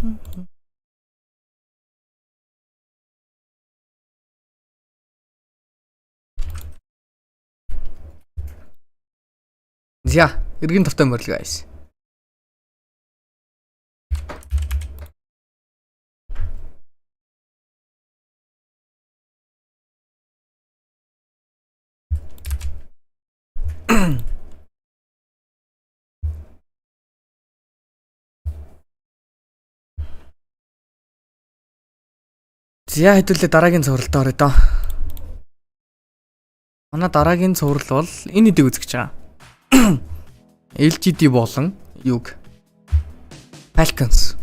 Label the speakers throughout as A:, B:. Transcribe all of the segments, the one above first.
A: За, эргэн тавтай морил guys. За хэдүүлээ дараагийн цувралд орё доо. Манай дараагийн цуврал бол энэ хэдийг үзэж байгаа. LGD болон юг Falcons.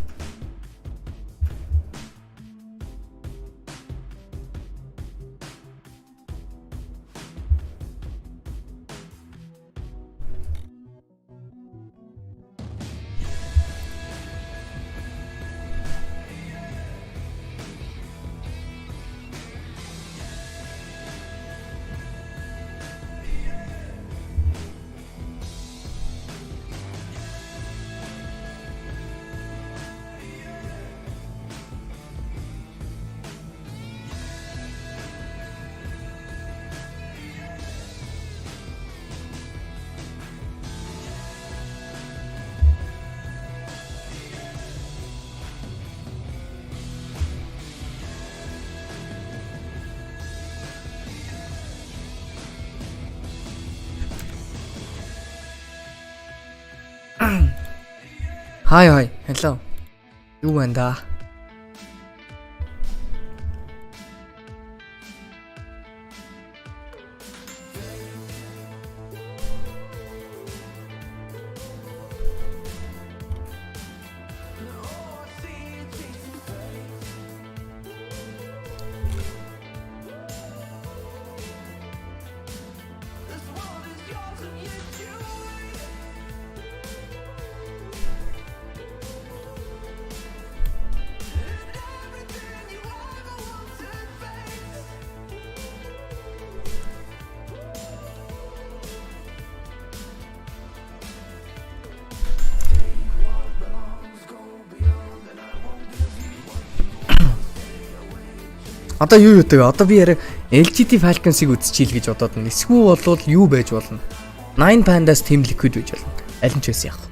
A: Hi, hello. Юу байна да? Одоо юу юу тэгээ? Одоо би яриа LGD Falcons-ыг үзчихийл гэж бодоод байна. Эсвэл болвол юу байж болно? Kn1fe Pandas Team Liquid байж болно. Аль нь ч байсан яг.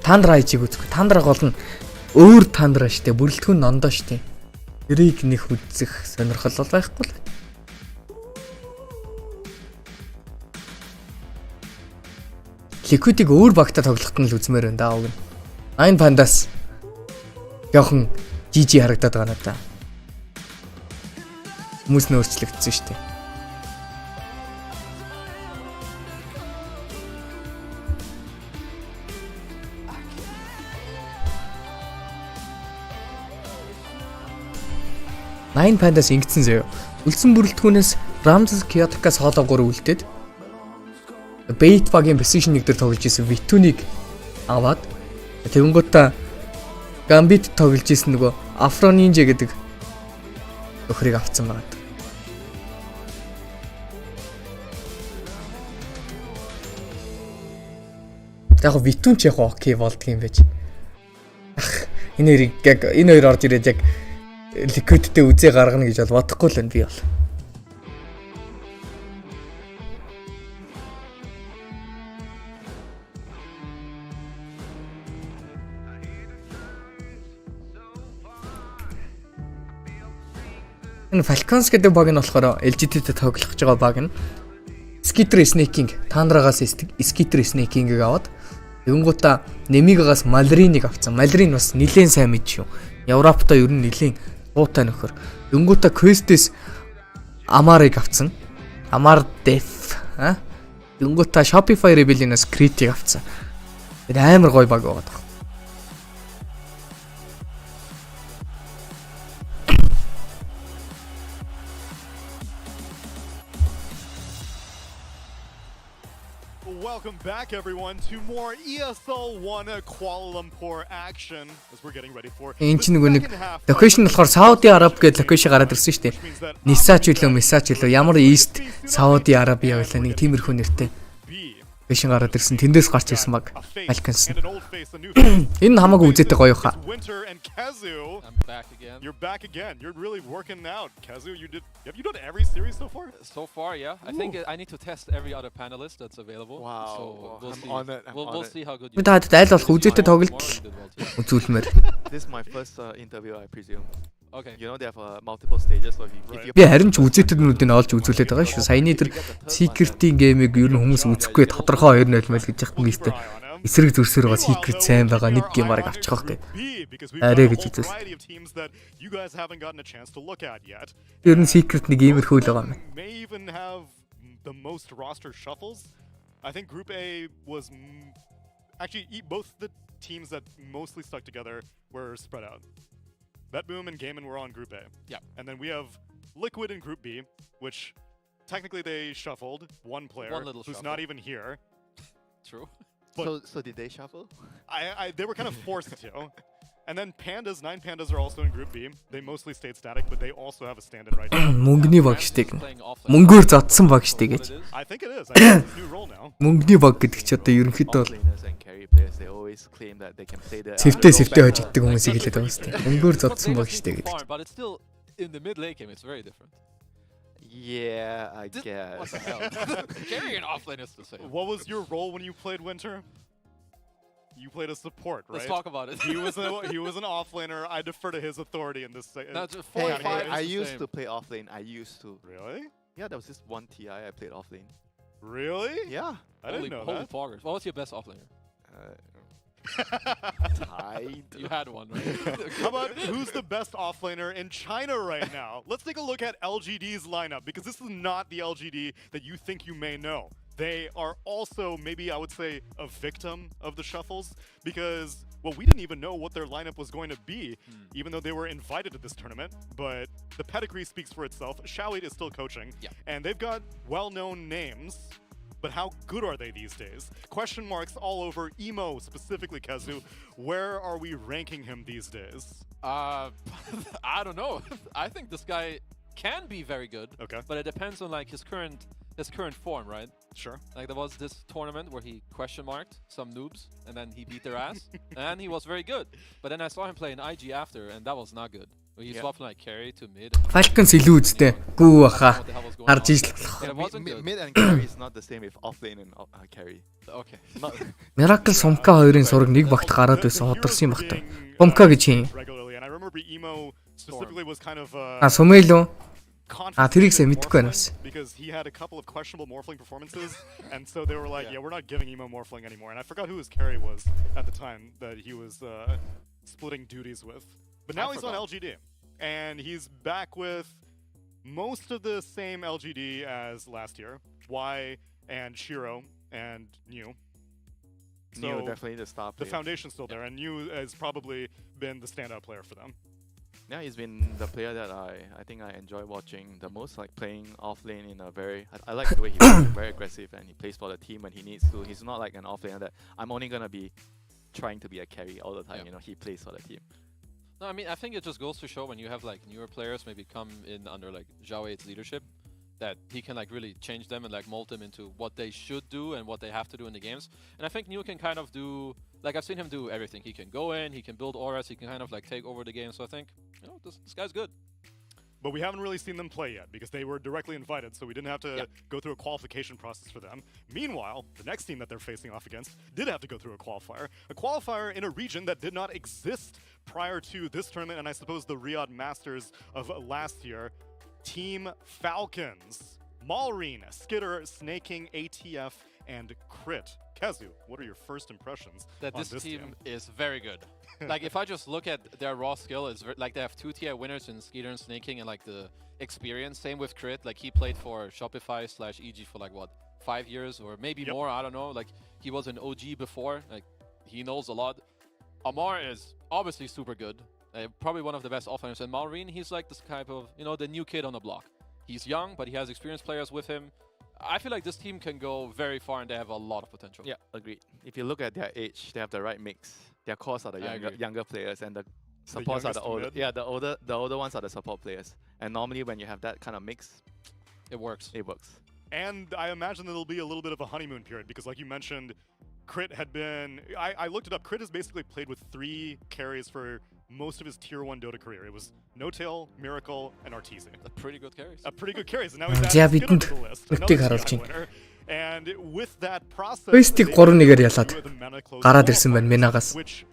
A: Тандра ичиг үзэх. Тандра гол нь өөр тандра штэ. Бүрэлдэхүүн нондоо штэ. Тэрийг нэх үзэх сонирхол бол байхгүй л. Liquid-ийг өөр багтаа тоглоход нь л үзмээр байна да уг нь. Kn1fe Pandas яохон GG харагдаад байгаа надаа. Хүмүүс нь өөрчлөгдсөн штэ. Kn1fe Pandas ингэсэн зөө. Үлдсэн бүрэлдэхүүнээс Ramses Kyotokas хоолоогоор үлдээд Bait багийн position нэг дээр тоглож исэн V2-ыг аваад тэгэнгүүтээ Gambit тоглож исэн нөгөө Afro Ninja гэдэг өхрийг авцсан байна. Яг V2 ч яг окей болдго юм байж. Энэ хоёр орж ирээд яг Liquid-тэй үзээ гаргана гэж бол бодохгүй л байна би бол. Энэ Falcons гэдэг баг нь болохоор LGD-тэй тоглох гэж байгаа баг нь Skitter Snaking, Tandraгаас Skitter Snaking-ийг аваад тэгэнгүүтээ Nemigagаас Malrine-ыг авцсан. Malrine бас нилээн сайн мэдж юу. Европтой ер нь нилээн гуутай нөхөр. Дөнгөтэй Quest-с Amar-ыг авцсан. Amar Def, Тэнгуут та Shopify Rebellion-аас критик авцсан. Тэр амар гоё баг байгаа.
B: Welcome back, everyone, to more ESL1 Kuala Lumpur action as we're getting ready for
A: энэ ч нэг location болохоор Saudi Arab гэдэг location гараад ирсэн шүү дээ. Нисач үлээ, Месач үлээ. Ямар East Saudi Arabia байлаа нэг тиймэрхүү нэртэй. Location гараад ирсэн. Тэндээс гарч ирсэн баг. Falcons. Энэ хамаагүй үзээтэй гоё хаа.
C: I'm back again.
B: You're back again. You're really working out, Kazu. Have you done every series so far?
C: So far, yeah. I think I need to test every other panelist that's available.
B: Wow.
C: So we'll see. We'll see how good you
A: Та айл болох үзээтэй тоглолт үзүүлмээр.
D: This is my first interview, I presume.
C: Okay.
D: You know they have multiple stages. So if you
A: Би харин ч үзээтэднүүдийг олж үзүүлээд байгаа шүү. Саяны тэр Secret-ийн геймийг ер нь хүмүүс үзэхгүй тодорхой 2-0 мэл гэж яхад мистэй. Эсрэг зөрсөөр байгаа Secret сайн байгаа нэг гейм бараг авчих واخ гэдэг. Арай гэж үзсэн. Ер нь Secret нэг иймэрхүү л байгаа юм.
B: May even have the most roster shuffles. I think Group A was actually both the teams that mostly stuck together were spread out. BetBoom and Gaiman were on Group A.
C: Yeah.
B: And then we have Liquid in Group B, which technically they shuffled one player who's not even here.
C: True.
D: so did they shuffle?
B: They were kind of forced to. And then Pandas, 9 Pandas are also in Group B. They mostly stayed static, but they also have a stand-in right now.
A: Мөнгөний баг штеп. Мөнгөөр зодсон баг штеп гэж.
B: I think it is. I think it's a new role now.
A: Мөнгөний баг гэдэг чи одоо ерөнхийдөө бол
D: Offlaners and carry players, they always claim that they can play the
A: сэвтэ хожигддаг хүмүүсийг хэлээд байгаа шүү дээ. Мөнгөөр зодсон баг штеп гэдэг.
C: But it's still in the mid late game. It's very different.
D: Yeah, I
C: What
D: guess.
C: the hell? Carrying offlane is the same.
B: What was your role when you played Winter? You played a support, right?
C: Let's talk about it.
B: He was an offlaner. I defer to his authority in this.
C: No, just
D: Hey,
C: 4 and 5 is
D: I
C: the
D: used
C: same.
D: to play offlane. I used to.
B: Really?
D: Yeah, there was this one TI I played offlane.
B: Really?
D: Yeah.
B: I didn't know
C: Holy
B: that.
C: poggers. What was your best offlaner?
D: Tied.
C: You had one, right?
B: How about who's the best offlaner in China right now? Let's take a look at LGD's lineup because this is not the LGD that you think you may know. They are also, maybe I would say, a victim of the shuffles because, well, we didn't even know what their lineup was going to be, even though they were invited to this tournament. But the pedigree speaks for itself. Xiaowei is still coaching, and they've got well-known names. But how good are they these days? Question marks all over Emo, specifically, Kazu. Where are we ranking him these days?
C: I don't know. I think this guy can be very good.
B: Okay.
C: But it depends on like his current form, right?
B: Sure.
C: Like there was this tournament where he question marked some noobs and then he beat their ass and he was very good. But then I saw him play in IG after and that was not good. He swapped like carry to mid.
A: Falcons илүү үзтэй. Гүү баха.
C: What the hell was going
A: Харж
C: on?
A: ижлэх.
C: Yeah, it wasn't good.
D: Mid and carry is not the same with offlane and carry.
C: Okay.
D: Not,
A: Miracle Сумка хоёрын сураг нэг багт гараад байсан хоторсон юм багтаа. Сумка гэж юм.
B: Regularly, and I remember Emo specifically was kind of
A: Сумэлөө.
B: confident
A: тэрийг
B: in
A: сайн мэдгүй байна бас.
B: because he had a couple of questionable morphling performances, and so they were like, "Yeah, we're not giving Emo morphling anymore." And I forgot who his carry was at the time that he was splitting duties with. But now he's on LGD, and he's back with most of the same LGD as last year. Y and Shiro and New.
D: Neo definitely the star
B: The
D: player.
B: foundation's still there, and New has probably been the standout player for them.
D: Yeah, he's been the player that I think I enjoy watching the most, like playing offlane in a very... I like the way he plays, very aggressive, and he plays for the team when he needs to. He's not like an offlaner that I'm only going to be trying to be a carry all the time, you know, he plays for the team.
C: No, I mean, I think it just goes to show when you have like newer players maybe come in under like Xiaowei's leadership, that he can like really change them and like mold them into what they should do and what they have to do in the games. And I think New can kind of do, like I've seen him do everything. He can go in, he can build auras, he can kind of like take over the game. So I think, you know, this guy's good.
B: But we haven't really seen them play yet because they were directly invited, so we didn't have to go through a qualification process for them. Meanwhile, the next team that they're facing off against did have to go through a qualifier in a region that did not exist prior to this tournament, and I suppose the Riyadh Masters of last year. Team Falcons, Malrine, Skitter, Snaking, ATF, and Crit. Kazu, what are your first impressions
C: That
B: on
C: this team is very good. Like if I just look at their raw skill, it's like they have 2 TI winners in Skeeter and Snaking and like the experience. Same with Crit, like he played for Shopify / EG for like what, 5 years or maybe
B: Yep.
C: more. I don't know. Like he was an OG before. Like he knows a lot. Amar is obviously super good. Probably one of the best offliners. And Maureen, he's like this type of, you know, the new kid on the block. He's young, but he has experienced players with him. I feel like this team can go very far and they have a lot of potential.
D: Yeah, agreed. If you look at their age, they have the right mix. Their cores are the younger players, and the supports are the
B: youngest
D: older.
B: mid.
D: Yeah, the older ones are the support players. And normally when you have that kind of mix,
C: It works.
D: it works.
B: And I imagine there'll be a little bit of a honeymoon period because, like you mentioned, Crit had been. I looked it up. Crit has basically played with 3 carries for most of his Tier 1 Dota career. It was No-Tail, Miracle, and Arteezy.
C: A pretty good carries.
B: A pretty good carries. And now he's
A: Yeah,
B: added Skidder
A: бидэнд
B: to the list.
A: нүдийг
B: Another
A: харуулж
B: TI
A: байна.
B: winner. And with that process,
A: Quest-ийг
B: they
A: 3-1-ээр
B: were
A: ялаад
B: able to do the mana close
A: гараад
B: to
A: ирсэн байна Минагаас.
B: which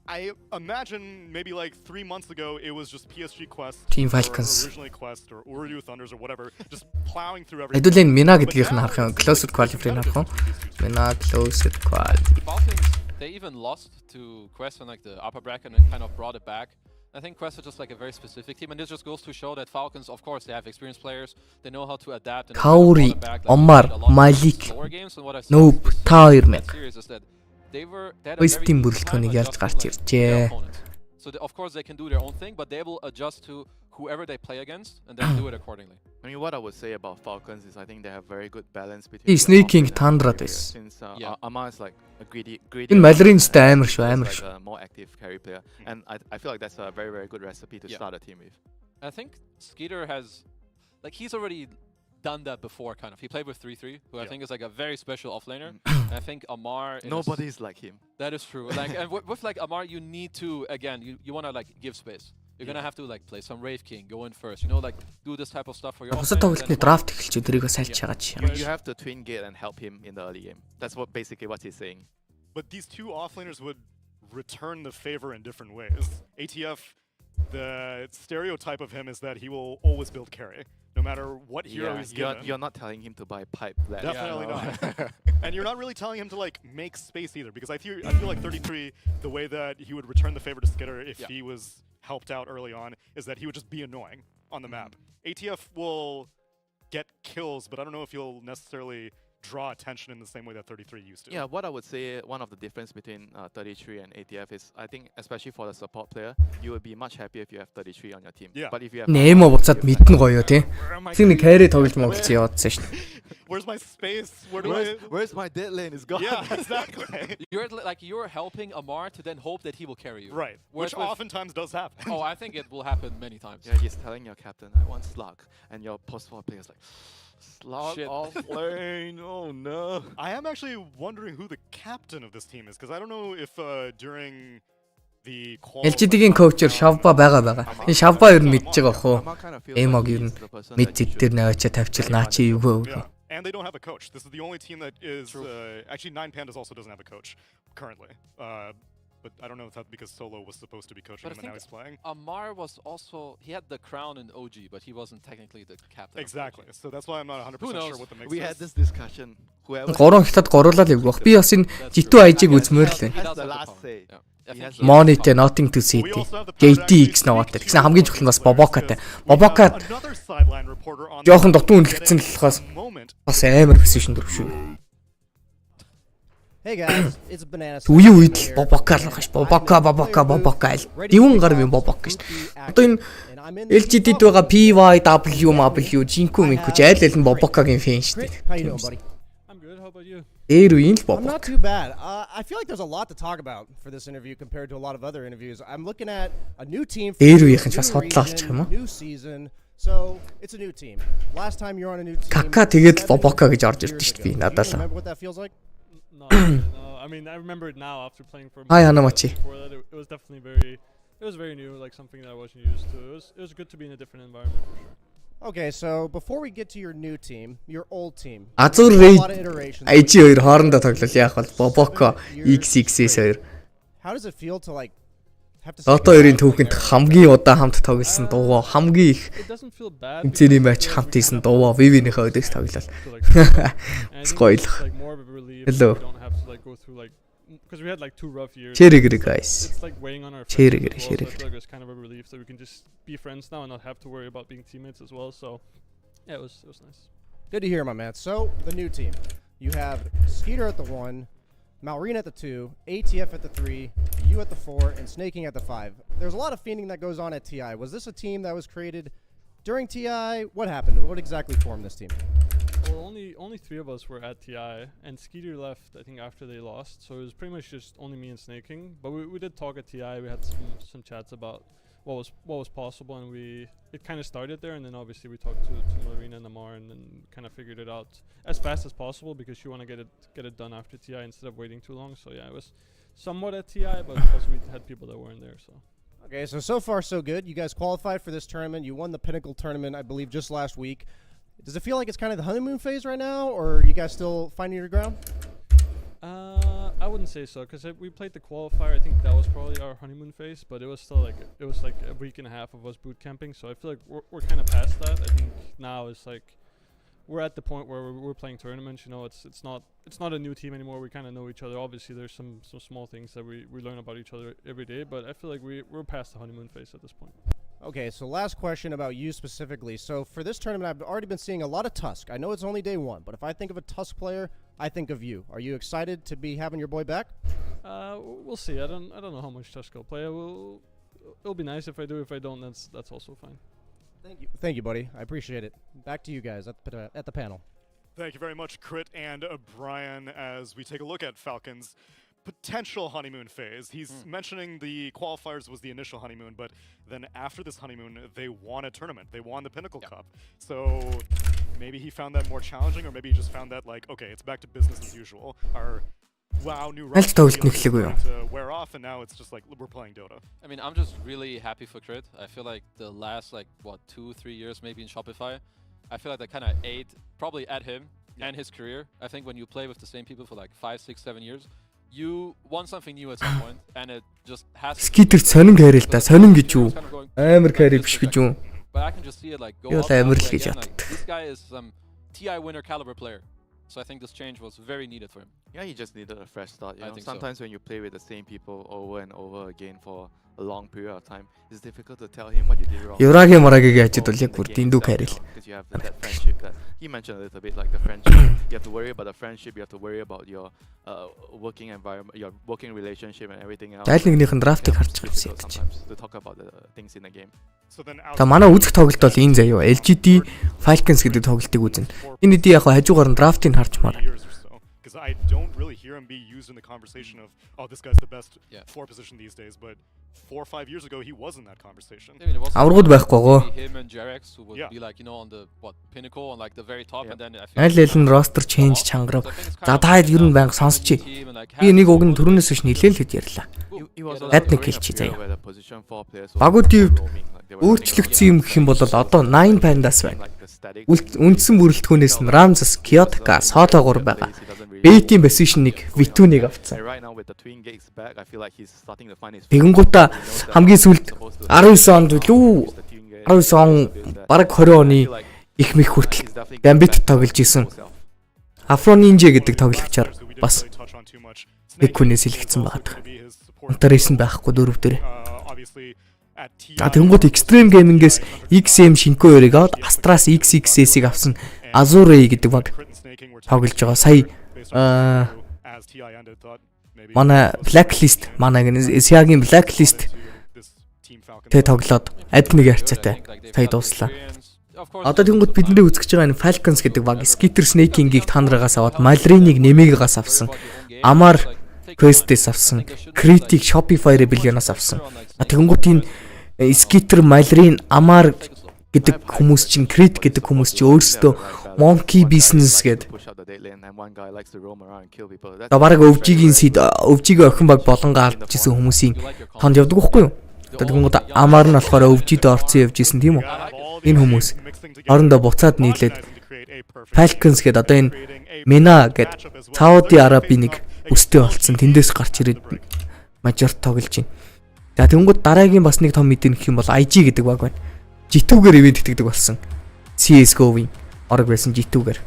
B: I imagine maybe like 3 months ago it was just PSG Quest,
A: Team
B: or
A: Falcons.
B: originally Quest or Urdu Thunders or whatever, just plowing through everything.
A: Хэдүүлээ Мина
B: But
A: гэдгийнх нь
B: now
A: харах юм.
B: it's
A: Closed
B: pretty
A: qualify-ыг харах юм.
B: competitive between these two teams.
A: Мина closed qualify.
C: Falcons, they even lost to Quest in like the upper bracket and kind of brought it back. I think Quest is just like a very specific team, and this just goes to show that Falcons, of course, they have experienced players. They know how to adapt. And they kind of
A: Kauri,
C: brought it back,
A: Omar,
C: they played a lot of
A: Malik,
C: slower games, and what I saw
A: Noob,
C: specifically
A: та хоёр
C: in
A: мэн.
C: that series is that they had a
A: Quest-ийн
C: very
A: бүрэлдэхүүнийг
C: time
A: ялж
C: adjusting,
A: гарч
C: like,
A: иржээ.
C: their opponents. So of course they can do their own thing, but they will adjust to whoever they play against and then do it accordingly.
D: I mean, what I would say about Falcons is I think they have very good balance between.
A: И
D: the
A: Sneaking
D: offlane and
A: Tandraд
D: carry
A: is.
D: player. Since
C: Yeah.
D: Amar is like a greedy.
A: Энэ Малринстай амар шүү, амар
D: like
A: шүү.
D: a more active carry player, and I feel like that's a very very good recipe to
C: Yeah.
D: start a team with.
C: I think Skeeter has, like, he's already done that before, kind of. He played with 3-3, who I
B: Yeah.
C: think is like a very special offlaner. And I think Amar is...
D: Nobody is like him.
C: That is true. Like, and with like Amar, you need to, again, you want to like give space. You're gonna have to like play some Wraith King, go in first, you know, like do this type of stuff for your
A: Бусад
C: offlane, and
A: тоглолтны
C: then
A: драфт эхэлж өдрийгөө сальж байгаа чи.
D: You have to twin gate and help him in the early game. That's what basically what he's saying.
B: But these two offlaners would return the favor in different ways. ATF, the stereotype of him is that he will always build carry, no matter what hero he's given.
D: you're not telling him to buy pipe. That
B: Definitely not. And you're not really telling him to like make space either, because I feel like 33, the way that he would return the favor to Skidder if he was helped out early on, is that he would just be annoying on the map. ATF will get kills, but I don't know if he'll necessarily draw attention in the same way that 33 used to.
D: Yeah, what I would say, one of the difference between 33 and ATF is, I think, especially for the support player, you would be much happier if you have 33 on your team.
B: Yeah.
D: But if you have
A: Нээмо буцаад мэднэ гоё тий. Тэг нэг carry тоглож моглож яваадсан шүү дээ.
B: Where's my space? Where do I...
D: Where's my dead lane is gone?
B: Yeah, exactly.
C: you're helping Amar to then hope that he will carry you.
B: Right,
C: Whereas
B: which
C: with-
B: oftentimes does happen.
C: Oh, I think it will happen many times.
D: Yeah, he's telling your captain, I want slug, and your post-4 player is like, slug
C: Shit.
D: off lane, oh no.
B: I am actually wondering who the captain of this team is, because I don't know if during the qual...
A: LGD-гийн коучер Шавба байгаа. Энэ Шавба ер нь мэдж байгаа бохоо.
D: Amar kind of feels
A: Эмог
D: like
A: ер нь
D: he's the person
A: мэд
D: that you
A: зэд дээр
D: should-
A: наваачаа тавьчил наа чи юу
B: Yeah,
A: гөө.
B: and they don't have a coach. This is the only team that is... actually, 9pandas also doesn't have a coach currently. But I don't know if that's because Solo was supposed to be coaching
C: But I
B: him and now
C: think
B: he's playing.
C: Amar was also, he had the crown in OG, but he wasn't technically the captain. of
B: Exactly.
C: OG.
B: So that's why I'm not 100%
C: Who
B: sure
C: knows?
B: what the mix
D: We
B: is.
D: had this discussion. Whoever
A: 3 хятад гуруулаад явах. Би бас энэ житүү IG-г үзмээр л байна.
C: He does
D: has the
C: have
D: last
C: power.
D: say.
C: Yeah. I
D: He
C: think
D: has
C: he
D: the-
A: Monite nothing to see.
B: We also have the power to
A: JTX
B: actually
A: наваатай.
B: speak
A: Тэгсэн хамгийн чухал нь бас
B: to
A: Бобокатай.
B: players,
A: Бобокад
B: because we have another sideline reporter on
A: жоохон
B: the
A: дутуу
B: team
A: үнэлэгдсэн л
B: getting
A: болохоос
B: a moment.
A: бас амар position дөрв шүү.
E: Hey guys, it's Banana.
A: Үе үед л Бобока л багш. Бобока л. Дивэн гар юм Бобок гэж. Одоо энэ LGD-д байгаа PYW, Jinko Minko ч аль аль нь Бобокагийн фэн шүү дээ.
E: How you doing, buddy?
F: I'm good. How about you?
A: Дээр үеийн л
E: I'm
A: Бобок.
E: not too bad. I feel like there's a lot to talk about for this interview compared to a lot of other interviews. I'm looking at a new team. For
A: Дээр
E: you,
A: үеийнх нь ч бас
E: new
A: хотлоо алчих юм уу?
E: region, New season. So it's a new team. Last time you're on a new team.
A: Кака тэгээд л
E: 7
A: Бобока гэж орж
E: years
A: ирдэ шүү
E: ago.
A: дээ. Би
E: Do you
A: надад л.
E: remember what that feels like?
F: No, no. I mean, I remember it now after playing for.
A: Hi, Hanamachi.
F: Before that, it was definitely very. It was very new, like something that I wasn't used to. It was good to be in a different environment for sure.
E: Okay, so before we get to your new team, your old team.
A: Азур
E: a
A: Raid
E: lot of iterations.
A: IG2 хоорондоо тоглол яах вэ? Бобоко XXS2.
E: How does it feel to like have to?
A: Дото 2-ын түүхэнд хамгийн удаан хамт тоглосон дуугаа хамгийн их
F: It doesn't feel bad.
A: тэнцэний
F: because
A: матч
F: I feel like
A: хамт
F: we
A: хийсэн
F: have
A: дуугаа
F: like
A: VV-нийхээ өдөөс
F: to,
A: тоглол.
F: like, and I think
A: Spoil.
F: it's, like more of a relief.
A: Hello.
F: We don't have to like go through like because we had like 2 rough years.
A: Чэрэгэр guys.
F: It's like weighing on our
A: Чэрэгэр,
F: friends as well, so I
A: чэрэгэр.
F: feel like it's kind of a relief that we can just be friends now and not have to worry about being teammates as well. So yeah, it was nice.
E: Good to hear, my man. So, the new team. You have Skeeter at the 1, Malrine at the 2, ATF at the 3, you at the 4, and Snaking at the 5. There's a lot of fiending that goes on at TI. Was this a team that was created during TI? What happened? What exactly formed this team?
F: Well, only 3 of us were at TI, and Skeeter left, I think, after they lost. So it was pretty much just only me and Snaking. But we did talk at TI. We had some chats about what was possible, and it kind of started there. And then obviously we talked to Marina and Amar, and then kind of figured it out as fast as possible because you want to get it done after TI instead of waiting too long. So yeah, it was somewhat at TI, but also we had people that weren't there.
E: Okay, so far so good. You guys qualified for this tournament. You won the Pinnacle tournament, I believe, just last week. Does it feel like it's kind of the honeymoon phase right now, or are you guys still finding your ground?
F: I wouldn't say so, because we played the qualifier. I think that was probably our honeymoon phase, but it was still like a week and a half of us boot camping. So I feel like we're kind of past that. I think now it's like we're at the point where we're playing tournaments. You know, it's not a new team anymore. We kind of know each other. Obviously, there's some small things that we learn about each other every day, but I feel like we're past the honeymoon phase at this point.
E: Okay, so last question about you specifically. So for this tournament, I've already been seeing a lot of Tusk. I know it's only day 1, but if I think of a Tusk player, I think of you. Are you excited to be having your boy back?
F: We'll see. I don't know how much Tusk I'll play. It'll be nice if I do. If I don't, that's also fine.
E: Thank you, buddy. I appreciate it. Back to you guys at the panel.
B: Thank you very much, Crit and Brian, as we take a look at Falcon's potential honeymoon phase. He's mentioning the qualifiers was the initial honeymoon, but then after this honeymoon, they won a tournament. They won the Pinnacle Cup. So maybe he found that more challenging, or maybe he just found that like, okay, it's back to business as usual. Our WoW new roster is going to wear off, and now it's just like we're playing Dota.
C: I mean, I'm just really happy for Crit. I feel like the last 2-3 years maybe in Shopify, I feel like that kind of ate probably at him and his career. I think when you play with the same people for like 5, 6, 7 years, you want something new at some point, and it just has to
A: Skeeter сонин хайрал та сонин гэж юу? Амар хайр биш гэж юу?
C: But I can just see it like go up again. Like, this guy is some TI winner caliber player. So I think this change was very needed for him.
D: Yeah, he just needed a fresh start. You know,
C: think
D: sometimes
C: so.
D: when you play with the same people over and over again for a long period of time, it's difficult to tell him what you did wrong.
A: Еврагийн марагийн ажид бол яг бүр дэндүү хайрал.
D: Because you have that friendship that he mentioned a little bit, like the friendship. You have to worry about the friendship. You have to worry about your working environment, your working relationship, and everything else.
A: Зайл нэгнийхэн драфтыг харж байгаа юм шиг.
D: Sometimes to talk about the things in the game.
A: Та манай үзэх тоглолт бол энэ заяа LGD Falcons гэдэг тоглолтыг үзнэ. Энэ үдий яг хажуугаар нь драфтыг харж мараа.
B: Because I don't really hear him be used in the conversation of, oh, this guy's the best 4 position these days, but 4 or 5 years ago he was in that conversation.
A: Аврагууд байхгүй гоо.
C: Him and Jarex who would be like, you know, on the pinnacle, on like the very top, and then I
A: Аль аль нь roster change чангарав. За та хэд ер нь байнга сонсчих. Би нэг уг нь түрүүнээс хойш нилээл хэд ярьлаа. Адник хэлчих заяа. Багуудын өөрчлөгдсөн юм гэх юм бол одоо 9 pandas байна. Үндсэн бүрэлдэхүүнээс нь Ramses, Kyotka, Solo 3 байгаа. Bait-ийн position-ыг Vittu-ыг авцсан. Тэгэнгүүтээ хамгийн сүүлд 19 онд лүү 19 он бараг 20 оны их мэх хүртэл Gambit тоглож исэн. Afro Ninja гэдэг тоглогчоор бас нэг хүнээс илгэсэн байгаа. Унтарээс нь байхгүй дөрөв дээр. Тэгэнгүүт Extreme Gaming-ээс XM Shinko 2-ыг аваад Astras XXS-ийг авсан Azure гэдэг баг тоглож байгаа. Сая манай Blacklist манай Siaгийн Blacklist тэ тоглоод адмиг харьцаатай сая дууслаа. Одоо тэгэнгүүт бидний үзэж байгаа энэ Falcons гэдэг баг Skeeter Snaking-ийг танарагаас аваад Malrine-ыг нэмээгээс авсан. Amar Quest-ээс авсан. Crit-ийг Shopify Rebellion-аас авсан. Тэгэнгүүт энэ Skeeter, Malrine, Amar гэдэг хүмүүс чинь Crit гэдэг хүмүүс чинь өөрсдөө Monkey Business гэдэг. Бараг өвжигийн өвжигийн охин баг болонго алдчихсан хүмүүсийн тонд явдаг байхгүй юу? Тэгэнгүүт Amar нь болохоор өвжид орцсон явж исэн тийм үү? Энэ хүмүүс орондоо буцаад нийлээд Falcons гэдэг одоо энэ Mena гэдэг Saudi Arabia нэг өстэй болцсон. Тэндээс гарч ирээд мажор тоглож байна. За тэгэнгүүт дараагийн бас нэг том мэдэн гэх юм бол IG гэдэг баг байна. G2-гээр ивент итгэдэг болсон. CS:GO-ийн орог байсан G2-гээр.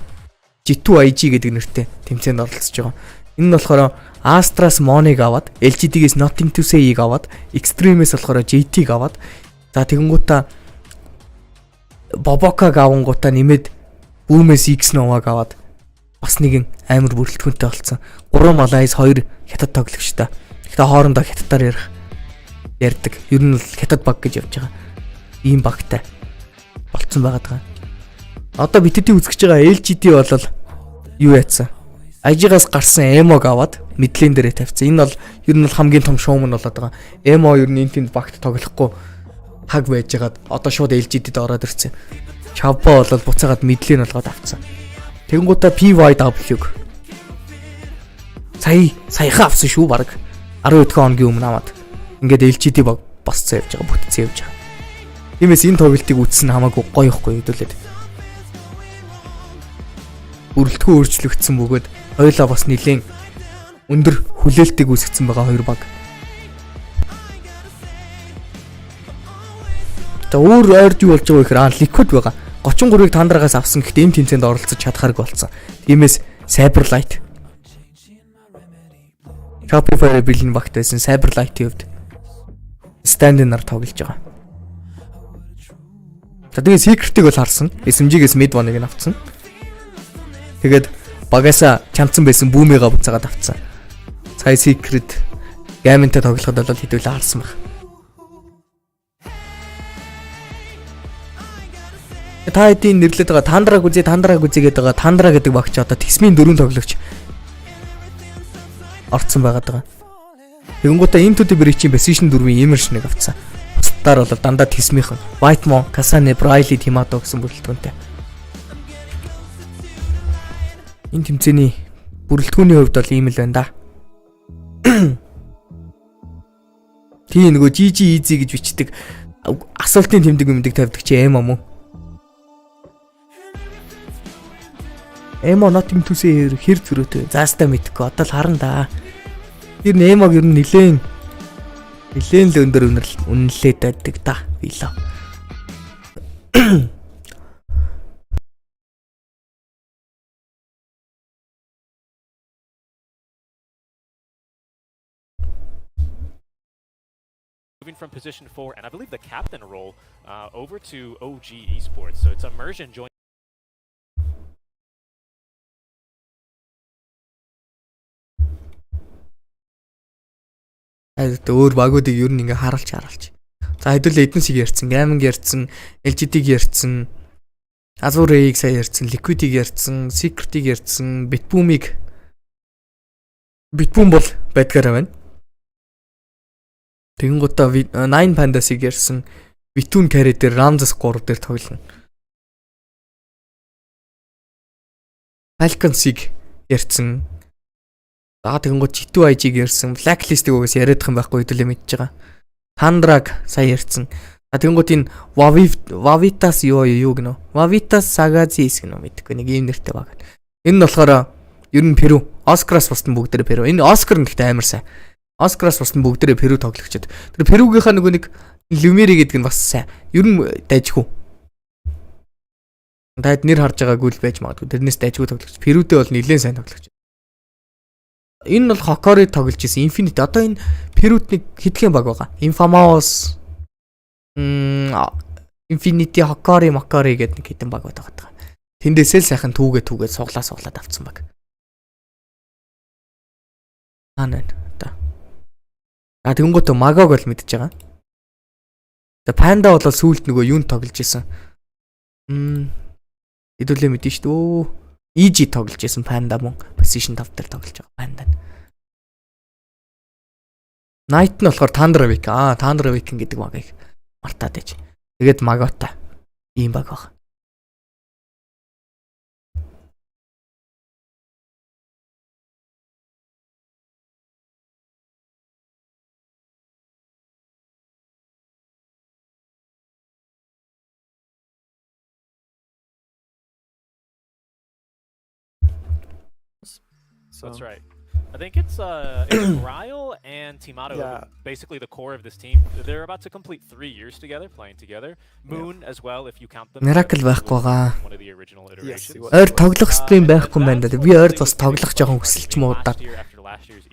A: G2 IG гэдэг нэртэй тэмцээнд оролцож байгаа. Энэ нь болохоор Astras Mon-ыг аваад, LGD-гээс Nothing to Say-ийг аваад, Extreme-ээс болохоор JT-г аваад, за тэгэнгүүтээ Boboka-г авангуудаа нэмээд Бүүмээс X Nova-г аваад бас нэгэн амар бүрэлдэхүүнтэй болсон. 3 Малайз 2 хятад тоглогчтой. Гэхдээ хоорондоо хятадаар ярьдаг. Ер нь бол хятад баг гэж явж байгаа. Ийм багтай болцсон байгаа. Одоо битэдий үзэж байгаа LGD бол юу яатсан? IG-гаас гарсан Эмог аваад мэдлэн дээрээ тавьсан. Энэ бол ер нь хамгийн том шоуман болоод байгаа. Эмо ер нь энэ тэнд багт тоглохгүй хаг байжгаад одоо шууд LGD-д ороод ирсэн. Чавба бол буцаагаад мэдлэн болгоод авцсан. Тэгэнгүүтээ PYW-г саяхан авсан шүү баг. 12 хоногийн өмнө аваад ингээд LGD баг босцоо явж байгаа, бүтцэн явж байгаа. Тиймээс энэ тоглолтыг үзсэн хамаагүй гоё ихгүй хэдүүлээд. Бүрэлдэхүүн өөрчлөгдсөн бөгөөд хоёулаа бас нэлээд өндөр хүлээлтийг үүсгэсэн байгаа хоёр баг. За өөр ойрд юу болж байгаа вэ гэхээр Liquid байгаа. 33-ыг тандрагаас авсан гэхдээ эм тэмцээнд оролцож чадхааргүй болсон. Тиймээс Cyberlight Shopify бэлэн багт байсан Cyberlight-ийн хувьд stand-аар тоглож байгаа. За тэгээд Secret-ийг бол харсан. SMG-гээс mid one-ыг нь авцсан. Тэгээд багасаа чамцсан байсан бүүмигаа буцаагаад авцсан. Цай Secret Gaming-тэй тоглоход бол хэдүүлээ харсан баг. Та хэдийн нэрлээд байгаа Тандраг үзээ гэдэг байгаа. Тандра гэдэг багч одоо Тисмийн 4 тоглогч орцсон байгаад байгаа. Тэгэнгүүтээ Into the Breach-ийн Precision 4-ийн Immersion-ыг авцсан. Бусдаар бол дандаа Тисмийнхэн Whitemon, Kasane, Briley, Timato гэсэн бүрэлдэхүүнтэй. Энэ тэмцээний бүрэлдэхүүний хувьд бол ийм л байна да. Тийм нөгөө GG easy гэж бичдэг асуултын тэмдэг юмдаг тавьдаг чи Эмо мөн. Эмо not into say хэр зөрөөтэй. Заастаа мэдхгүй одоо л харна да. Тэр Эмог ер нь нилээн л өндөр үнэлээд байдаг да. Билээ.
G: Moving from position 4 and I believe the captain role over to OG Esports. So it's immersion joining.
A: Өөр багуудыг ер нь ингээ харуулж. За хэдүүлээ эднэсийг ярьсан, Gaming ярьсан, LGD-г ярьсан, Azure-ыг сая ярьсан, Liquid-ыг ярьсан, Secret-ыг ярьсан, Bitboom бол байдгаараа байна. Тэгэнгუտаа 9 Pandas-ыг ярьсан, Vitun Carry дээр Ramses 3 дээр тоглоно. Falcons-ыг ярьсан. За тэгэнгუт G2 IG-г ярьсан, Blacklist-ийг угаас яриадах юм байхгүй хэдүүлээ мэдж байгаа. Tandrag сая ярьсан. За тэгэнгუт энэ Vavitas юу гэнэ? Vavitas Sagazis гэнэ мэдгүй нэг ийм нэртэй баг. Энэ нь болохоор ер нь Перу, Oscar-аас бусдын бүгдээрээ Перу. Энэ Oscar нь гэхдээ амар сайн. Oscar-аас бусдын бүгдээрээ Перу тоглогчд. Тэр Перугийнхаа нөгөө нэг Lumeri гэдэг нь бас сайн. Ер нь дайжгүй. Таад нэр харж байгаагүй л байж магадгүй. Тэрнээс дайжгүй тоглогч. Перудээ бол нэлээд сайн тоглогч. Энэ бол Hokori тоглож исэн Infinity. Одоо энэ Перуд нэг хэдхэн баг байгаа. Infamous Infinity Hokori гэдэг нэг хэдэн баг байгаа. Тэндээсээ л сайхан түүгээд суглаад авцсан баг. Анаа та. Тэгэнгүүтээ Magog бол мэдж байгаа. Тэгээ Panda бол сүүлд нөгөө юунд тоглож исэн. Хэдүүлээ мэдэн шүү дээ. EG тоглож исэн Panda мөн position 5 дээр тоглож байгаа Panda. Night нь болохоор Tandravic. Tandravic гэдэг багыг мартаад байж. Тэгээд Magota ийм баг баг.
G: That's right. I think it's Ryle and Timato, basically the core of this team. They're about to complete 3 years together, playing together. Moon as well, if you count them.
A: Miracle байхгүй байгаа.
G: One of the original iterations.
A: Ойр тоглох стрим байхгүй юм байна да. Би ойр бас тоглох жоохон хүсэлч муудаад.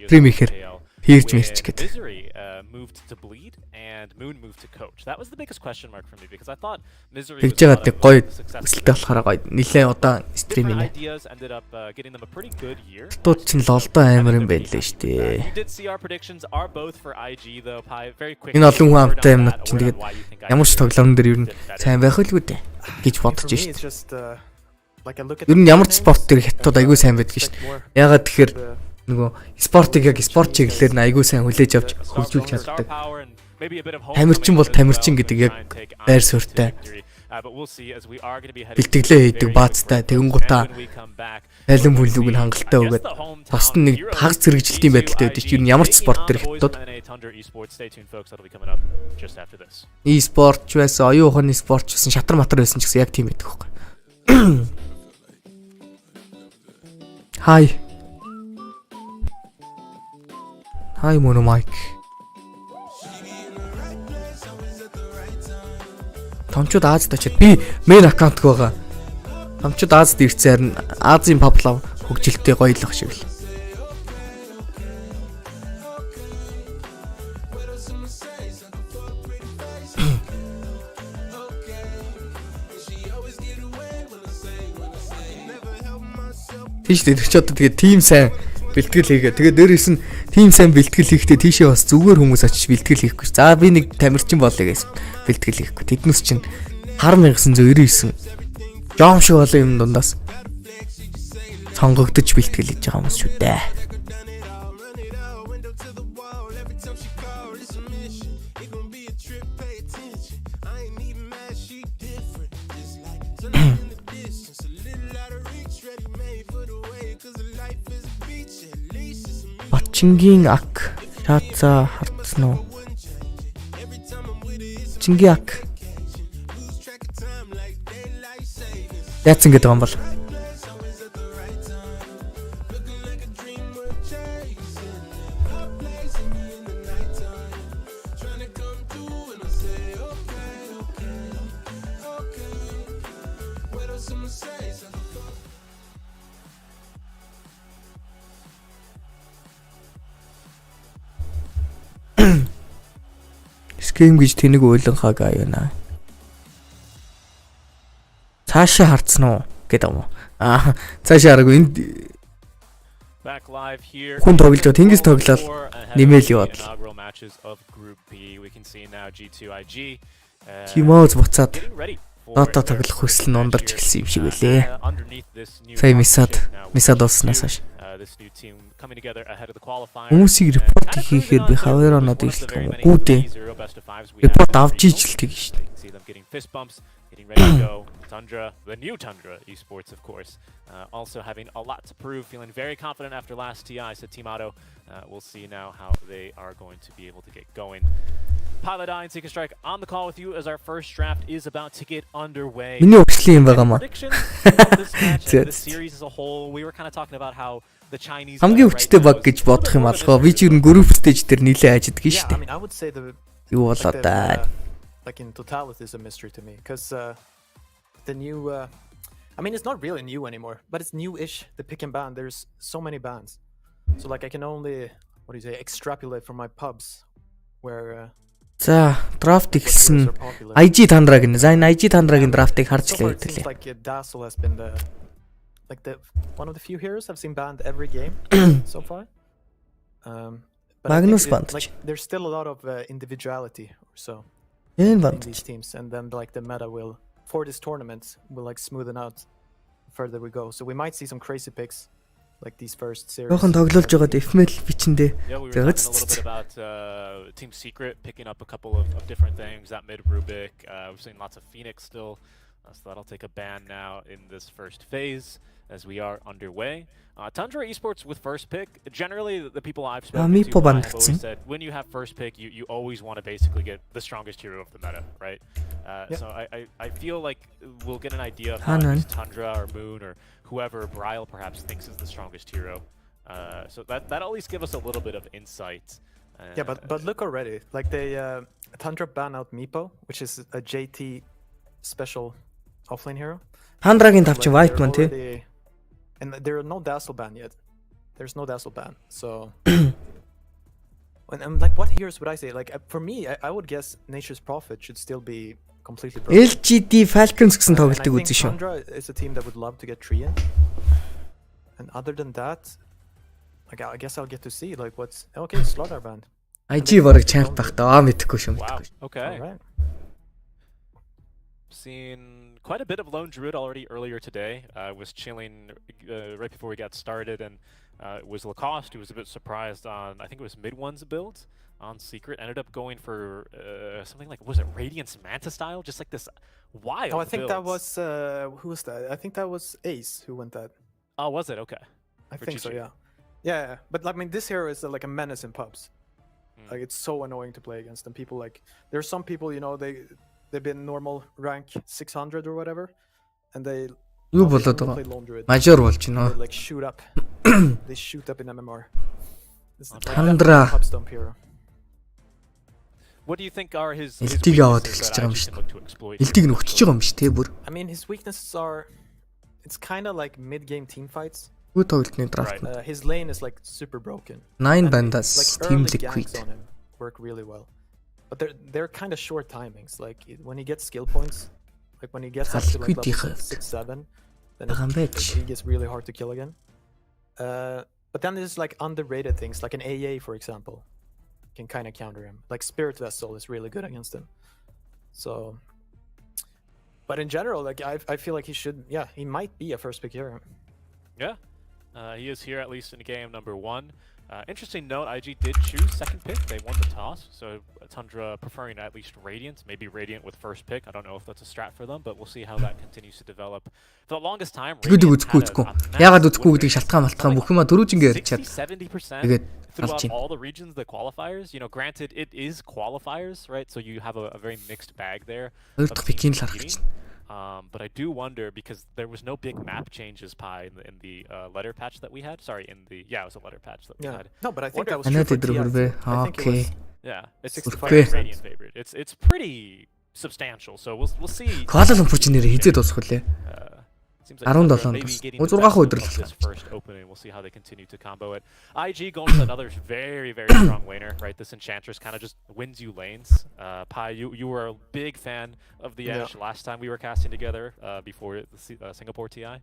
A: Стрим ихээр Хийгдэж мэрч гэдэг.
G: Misery moved to bleed and Moon moved to coach. That was the biggest question mark for me because I thought Misery was
A: Тэгж байгаа тийг гоё
G: successful.
A: өсөлттэй болохоор гоё. Нилээ удаан стрим
G: Different
A: инэ.
G: ideas ended up getting them a pretty good year.
A: Тууд чинь лолдоо амар юм байна лээ шүү дээ.
G: You did see our predictions are both for IG though. Pi very quick.
A: Энэ олон хүн амтай юмнууд чинь тэгээд ямар ч тоглоом дээр ер нь сайн байх үлгүй дээ гэж бодож шүү дээ. Ер нь ямар ч спорт төр хятад айгүй сайн байдаг шүү дээ. Ягаад тэгэхээр нөгөө спортыг яг спорт чиглэлээр нь айгүй сайн хүлээж авч хөгжүүлж чаддаг. Тамирчин бол тамирчин гэдэг яг байр суурьтай. Бэлтгэлээ хийдэг баазтай тэгэнгуутаа алим бүлэг нь хангалттай өгөөд бас нэг хагас зэрэгжилтийн байдалтай байдаг чинь ямар ч спорт төр хятад. E-спорт ч байсан, оюун ухааны спорт ч байсан, шатар матар байсан ч гэсэн яг тийм байдаг хөөхгүй. Hi. Hi mono mic. Томчууд Азад очиад би main account байгаа. Томчууд Азад ирцээр нь Азийн паблав хөгжилтэй гоёлох шиг л. Тийш дээр ч одоо тэгээ team сайн бэлтгэл хийгээ. Тэгээ дээрээс нь team сайн бэлтгэл хийхдээ тийшээ бас зүгээр хүмүүс очиж бэлтгэл хийхгүй. За би нэг тамирчин болъё гэсэн бэлтгэл хийхгүй. Тэднээс чинь 1999 жом шиг олон юм дундаас сонгогдож бэлтгэл хийж байгаа хүмүүс шүү дээ. Чингийн ак шаацаа хартсан уу? Чингийн ак. Яатсан гэдэг юм бол. Ским гэж тэнэг ойлонхаг аюуна. Цаашаа хартсан уу гэдэг юм уу? Цаашаа хараагүй энд хүн тоглож байгаа тэнгис тоглол нэмэл яваад. Тимоз буцаад Дота тоглох хүсэл нь ундарч эхэлсэн юм шиг байлээ. Сая мисад болсноос хойш. Хүмүүсийг репорт хийхээр би хавар оноод ирэлтэх юм уу? Гүүдээ. Репорт авч ижилдэг шүү дээ.
G: Tundra, the new Tundra esports, of course, also having a lot to prove, feeling very confident after last TI, said Team Otto. We'll see now how they are going to be able to get going. Pilot Eye and Seek a Strike on the call with you as our first draft is about to get underway. Predictions of this match and the series as a whole, we were kind of talking about how the Chinese
A: хамгийн өвчтэй баг гэж бодох юм алгаа. Би ч ер нь group stage дээр нилээ ажиддаг шүү дээ.
H: I mean, I would say
A: юу болоо даа.
H: like in totality is a mystery to me because the new I mean it's not really new anymore but it's new-ish, the pick and ban. There's so many bans, so like I can only extrapolate from my pubs where
A: За, драфт ихсэн IG Tundra-гийн. За, энэ IG Tundra-гийн драфтыг харж лээ хэлээ.
H: like Dazzle has been the one of the few heroes I've seen banned every game so far. But I
A: Magnus
H: think
A: banned.
H: like there's still a lot of individuality or so
A: Энэ
H: in
A: банд.
H: these teams, and then like the meta will for this tournament will like smoothen out further we go. So we might see some crazy picks like these first series.
A: Жохон тоглож байгаад FML бичэндээ.
G: Yeah, we were talking a little bit about Team Secret picking up a couple of different things. That mid Rubik, we've seen lots of Phoenix still, so that'll take a ban now in this first phase as we are underway. Tundra Esports with first pick. Generally, the people I've spoken to have always said when you have first pick, you always want to basically get the strongest hero of the meta, right? So I feel like we'll get an idea of how Tundra or Moon or whoever Bryle perhaps thinks is the strongest hero. So that at least give us a little bit of insight.
H: Yeah, but look already, like they Tundra ban out Meepo, which is a JT special offlane hero.
A: Тандрагийн тавч white man тий.
H: And there are no Dazzle ban yet. There's no Dazzle ban, so And like, what heroes would I say? Like, for me, I would guess Nature's Prophet should still be completely broken.
A: LGD Falcons гэсэн
H: And I
A: тоглолтыг
H: think
A: үзсэн шүү.
H: Tundra is a team that would love to get Tree in. And other than that, like, I guess I'll get to see like what's okay. Slaughter band.
A: IG бараг champ байх таа мэдэхгүй шүү.
G: Wow.
A: Мэдэхгүй.
G: Okay.
H: All right.
G: Seen quite a bit of Lone Druid already earlier today. Was chilling right before we got started, and it was Lacoste who was a bit surprised on, I think it was mid-one's build on Secret. Ended up going for something like, was it Radiance Manta style? Just like this wild
H: Oh, I think that
G: builds.
H: was who was that? I think that was Ace who went that.
G: Oh, was it? Okay.
H: I
G: For
H: think so.
G: GG.
H: Yeah. Yeah. But like, I mean, this hero is like a menace in pubs. Like, it's so annoying to play against. And people like, there's some people, you know, they've been normal rank 600 or whatever, and they
A: Юу
H: play
A: болоод байгаа?
H: Lone Druid.
A: Major болж байна.
H: They like shoot up. They shoot up in MMR. It's like
A: Tundra.
H: pub stomp hero.
G: What do you think are his
A: Элтиг аваад
G: weaknesses
A: эхэлж
G: that
A: байгаа юм
G: IG
A: шүү
G: can look to exploit?
A: Элтиг нь өгчөж байгаа юм шүү те бүр.
H: I mean, his weaknesses are, it's kind of like mid-game team fights.
A: Хүү тоглолтны драфт.
G: Right.
H: His lane is like super broken.
A: 9
H: And,
A: bandас
H: like,
A: team
H: early
A: liquid.
H: ganks on him work really well, but they're kind of short timings. Like when he gets skill points, like when he gets up to like
A: Liquid
H: level
A: ихэ.
H: 6-7, then
A: Байгаа юм байж.
H: he gets really hard to kill again. But then there's like underrated things, like an AA, for example, can kind of counter him. Like Spirit Vessel is really good against him. So, but in general, like I feel like he might be a first pick hero.
G: Yeah, he is here at least in game number 1. Interesting note, IG did choose second pick. They won the toss, so Tundra preferring at least Radiant, maybe Radiant with first pick. I don't know if that's a strat for them, but we'll see how that continues to develop. For the longest time,
A: Тэгвэл
G: Radiant
A: үзэхгүй
G: had
A: үзэхгүй.
G: a
A: Яагаад
G: massive
A: үзэхгүй
G: win
A: гэдэг
G: rate,
A: шалтгаан малтгаан
G: something
A: бүх юма дөрүүжингээ ярьчаад
G: 60-70%
A: тэгээд алж
G: throughout
A: чинь.
G: all the regions, the qualifiers. You know, granted, it is qualifiers, right? So you have a very mixed bag there.
A: Хоёр
G: of
A: дахь
G: teams
A: пикийн л харах
G: competing.
A: чинь.
G: But I do wonder because there was no big map changes in the letter patch that we had. Sorry, it was a letter patch that we
H: Yeah.
G: had.
H: No, but I think
G: Wonder
H: that was
G: if-
H: true
A: Анаа
H: for
A: тэдэр
H: TI.
A: хүрвэ.
H: I think it
A: Окей.
H: was
G: Yeah, it's
A: Okay.
G: Radiant favorite. It's pretty substantial. So we'll see.
A: Kuala Lumpur ч нэрээ хизээ дуусах үлээ.
G: Seems
A: 17
G: Tundra maybe
A: тус.
G: getting
A: Өө,
G: the
A: 6
G: best
A: өдөр л
G: of this
A: байна.
G: first opening. We'll see how they continue to combo it. IG going to another very strong laner, right? This Enchantress kind of just wins you lanes. Pi, you were a big fan of the
H: Yeah.
G: Ashe last time we were casting together before the Singapore TI.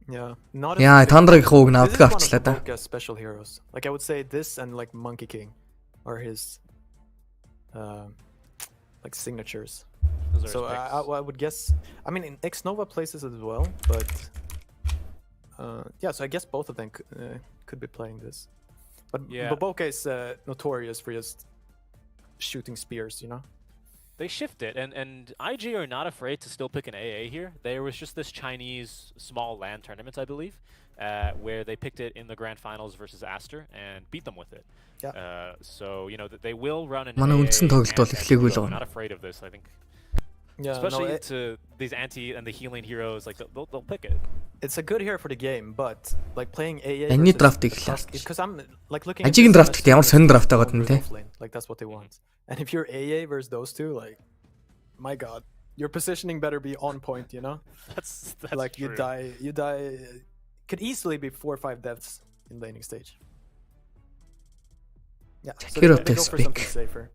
H: Yeah, not as
A: Яа,
H: big.
A: Тандрагийн хууг
H: This is
A: навдаг
H: one of
A: авчлаа да.
H: Boca's special heroes. Like I would say this and like Monkey King are his like signatures.
G: Those are his
H: So
G: picks.
H: I would guess. I mean, in Kn1fe plays this as well, but yeah. So I guess both of them could be playing this. But
G: Yeah.
H: Boca is notorious for just shooting spears, you know.
G: They shift it, and IG are not afraid to still pick an AA here. There was just this Chinese small LAN tournament, I believe, where they picked it in the grand finals versus Aster and beat them with it.
H: Yeah.
G: So you know that they will run an
A: Манай
G: AA
A: үндсэн тоглолт бол
G: and
A: эхлээгүй л
G: Kudo.
A: байна.
G: Not afraid of this, I think.
H: Yeah,
G: Especially
H: no,
G: to these anti and the healing heroes, like they'll pick it.
H: it's a good hero for the game, but like playing AA.
A: Any draft эхлэх.
H: Because I'm like looking. at
A: Ажигийн
H: this,
A: драфт
H: I'm
A: гэхдээ ямар
H: assuming
A: сонир драфт
H: it's
A: байгаа
H: all
A: юм
H: good
A: те.
H: offlane. Like that's what they want. And if you're AA versus those two, like, my God, your positioning better be on point, you know.
G: That's
H: Like
G: true.
H: you die. Could easily be 4 or 5 deaths in laning stage. Yeah, so
A: Hero
H: they go
A: test
H: for something
A: pick.
H: safer.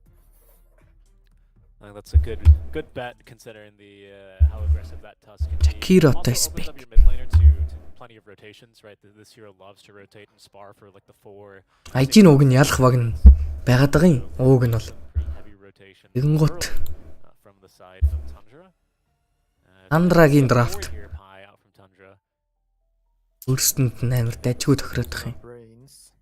G: I think that's a good bet considering the how aggressive that Tusk can be.
A: Shakira
G: Also
A: test
G: opens up
A: pick.
G: your mid laner to plenty of rotations, right? This hero loves to rotate and spar for like the 4.
A: IG-ийн ууг нь ялах баг нь байгаад байгаа юм. Ууг нь бол
G: Pretty heavy rotation
A: Тэгэнгუთ.
G: early, from the side of Tundra.
A: Тандрагийн
G: Four
A: драфт
G: here, Pi out from Tundra.
A: өөрсдөнд нь амар дайжгүй тохироодох юм.
H: Brains.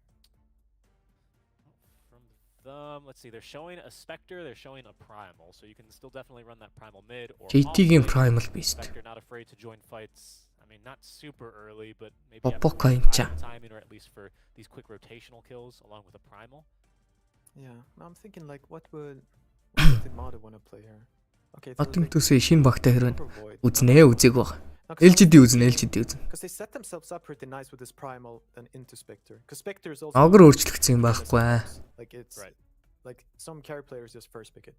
G: From them, let's see, they're showing a Spectre, they're showing a Primal, so you can still definitely run that Primal mid or
A: JT-гийн
G: off lane.
A: Primal Beast.
G: Spectre not afraid to join fights. I mean, not super early, but maybe
A: Попока
G: have
A: юм чаа.
G: timing or at least for these quick rotational kills along with a Primal.
H: Yeah, I'm thinking like what did Mada want to play here? Okay,
A: Одон төсөө шинэ багтаа хэрвэн
H: Void.
A: үзнэ үзег баг. LGD үзнэ LGD үзнэ.
H: Because they set themselves up pretty nice with this primal and into Spectre. Because Spectre is also
A: Огр өөрчлөгдсөн юм байхгүй аа.
H: like it's
G: Right.
H: like some carry players just first pick it,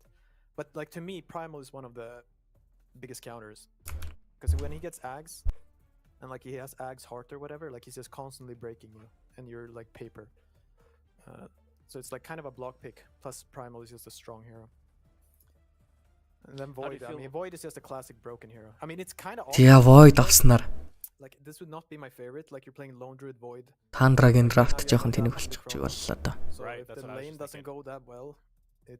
H: but like to me, primal is one of the biggest counters. Because when he gets Ags, and like he has Ags heart or whatever, like he's just constantly breaking you, and you're like paper. So it's like kind of a block pick. Plus Primal is just a strong hero. And then
G: How do you
H: Void. I
G: feel-
H: mean, Void is just a classic broken hero. I mean, it's kind of
A: Тэгээ Void авснаар
H: like this would not be my favorite. Like you're playing Lone Druid Void.
A: Тандрагийн драфт жоохон тэнэг болчих чиг боллоо доо.
H: So
G: Right,
H: if
G: that's
H: the
G: what I was
H: lane
G: just
H: doesn't
G: thinking.
H: go that well, it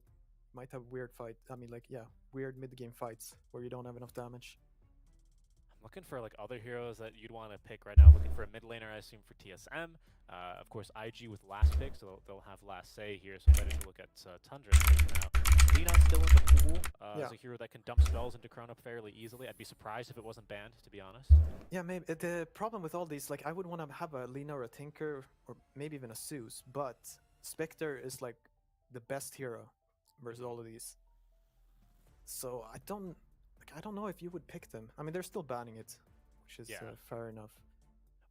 H: might have weird fight. I mean, like weird mid game fights where you don't have enough damage.
G: I'm looking for like other heroes that you'd want to pick right now. Looking for a mid laner, I assume for TSM. Of course, IG with last pick, so they'll have last say here. So better to look at Tundra now. Lina still in the pool as a hero that can dump spells into Chrono fairly easily. I'd be surprised if it wasn't banned, to be honest.
H: Yeah, maybe the problem with all these, like, I would want to have a Lina or a Tinker or maybe even a Zeus, but Spectre is like the best hero versus all of these. So I don't know if you would pick them. I mean, they're still banning it, which is fair enough.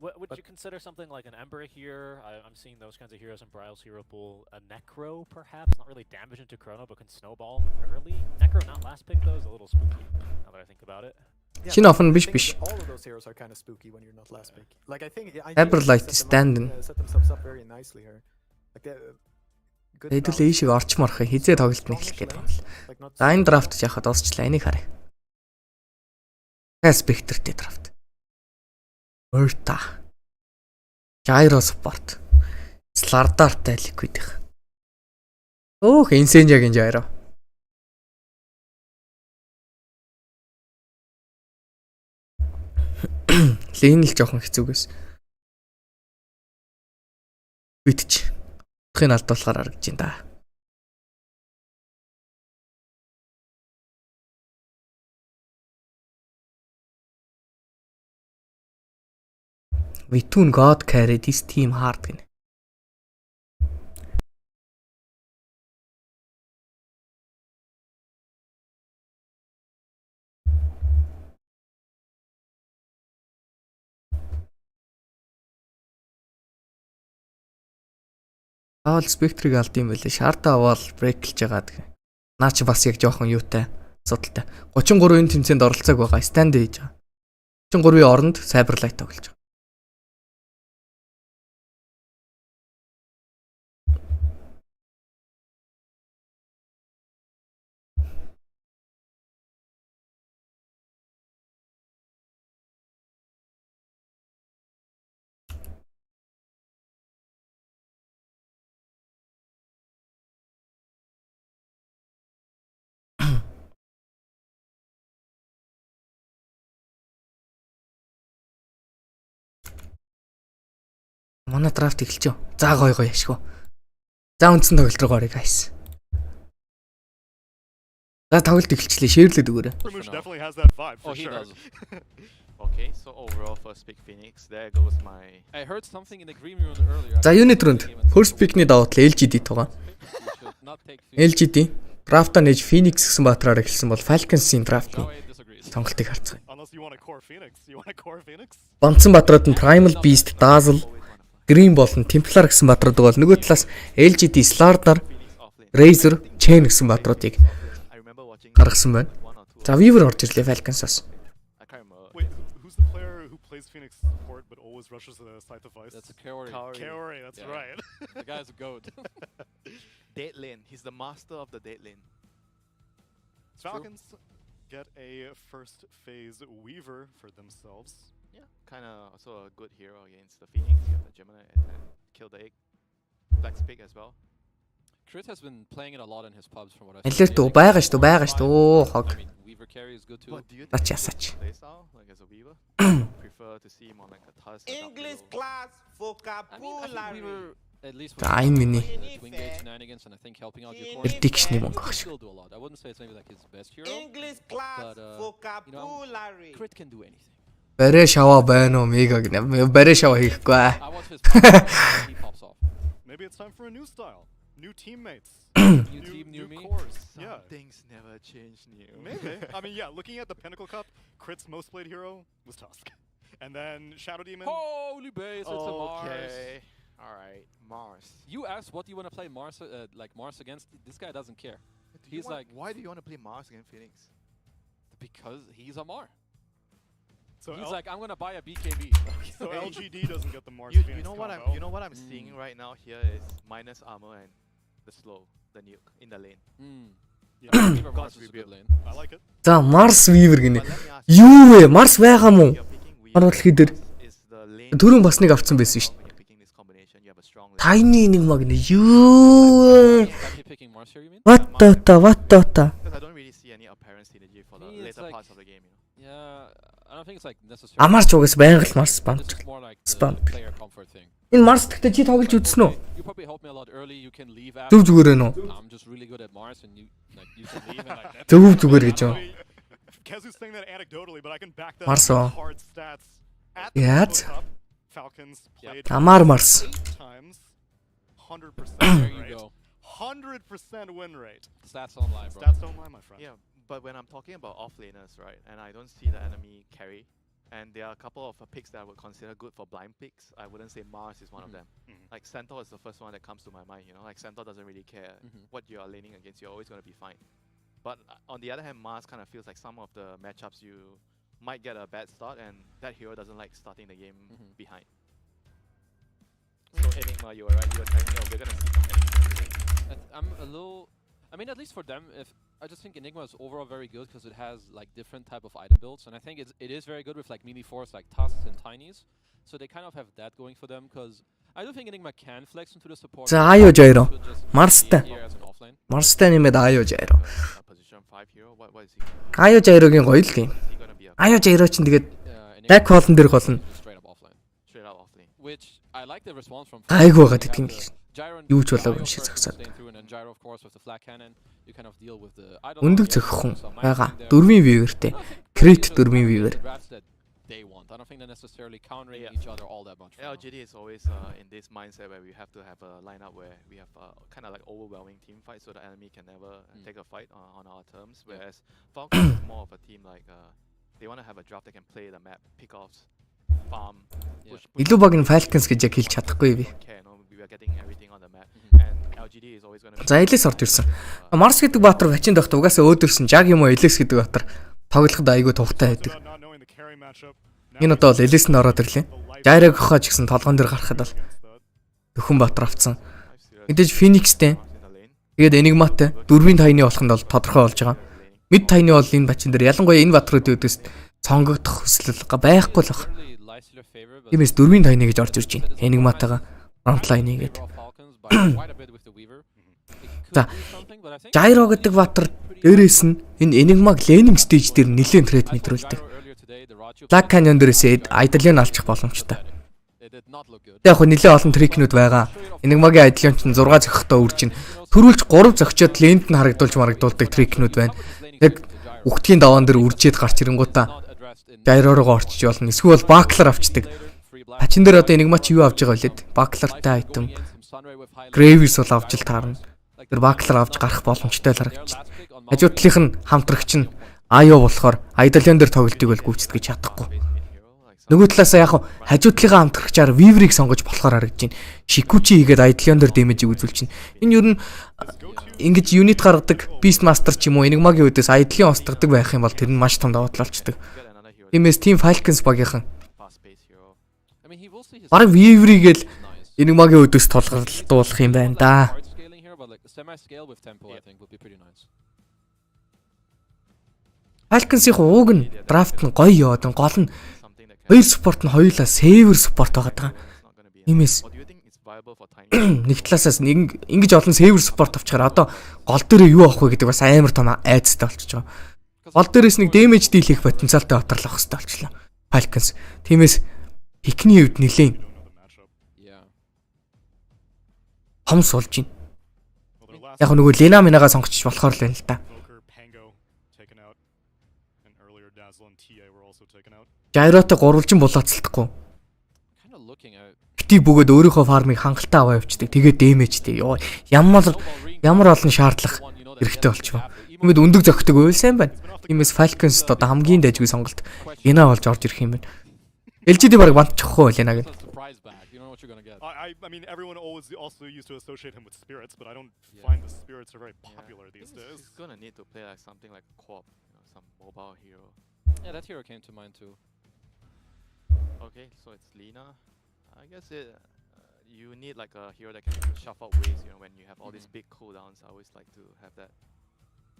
G: Would
H: But-
G: you consider something like an Ember here? I'm seeing those kinds of heroes in Bryle's hero pool. A Necro, perhaps? Not really damage into Chrono, but can snowball early. Necro, not last pick, though, is a little spooky, now that I think about it.
H: Yeah,
A: Шинэ офн
H: the
A: биш
H: thing
A: биш.
H: is that all of those heroes are kind of spooky when you're not last pick. Like I think
A: Cyberlight stand-in.
H: set themselves up very nicely here. Like good
A: Хэдүүл
H: balance.
A: ийшиг орчморох хизээ тоглолт нь эхлэх гээд байгаа юм л.
H: Like not
A: За энэ драфт яхад дуусчлаа энийг харъя. Спектертэй драфт. Өрта. Gyro support. Slardarтай liquid их. Өөх инсенжагийн gyro. Лин л жоохон хэцүүгээс. Битч. Тохын алдуулахаар харагдаж байна да. Vitun God carry this team hard гэнэ. Аал спектрийг алд юм байлээ. Шарда аваад брэклж байгаа гэх. Наа чи бас яг жоохон юутай асуудалтай. 33-ийн тэмцээнд оролцоог байгаа. Stand хийж байгаа. 33-ийн оронд Cyberlight тоглож байгаа. Манай драфт эхэлж байна. За гоё ашгүй. За үндсэн тоглолт руу орё guys. За тоглолт эхэлчлээ. Шеэрлээд өгөөрэй.
B: Ramush definitely has that vibe for
C: Oh, he
B: sure.
C: does.
D: Okay, so overall first pick Phoenix. There goes my.
C: I heard something in the green room earlier.
A: За юуны төрөнд first pick-ний давуу тал LGD тугаа.
C: You should not take Phoenix.
A: LGD драфта нээж Phoenix гэсэн баатраар эхэлсэн бол Falcons-ийн драфтны
C: Joey disagrees.
A: сонголтыг харцгаая.
B: Unless you want a core Phoenix. You want a core Phoenix?
A: Бонцсон баатрууд нь Primal Beast, Dazzle, Green болон Templar гэсэн баатрууд бол нөгөө талаас LGD, Slardar,
D: Phoenix offlane.
A: Razor, Chain гэсэн баатруудыг
D: I remember watching
A: гаргасан байна.
D: one or two.
A: За Weaver орж ирлээ Falcons-аас.
D: I can't remember.
B: Wait, who's the player who plays Phoenix support but always rushes the scythe of ice?
C: That's a Kaori.
B: Kaori, that's
C: Yeah.
B: right.
C: The guy's a goat.
D: Dead lane. He's the master of the dead lane.
B: Falcons get a first phase Weaver for themselves.
D: Yeah, kind of also a good hero against the Phoenix. You have the Gemini and kill the egg. Black Pig as well.
C: Crit has been playing it a lot in his pubs from what I've
A: Алерт уу байгаа шүү дээ. Оо хог.
C: I mean, Weaver carry is good too.
D: But do you
A: That's
D: think
A: just
D: that's
A: such.
D: his playstyle, like as a weaver? Prefer to see him on like a Tusk.
I: English class
C: I mean, I think
I: vocabulary.
C: Weaver at least
A: За энэ миний
C: twin gate shenanigans and I think helping out your core.
A: Prediction-ийн
C: He
A: мөнгө
C: can
A: багш.
C: still do a lot. I wouldn't say it's maybe like his best hero.
I: English class
C: But, you know,
I: vocabulary.
C: Crit can do anything.
A: Барэ шава байна уу мега гэнэ. Барэ шава хийхгүй.
C: I watch his pubs, he pops off.
B: Maybe it's time for a new style. New teammates.
C: New team, new me.
B: cores.
D: Some
B: Yeah.
D: things never change new.
B: Maybe. I mean, yeah, looking at the Pinnacle Cup, Crit's most played hero was Tusk. And then Shadow Demon.
C: Holy base, it's a Mars.
D: Okay. All right. Mars.
C: You asked what do you want to play Mars, like Mars against. This guy doesn't care He's like-
D: why do you want to play Mars against Phoenix?
C: because he's a Mar.
B: So,
C: He's like, I'm gonna buy a BKB.
B: so LGD doesn't get the Mars
D: You
B: Phoenix
D: know what
B: combo.
D: I'm seeing right now here is minus armor and the slow, the nuke in the lane.
C: Yeah, Mars is a good lane.
B: I like it.
A: За Mars Weaver гинэ.
D: But let me ask
A: Юу вэ? Mars байгаа мó?
D: you're picking Weaver
A: Манайд дэлхий дээр
D: is the lane
A: түрүүн бас нэг авцсан байсан шүү дээ.
D: when you're picking this combination, you have a strong lane.
A: Tiny Enigma гинэ. Юу?
C: Have you picking Mars here, you mean?
A: What the?
D: Because I don't really see any apparent synergy for the
C: Me, it's
D: later
C: like-
D: parts of the game, you know.
C: Yeah, I don't think it's like necessary.
A: Амарч угаас байнга л Mars спам.
C: This is more like
A: Spam.
C: the player comfort thing.
A: Энэ Mars гэхдээ чи тоглож үзсэн үү?
C: You probably helped me a lot early. You can leave after.
A: Зүг зүгээр ээ нөө.
C: I'm just really good at Mars, and you can leave and like that.
A: Зөв зүгээр гэж юу?
B: Kezu's saying that anecdotally, but I can back that
A: Mars
B: up
A: oo.
B: with hard stats. At the
A: Yeah.
B: World Cup, Falcons played
A: Амар Mars.
B: 8 times, 100%
C: There
B: win
C: you
B: rate.
C: go.
B: 100% win rate.
C: Stats online, bro.
B: Stats don't lie, my friend.
D: Yeah, but when I'm talking about offlaners, right, and I don't see the enemy carry, and there are a couple of picks that I would consider good for blind picks, I wouldn't say Mars is one of them. Like Centaur is the first one that comes to my mind, you know, like Centaur doesn't really care what you are laning against, you're always going to be fine. But on the other hand, Mars kind of feels like some of the matchups you might get a bad start, and that hero doesn't like starting the game behind. So Enigma, you were right, you were telling me, oh, we're going to see some Enigma today.
C: I'm a little. I mean, at least for them, if I just think Enigma is overall very good because it has like different type of item builds, and I think it is very good with like mini force like Tusks and Tinies. So they kind of have that going for them because I do think Enigma can flex into the support.
A: За Аю Жайро.
C: Should just be
A: Marsтай.
C: here as an offlane.
A: Marsтай нэмээд Аю Жайро.
D: A position 5 hero, what is he?
A: Аю Жайрогийн гоё л тийм.
D: Is he going to be a
A: Аю Жайро чинь тэгээд
C: Enigma
A: back column дээр голно.
C: is straight up offlane,
D: straight out offlane?
C: which I like the response from.
A: Гайгүй байгаа тэтгэн гэх.
C: Gyro and
A: Юу ч болоогүй
C: Gyro
A: юм шиг
C: first
A: зогсоод.
C: staying through, and then Gyro of course with the flat cannon, you kind of deal with the idle
A: Өндөг
C: lock,
A: зөхихгүй
C: some
A: байгаа.
C: mining there.
A: Дөрвийн viewerтэй. Crit дөрвийн viewer.
C: Drafts that they want. I don't think they're necessarily countering
D: Yeah.
C: each other all that much. for now.
D: LGD is always in this mindset where we have to have a lineup where we have kind of like overwhelming team fight, so the enemy can never take a fight on our terms. Whereas Falcons is more of a team like they want to have a draft that can play the map, pick offs, farm, push.
A: Илүү баг нь Falcons гэж яг хэлж чадахгүй би.
D: Don't care, no, we are getting everything on the map, and LGD is always going to.
A: За Элис орж ирсэн. Mars гэдэг баатар хачин дохт угаасаа өөдөрсөн Jag юм уу Элис гэдэг баатар тоглоход айгүй тухтай байдаг.
B: About not knowing the carry matchup.
A: Энэ одоо бол Элис нь ороод ирлээ. Жайрагийнхаа ч гэсэн толгоон дээр гарахад бол Дөхөн баатар авцсан. Мэдээж Phoenix-тэй. Тэгээд Enigma-тай дөрвийн тайны болох нь бол тодорхой болж байгаа. Mid тайны бол энэ бачин дээр ялангуяа энэ баатруудын өдөөс цонгогдох хүсэл байхгүй л баг.
C: Certainly Lysiler favor, but
A: Тиймээс дөрвийн тайны гэж орж ирж байна. Enigma-тайгаа frontline гээд.
C: favor of Falcons by quite a bit with the Weaver. It could
A: За
C: do something, but I think
A: Gyro гэдэг баатар дээрээс нь энэ Enigma laning stage дээр нэлээд threat мэдрүүлдэг.
C: Gyro earlier today, the Raju
A: Black Canyon дээрээс Idolion алчих боломжтой.
C: it did not look good.
A: Яг хөө нэлээд олон трикнүүд байгаа. Enigma-гийн Idolion ч 6 зохихтой үржин. Төрүүлж 3 зохичоод лэнд нь харагдуулж марагдуулдаг трикнүүд байна. Яг үхтгийн даваан дээр үржээд гарч ирэнгуудаа Gyro руу орчиж болно. Эсвэл Buckler авчдаг. Хачин дээр одоо Enigma ч юу авж байгаа вэ? Buckler-тай item. Graves бол авч л таарна. Тэр Buckler авч гарах боломжтой л харагдаж байна. Хажуу талынх нь хамтрагч нь Аю болохоор Idolion дээр тоглолтыг бол гүйцэтгэж чадахгүй. Нөгөө талаас яг хажуу талынхаа хамтрагчаар Weaver-ыг сонгож болохоор харагдаж байна. Shikuchi хийгээд Idolion дээр дэмэжийг үзүүлж байна. Энэ юу н ингэж unit гаргадаг Beastmaster ч юм уу Enigma-гийн үдээс Idolion устгадаг байх юм бол тэр нь маш том давуу тал болчдөг. Тиймээс Team Falcons багийнхан
D: Fast pace hero.
C: I mean, he will see his
A: бараг Weaver-ийг л Enigma-гийн үдээс толгордуулах юм байна да.
C: hard scaling here, but like semi scale with tempo, I think would be pretty nice.
A: Falcons-ийн ууг нь драфт нь гоё яваад гол нь
D: Something that can.
A: хоёр спорт нь хоёулаа saver спорт байгаа даа.
D: It's not going to be.
A: Тиймээс
D: Or do you think it's viable for Tiny?
A: нэг талаасаас ингэж олон saver спорт авчихаар одоо гол дээр юу авах вэ гэдэг бас амар том айцтай болчихж байгаа. Гол дээрээс нэг damage deal хийх потенциалтай батарлах хэрэгтэй болчихлоо. Falcons. Тиймээс пикний хувьд нэлээд
C: Yeah.
A: том сулж байна.
B: Well, their last
A: Яг нөгөө Lena Minага сонгочих болохоор л байна л да.
B: Poker, Pango taken out, and earlier Dazzle and TA were also taken out.
A: Gyro-тэй гурвалжин булаацалтахгүй.
C: Kind of looking at
A: Бити бөгөөд өөрийнхөө фармыг хангалттай аваа явчихдаг. Тэгээд damage-тэй. Ямар олон шаардлага хэрэгтэй болчихвоо. Тиймээд өндөг зөгтөг үйл сайн байна. Тиймээс Falcons одоо хамгийн дайжгүй сонголт Lena болж орж ирэх юм байна. LGD баг бантчихгүй Lena гэдэг.
C: surprise bag. You don't know what you're gonna get.
B: I mean, everyone always also used to associate him with spirits, but I don't
C: Yeah.
B: find the spirits are very popular these days.
D: He's going to need to play like something like co-op, you know, some mobile hero.
C: Yeah, that hero came to mind too.
D: Okay, so it's Lena. I guess it. you need like a hero that can shuffle out waves. You know, when you have all these big cooldowns, I always like to have that.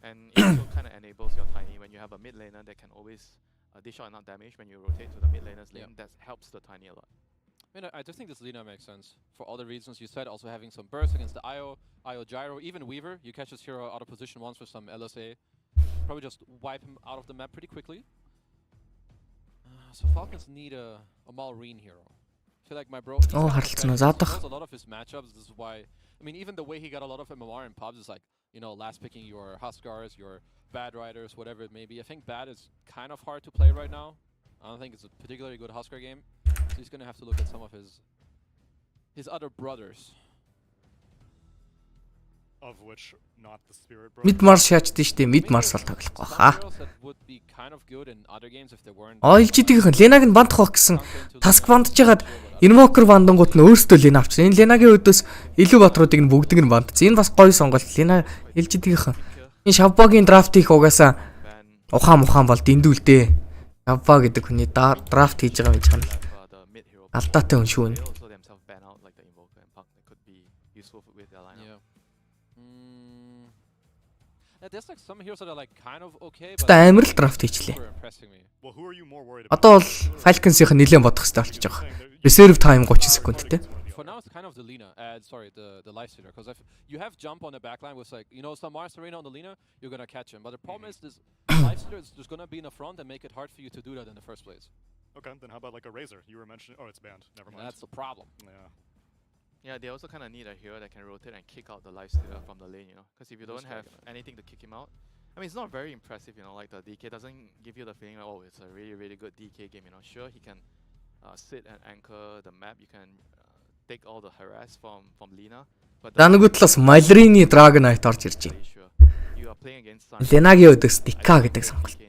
D: And it also kind of enables your tiny when you have a mid laner that can always dish out enough damage when you rotate to the mid laner's lane. That helps the tiny a lot.
C: I mean, I do think this Lina makes sense for all the reasons you said. Also having some burst against the IO gyro, even Weaver. You catch this hero out of position once with some LSA, probably just wipe him out of the map pretty quickly. So Falcons need a Malrine hero. I feel like my bro.
A: Oh, harилцсан уу? Заадах.
C: A lot of his matchups. This is why. I mean, even the way he got a lot of MMR in pubs is like, you know, last picking your Huskars, your Bad Riders, whatever it may be. I think Bad is kind of hard to play right now. I don't think it's a particularly good Huskar game. So he's gonna have to look at some of his other brothers.
B: Of which not the Spirit Brothers.
A: Mid Mars шаачдээ штэ. Mid Mars бол тоглохгүй хаа. LGD-ийн Ленаг нь бандах байх гэсэн таск бандж ягаад Invoker бандангууд нь өөрсдөө Лен авчихсан. Энэ Ленагийн өдөөс илүү батруудыг нь бүгдийг нь бандсан. Энэ бас гоё сонголт. Лена LGD-ийн энэ Шавбагийн драфт хийх угаасаа ухаан бол дэндүүлдэ. Шавба гэдэг хүний драфт хийж байгаа юм байна. Алдаатай хүн шүү.
C: There's like some heroes that are like kind of okay.
A: Амар л драфт хийчлээ. Одоо бол Falcons-ийн нэлээд бодох хэрэгтэй болчихж байгаа. Reserve time 30 секундтэй.
C: For now it's kind of the Lina, sorry, the Lifestealer, because if you have jump on the backline with like, you know, some Mars Arena on the Lina, you're gonna catch him. But the problem is this Lifestealer is just gonna be in the front and make it hard for you to do that in the first place.
B: Okay, then how about like a Razor? You were mentioning. Oh, it's banned. Never mind.
C: That's the problem.
B: Yeah.
D: Yeah, they also kind of need a hero that can rotate and kick out the lifestealer from the lane, you know. Because if you don't have anything to kick him out, I mean, it's not very impressive, you know. Like the DK doesn't give you the feeling like, oh, it's a really, really good DK game, you know. Sure, he can sit and anchor the map. You can take all the harass from Lina. But
A: Данагутлаас Malrine Dragon Knight орж ирж байна.
D: You are playing against
A: Ленагийн өдөөс Dika гэдэг сонголт.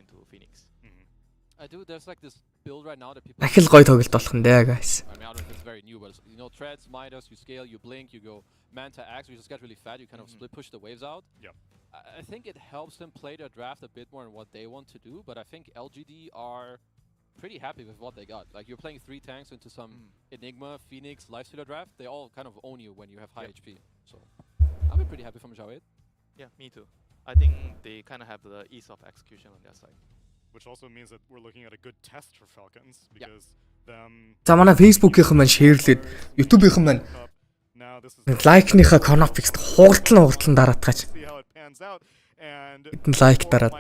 C: I do. There's like this build right now that people.
A: Ахил гоё тоглолт болох нь дээ, guys.
C: I mean, I don't know if it's very new, but you know, Treads, Midas, you scale, you blink, you go Manta Axe, you just get really fat, you kind of split push the waves out.
B: Yep.
C: I think it helps them play their draft a bit more in what they want to do, but I think LGD are pretty happy with what they got. Like, you're playing 3 tanks into some Enigma, Phoenix, Lifestealer draft, they all kind of own you when you have high HP. So, I've been pretty happy from Jawed.
D: Yeah, me too. I think they kind of have the ease of execution on their side.
B: Which also means that we're looking at a good test for Falcons because them.
A: За манай Facebook-ийн маань шеэрлээд YouTube-ийн маань лайкныхаа Kn1fe-ст хуурдлан дараатгаач. Эдэн лайк дараад.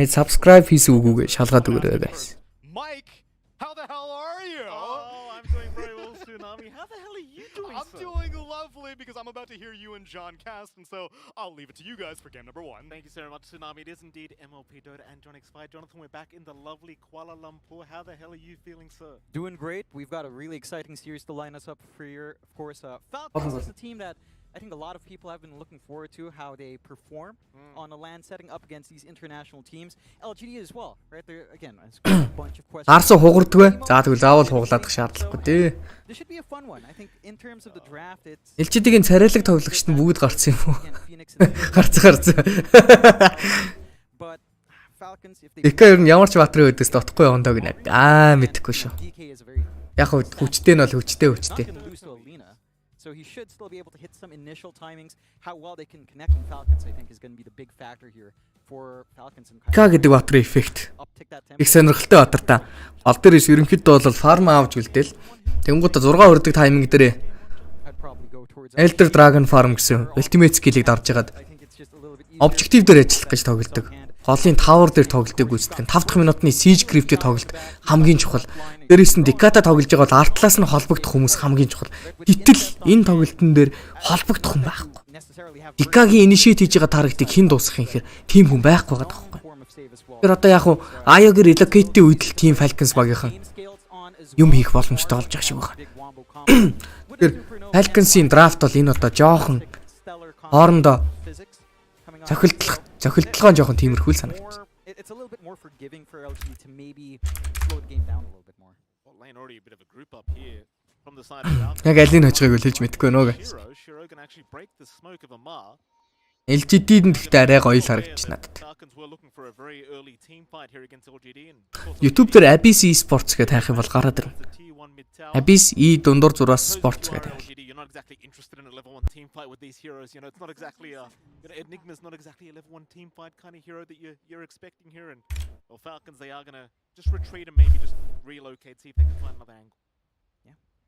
A: Subscribe хийсэн үгүйгээ шалгаад өгөөрэй, guys.
B: Mike, how the hell are you?
J: Oh, I'm doing very well, Tsunami. How the hell are you doing?
B: I'm doing lovely because I'm about to hear you and John cast, and so I'll leave it to you guys for game number 1.
J: Thank you so much, Tsunami. It is indeed MLP Dota and Kn1fe. Jonathan, we're back in the lovely Kuala Lumpur. How the hell are you feeling, sir?
K: Doing great. We've got a really exciting series to line us up for here. Of course, Falcons is a team that I think a lot of people have been looking forward to how they perform on a LAN setting up against these international teams. LGD as well, right there again. A bunch of questions.
A: Арсуу хугардгүй. За тэгвэл заавал хуглаадах шаардлагагүй дээ.
K: This should be a fun one. I think in terms of the draft, it's
A: LGD-ийн царайлаг тоглогчд нь бүгд гарсан юм уу? Гарцсан.
K: But Falcons if they
A: Дика ер нь ямар ч батрын өдөөс дотохгүй явандаа гинэ. Мэдхгүй шүү. Яг хөө хүчтэй нь бол хүчтэй.
K: So he should still be able to hit some initial timings. How well they can connect with Falcons, I think, is going to be the big factor here for Falcons.
A: Ка гэдэг батрын эффект. Их сонирхолтой батар та. Гол дээрээс ерөнхийдөө бол фарм аавж үлдээл. Тэнгуудаа 6 хүрдэг тайминг дээрээ Elder Dragon Farm гэсэн ultimate skill-ийг дарж ягаад objective дээр ажиллах гэж тоглодог. Голын tower дээр тоглолтыг гүйцэтгэх. 5 дахь минутын siege crypt-ийг тоглолт хамгийн чухал. Дээрээс нь Dikata тоглож байгаа бол артлаас нь холбогдох хүмүүс хамгийн чухал. Гэтэл энэ тоглолтын дээр холбогдох хүн байхгүй. Dikaгийн initiate хийж байгаа таргетыг хэн дуусгах юм хэрэг тийм хүн байхгүй байгаа байхгүй. Тэр одоо яг уу Аягийн relocate-ийн үед л team Falcons багийнхан юм хийх боломжтой болж байгаа шиг байна. Тэр Falcons-ийн draft бол энэ одоо жоохон хоорондоо цохилтлогоо жоохон тиймэрхүү л санагдчих.
K: It's a little bit more forgiving for LG to maybe slow the game down a little bit more.
J: Lane already a bit of a group up here from the side of the
A: Яг алийг хожихыг л хэлж мэдэхгүй нөө.
J: Shiro can actually break the smoke of Amar.
A: LGD-д гэхдээ арай гоё л харагдчих надад.
J: Falcons were looking for a very early team fight here against LGD and of course,
A: YouTube дээр Abyss Esports гэж таах юм бол гараад ирнэ.
J: the T1 mid tower.
A: Abyss E дундуур зураас Sports
J: Because you
A: гэдэг.
J: are LGD, you're not exactly interested in a level 1 team fight with these heroes. You know, it's not exactly Enigma's not exactly a level 1 team fight kind of hero that you're expecting here. And well, Falcons, they are gonna just retreat and maybe just relocate, see if they can find another angle.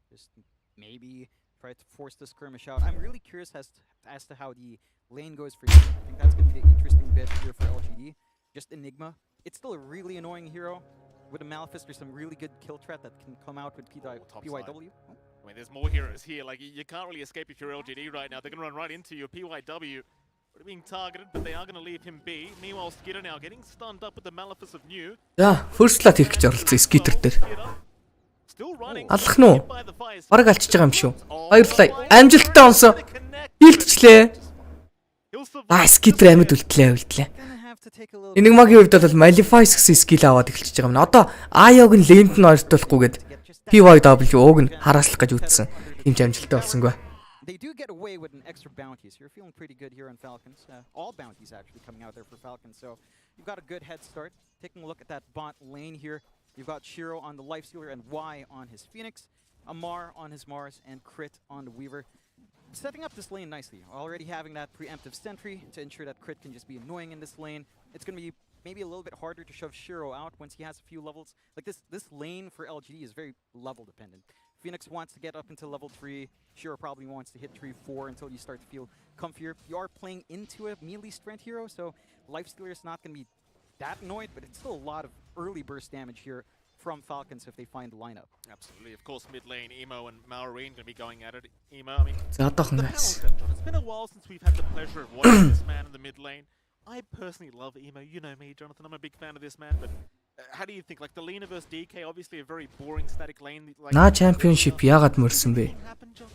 K: Just maybe try to force the skirmish out. I'm really curious as to how the lane goes for you. I think that's going to be the interesting bit here for LGD. Just Enigma. It's still a really annoying hero. With a Maleficent, there's some really good kill threat that can come out with PYW.
J: I mean, there's more heroes here. Like, you can't really escape if you're LGD right now. They're going to run right into you. PYW are being targeted, but they are going to leave him be. Meanwhile, Skitter now getting stunned up with the Maleficent of New.
A: За, first blood хийх гэж оролцсон Skitter дээр.
J: Still running.
A: Алах нь уу?
J: By the fire.
A: Бараг алчиж байгаа юм шүү. Firefly амжилттай онсон. Хилтчлээ.
J: He'll survive.
A: Аа, Skitter амьд үлдлээ.
K: Gonna have to take a little
A: Enigma-гийн хувьд бол Malefice гэсэн скил аваад эхэлчихэж байгаа юм. Одоо Ayog нь лент нь ойртуулахгүйгээд PYW-г нь харааслах гэж үтсэн. Тийм ч амжилттай болсонгүй.
K: They do get away with an extra bounty, so you're feeling pretty good here on Falcons. All bounties actually coming out there for Falcons, so you've got a good head start. Taking a look at that bot lane here, you've got Shiro on the Lifestealer and Y on his Phoenix, Amar on his Mars, and Crit on the Weaver. Setting up this lane nicely, already having that preemptive sentry to ensure that Crit can just be annoying in this lane. It's going to be maybe a little bit harder to shove Shiro out once he has a few levels. Like this lane for LGD is very level dependent. Phoenix wants to get up into level 3. Shiro probably wants to hit 3, 4 until you start to feel comfier. You are playing into a melee strength hero, so Lifestealer is not going to be that annoyed, but it's still a lot of early burst damage here from Falcons if they find the lineup.
J: Absolutely. Of course, mid lane, Emo and Malrine going to be going at it. Emo, I mean,
A: За одоохон
J: the
A: найс.
J: panel, John, it's been a while since we've had the pleasure of watching this man in the mid lane. I personally love Emo. You know me, Jonathan. I'm a big fan of this man, but how do you think? Like the Lena versus DK, obviously a very boring static lane. Like,
A: Наа championship яагаад мөрсөн бэ?
J: happen, John?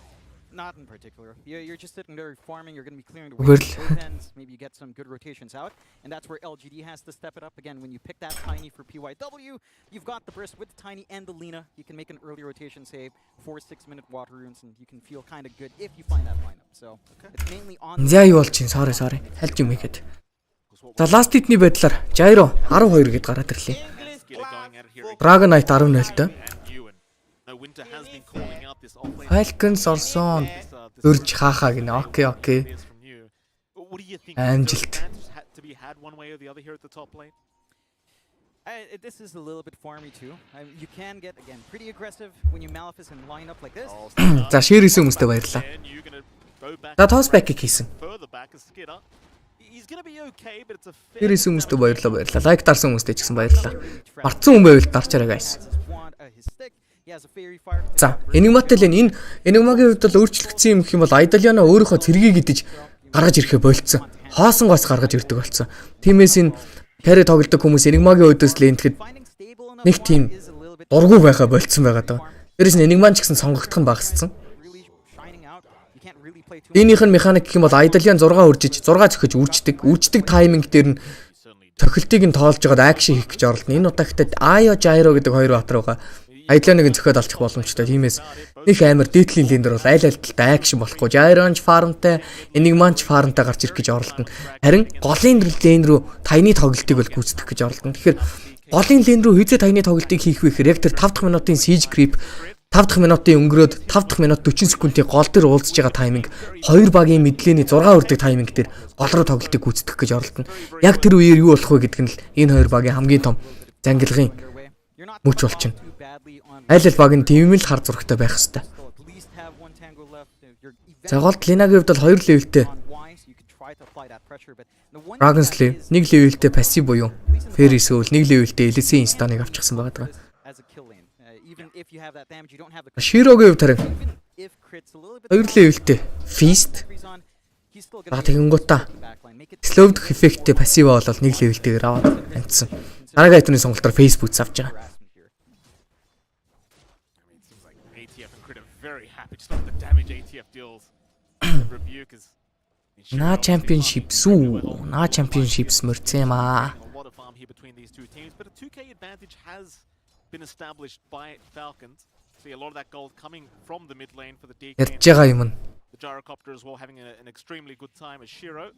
K: Not in particular. You're just sitting there farming. You're going to be clearing the
A: Well-
K: way from both ends. Maybe you get some good rotations out, and that's where LGD has to step it up again. When you pick that Tiny for PYW, you've got the burst with the Tiny and the Lena. You can make an early rotation, say 4-6 minute water runes, and you can feel kind of good if you find that lineup. So it's mainly on.
A: За юу болчих юм sorry. Хальж юм ихэд. За last hit-ний байдлаар Gyro 12 гэд гараад ирлээ.
J: Skitter going at it here.
A: Dragon Knight 11-тэй.
J: And you and no, Winter has been calling out this offlane.
A: Falcons орсон.
J: This
A: Өрж хаахаа гинэ. Окей.
J: is from you. What do you think?
A: Амжилт.
J: Is there advantage to be had one way or the other here at the top lane?
K: This is a little bit farmy too. You can get again pretty aggressive when you Maleficent line up like this.
A: За share хийсэн хүмүүстээ баярлалаа.
J: And you're gonna go back
A: За toss back-ийг хийсэн.
J: further back as Skitter. He's gonna be okay, but it's a
A: Share хийсэн хүмүүстээ баярлалаа. Like дарсан хүмүүстээ ч гэсэн баярлалаа. Мартсан хүн байвал дарчаарай guys. За, Enigma-тэй л энэ Enigma-гийн хувьд бол өөрчлөгдсөн юм гэх юм бол Idoliana өөрийнхөө цэргийг идэж гаргаж ирэхэ болцсон. Хоосонгоос гаргаж ирдэг болсон. Тиймээс энэ carry тоглодог хүмүүс Enigma-гийн өдөөс л энтэхэд нэг тийм дургу байхаа болцсон байгаа даа. Дээрээс нь Enigma ч гэсэн сонгогдох нь багассан. Энийх нь механик гэх юм бол Idolian 6 үржиж 6 зөхөж үрждэг тайминг дээр нь цохилтыг нь тоолж байгаад акшн хийх гэж оролдоно. Энэ удаагтад Ayo Gyro гэдэг хоёр бат руугаа Idolian-ыг зөхиод алчих боломжтой. Тиймээс нэг амар дээдлийн лендер бол аль альталтай акшн болохгүй. Gyro-ч фармтай, Enigma-ч фармтай гарч ирэх гэж оролдоно. Харин голын лен рүү тайны тоглолтыг бол гүйцэтгэх гэж оролдоно. Тэгэхээр голын лен рүү хизээ тайны тоглолтыг хийх вэ гэхээр яг тэр 5 дахь минутын siege creep 5 дахь минутын өнгөрөөд 5 дахь минут 40 секундын гол дээр уулзж байгаа тайминг хоёр багийн мэдлэний 6 үрдэг тайминг дээр гол руу тоглолтыг гүйцэтгэх гэж оролдоно. Яг тэр үеэр юу болох вэ гэдг нь л энэ хоёр багийн хамгийн том зангилгын мөч болчихно. Аль аль баг нь тийм л хар зурагтай байх хэвээр. За голд Lina-гийн хувьд бол 2 левелтэй Dragon Slave, 1 левелтэй пассив буюу Fairy Soul, 1 левелтэй LC инстаныг авчихсан байгаа даа. Shiro-гийн хувьд харин 2 левелтэй Feast. Тэгэнгүүтээ Slow дэх эффекттэй пассив бол 1 левелтэйгээр аваад амтсан. Дараагийн айтны сонголтоор Facebook авч байгаа. На championship сүү. На championships мөрцөө юм аа.
J: But a 2K advantage has been established by Falcons. See a lot of that gold coming from the mid lane for the DK.
A: Ярьж байгаа юм нь.
J: The gyrocopter as well having an extremely good time as Shiro.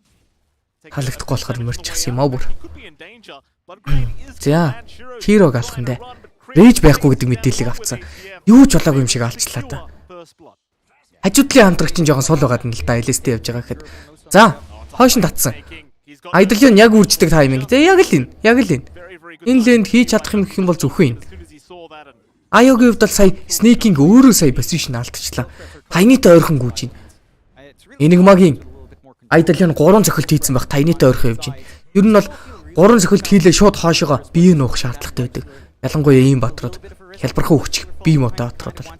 A: таалагдахгүй болохоор мөрчихсэн юм аа бүр. За хирог алах нь дээ. Рейж байхгүй гэдэг мэдээллийг авцсан. Юу ч болоогүй юм шиг алчлаа да. Хажуудлын хамтрагч нь жоохон сул байгаад нь л да LSD явж байгаа гэхэд. За хойш нь татсан. Айдлын яг үрждэг тайминг. Яг л энэ. Энэ лэнд хийж чадах юм гэх юм бол зөвхөн энэ. Аяогийн хувьд бол сая снейкинг өөрөө сая позишн алдчихлаа. Тайнитай ойрхон гүйж байна. Энигмагийн Айдлын 3 цохилт хийцэн байх тайнитай ойрхон явж байна. Ер нь бол 3 цохилт хийлээ шууд хоошоогоо бие нуух шаардлагатай байдаг. Ялангуяа ийм батрууд хялбархан өгчих бие мотой батрууд бол.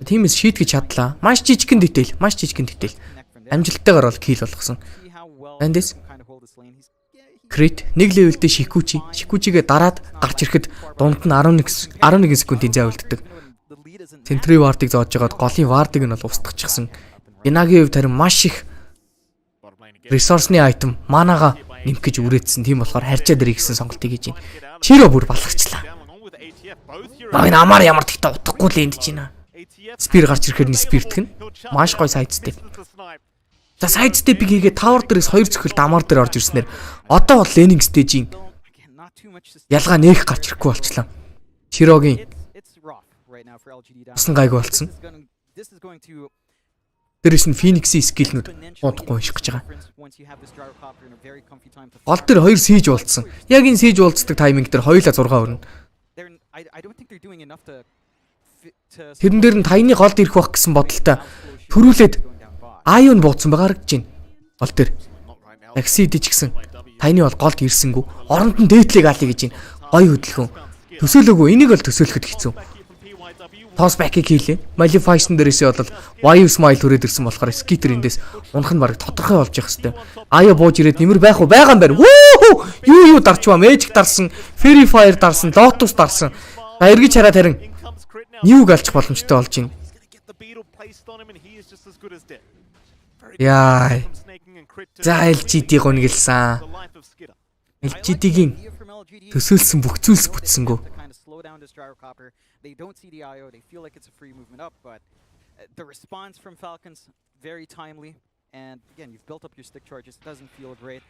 A: Тиймээс шийдгэж чадлаа. Маш жижигхэн дэтэл. Амжилттайгаар бол кил болгосон. Эндээс Крит нэг левелдээ Шикучигээ дараад гарч ирэхэд дунд нь 11 секундын зай үлддэг. Центри вардыг зоож байгаад голын вардыг нь бол устгачихсан. Бинагийн хувьд харин маш их ресурсны айтем манага нэмэх гэж үрээдсэн. Тийм болохоор харьцаад ирэх гэсэн сонголтыг хийж байна. Чиро бүр баларчлаа. Баг намаар ямар тэгтээ утгагүй л эндэж байна. Спир гарч ирэхээр нь спиртгэн маш гой сайд степ. За сайд степийг хийгээд тавар дээрээс 2 цохилт амар дээр орж ирснээр одоо бол лейнинг стейжийн ялгаа нээх гарч ирэхгүй болчлаа. Чирогийн усан гайгүй болцсон. Дээрээс нь Фениксийн скиллнүүд удахгүй унших гэж байгаа. Гол дээр 2 сийж уулцсан. Яг энэ сийж уулцдаг тайминг дээр хоёулаа 6 өрнө. Тэрэн дээр нь тайны голд ирэх байх гэсэн бодолтой төрүүлээд Аюу нь бууцсан байгаа харагдаж байна. Гол дээр таксид ч гэсэн тайны бол голд ирсэнгүү. Оронд нь дээтлийг аалъя гэж байна. Гой хөдөлгөөн. Төсөөлөөгүй. Энийг бол төсөөлөхөд хэцүү. Toss back-ийг хийлээ. Malifaution дээрээсээ бол Wave Smile төрөөд ирсэн болохоор Skitter эндээс унах нь баг тодорхой болж явах хэвээр. Аюу бууж ирээд нэмэр байх уу? Байгаа юм байна. Юу дарчваа. Magic дарсан, Fairy Fire дарсан, Lotus дарсан. Эргэж хараад харин New галчих боломжтой болж байна. Яа. За LGD гонглсан. LGD-гийн төсөөлсөн бүх зүйлс бүтсэнгүү.
K: They don't see the IO, they feel like it's a free movement up, but the response from Falcons very timely, and again, you've built up your stick charges, it doesn't feel great.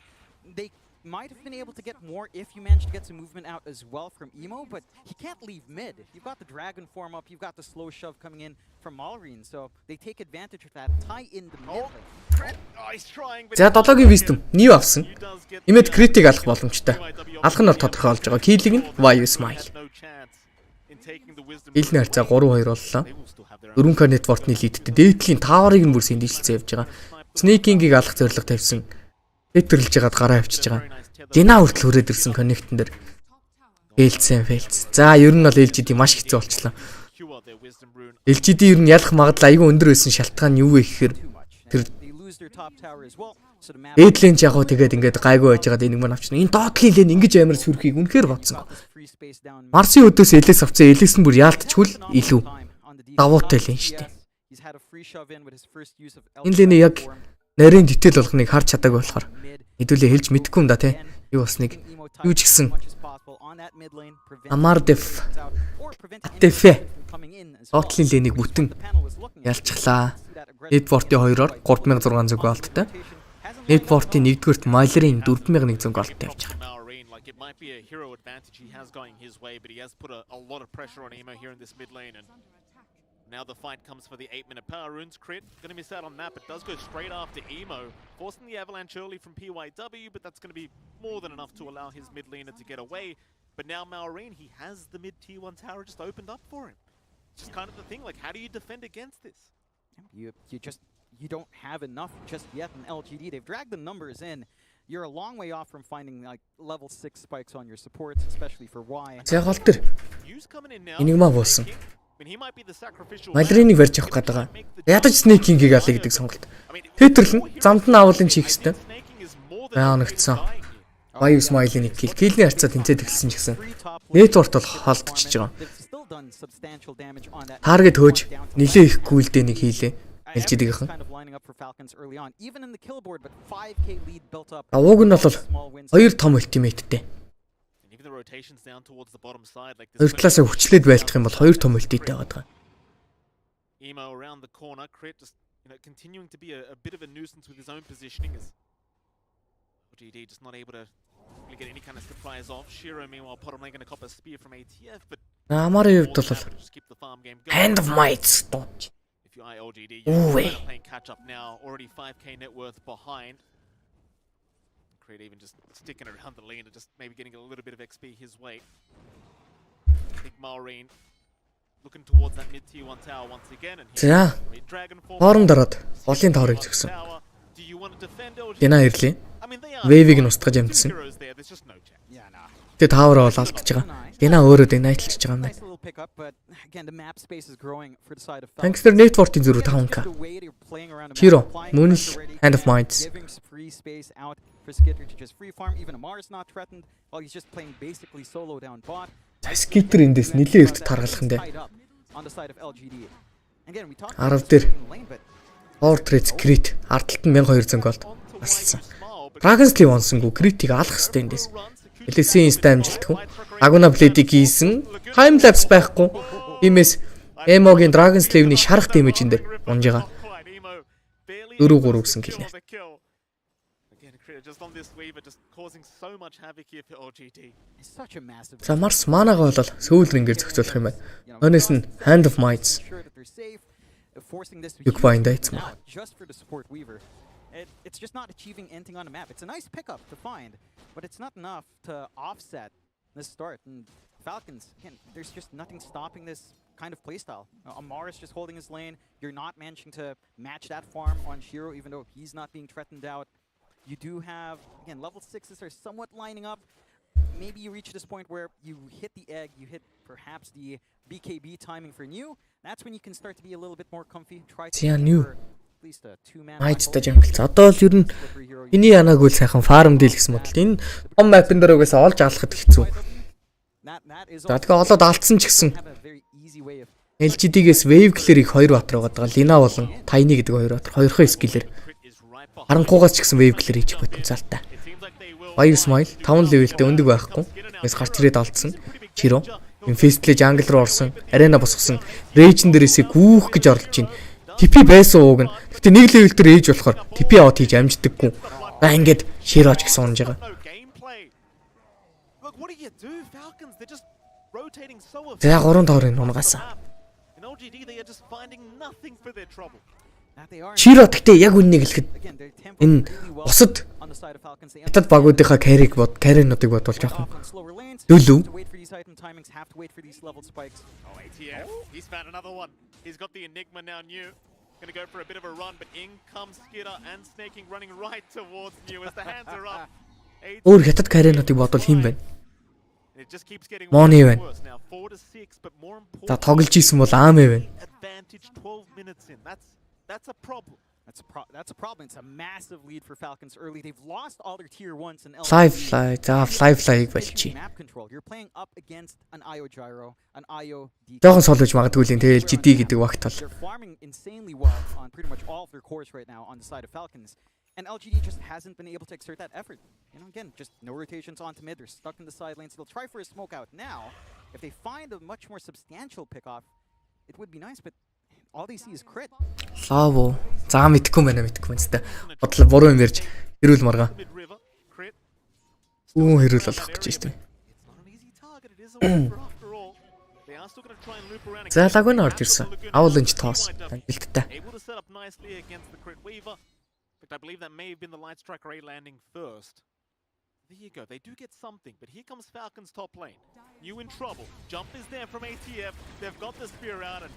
K: They might have been able to get more if you managed to get some movement out as well from Emo, but he can't leave mid. You've got the Dragon form up, you've got the slow shove coming in from Malrine, so they take advantage of that, tie in the mid lane.
A: За 7-гийн wisdom new авсан. Имэд критик алах боломжтой. Алах нь бол тодорхой болж байгаа. Киллиг нь Wave Smile. Илний харьцаа 3-2 боллоо. 4 Kn1fe-ны лидтэй дээдлийн таварыг нь бүр сэндэлцсэн явж байгаа. Снейкингийг алах зорилго тавьсан. Хэтэрлж ягаад гараа авчиж байгаа. Дина хүртэл хүрээд ирсэн Kn1fe-н дээр. Фейлц. За ер нь бол LGD маш хэцүү болчихлоо. LGD ер нь ялах магадлал айгүй өндөр байсан шалтгаан нь юу вэ гэхээр тэр Эдлэн ч яг уу тэгээд ингээд гайгүй байж байгаад энийг мань авчихна. Энэ доотлын лэн ингэж амар сүрхийг үнэхээр бодсон. Марсын өдөөс элэс авцсан элэс нь бүр яалтчгүй л илүү давуутай лэн шүү дээ. Энэ лэний яг нарийн дитэл болгоныг харж чадаагүй болохоор хэдүүлээ хэлж мэдэхгүй юм да тий. Юу басныг юу ч гэсэн Амардеф Атефе доотлын лэнийг бүтэн ялчглаа. Kn1fe 2-оор 3600 голдтой. Kn1fe 1-р Malrine 4100 голдтой явж байгаа.
J: It might be a hero advantage he has going his way, but he has put a lot of pressure on Emo here in this mid lane, and now the fight comes for the 8-minute power runes. Crit gonna miss out on that, but does go straight after Emo, forcing the avalanche early from PYW, but that's gonna be more than enough to allow his mid laner to get away. But now Malrine, he has the mid tier 1 tower just opened up for him. It's just kind of the thing, like how do you defend against this?
K: You don't have enough just yet in LGD. They've dragged the numbers in. You're a long way off from finding like level 6 spikes on your supports, especially for Y.
A: За гол төр. Энийг маа буусан. Malrine-ийг барьж явах гэдэг байгаа. Ядаж снейкингийг алъя гэдэг сонголт. Хэтэрлэн замд нь авуулын чих хэвээр. Оногдсон. Wave Smile-ийн kill. Kill-ний харьцаа тэнцээд эхэлсэн ч гэсэн Kn1fe бол холдчихж байгаа. Таргет хөөж нилээ их гүйлдэ нэг хийлээ. LGD-ийнхэн. Авууг нь бол 2 том ультимейттэй. Хоёр талаасаа хүчлээд байлдах юм бол 2 том ультимейттэй байгаа.
J: continuing to be a bit of a nuisance with his own positioning as LGD just not able to really get any kind of surprise off. Shiro meanwhile bottom lane going to cop a spear from ATF, but
A: Намарын хувьд бол
J: just keep the farm game going.
A: Hand of Might дууч.
J: If you eye LGD,
A: Ooh,
J: you're playing catch up now. Already 5k net worth behind. Creed even just sticking around the lane and just maybe getting a little bit of XP his way. I think Maureen looking towards that mid tier 1 tower once again and
A: За.
J: Dragon form.
A: Хооронд ороод голын таврыг зөксөн.
J: Do you want to defend LGD?
A: Гена ирлээ.
J: I mean they are
A: Wave-ийг нь устгаж амжсан.
J: heroes there. There's just no chance.
K: Yeah, nah.
A: Тэгээ тавар бол алдчихж байгаа. Гена өөрөө дэнайтлж байгаа юм байна.
K: Nice little pickup, but again, the map space is growing for the side of
A: Gangster Network-ийн зүрх 5k. Hero, Moon's Hand of Might.
K: Giving free space out for Skitter to just free farm. Even Amar is not threatened while he's just playing basically solo down bot.
A: Skitter эндээс нилээ эрт таргалах нь дээ.
K: On the side of LGD. Again, we talked
A: Арав
K: about
A: дээр
K: lane, but
A: Portrait Crit ардталт нь 1200 голд асалсан. Dragon's Sleeve онсонгүй Crit-ийг алах хэрэгтэй эндээс. Элэсийн инста амжилтгүй. Aguna Blade-ийг хийсэн. Time lapse байхгүй. Иймээс Emoгийн Dragon's Sleeve-ний шарах дэмэж энэ дээр унж байгаа. 4-3 гэсэн гэлээ.
J: Just on this weaver just causing so much havoc here for LGD.
K: it's such a massive.
A: За Mars манагаа бол сөүл рингээр зохицуулах юм байна. Өнөөс нь Hand of Might.
K: Sure that they're safe, forcing this to
A: Юг байна дайцсан
K: now
A: байна.
K: just for the support weaver. It's just not achieving anything on the map. It's a nice pickup to find, but it's not enough to offset this start. And Falcons, again, there's just nothing stopping this kind of playstyle. Amar is just holding his lane. You're not managing to match that farm on Shiro, even though he's not being threatened out. You do have, again, level 6s are somewhat lining up. Maybe you reach this point where you hit the egg, you hit perhaps the BKB timing for new. That's when you can start to be a little bit more comfy. Try to
A: Yeah, new.
K: for at least a 2-man.
A: Майцтай жамгалц. Одоо л ер нь эний янааг үл сайхан фарм дийл гэсэн бодолт. Энэ том мапын дээр угаасаа олж алахад хэцүү. За тэгээ олоод алдсан ч гэсэн LGD-гээс Wave Clear-ийг 2 батар байгаа. Lina болон Tiny гэдэг 2 батар. Хоёрхоо скиллэр. Харанхуугаас ч гэсэн Wave Clear хийж потенциалтай. Fire Smile 5 левелтэй өндөг байхгүй.Ээс гарч ирээд алдсан. Chiro Infestley jungle руу орсон. Arena босгосон. Rage-н дээрээсээ гүүх гэж орлож байна. TP байсан ууг нь. Гэтэ нэг левел дээр ээж болохоор TP out хийж амждаггүй. Аа ингээд Chiro ч гэсэн унж байгаа.
J: Look, what do you do? Falcons, they're just rotating so
A: За 3 товрын унгаасан.
J: in LGD they are just finding nothing for their trouble.
A: Chiro гэхдээ яг үннийг хэлэхэд энэ бусад хятад багуудынхаа carry-нуудыг бодвол жоохон дөлөв.
J: Oh, ATF, he's found another one. He's got the Enigma now new. Gonna go for a bit of a run, but in comes Skitter and Snaking running right towards new as the hands are up.
A: Өөр хятад carry-нуудыг бодвол хэн бэ?
J: It just keeps getting
A: Money
J: worse and
A: байна.
J: worse now. 4 to 6, but more
A: За
J: important,
A: тоглож исэн бол аамээ байна.
J: advantage 12 minutes in. That's a problem.
K: That's a problem. It's a massive lead for Falcons early. They've lost all their tier 1s and
A: Fly. За Fly-ыг болчих.
K: map control. You're playing up against an IO gyro, an IO DK.
A: Жохон солож магадгүй л энэ LGD гэдэг багт бол.
K: They're farming insanely well on pretty much all of their cores right now on the side of Falcons. And LGD just hasn't been able to exert that effort. You know, again, just no rotations onto mid. They're stuck in the side lanes. They'll try for a smoke out now. If they find a much more substantial pickoff, it would be nice, but all they see is crit.
A: Лав. За мэдхгүй байна зү. Бодлоо буруу юм ярьж хэрүүл маргаа.
J: Mid-river, crit.
A: Хэрүүл болох гэж байна.
J: It's not an easy target. It is a Weaver after all. They are still going to try and loop around.
A: За Laguna орж ирсэн. Авууланч тоос. Амжилттай.
J: Able to set up nicely against the crit Weaver. But I believe that may have been the Light Striker A landing first. There you go. They do get something, but here comes Falcon's top lane. New in trouble. Jump is there from ATF. They've got the spear out, and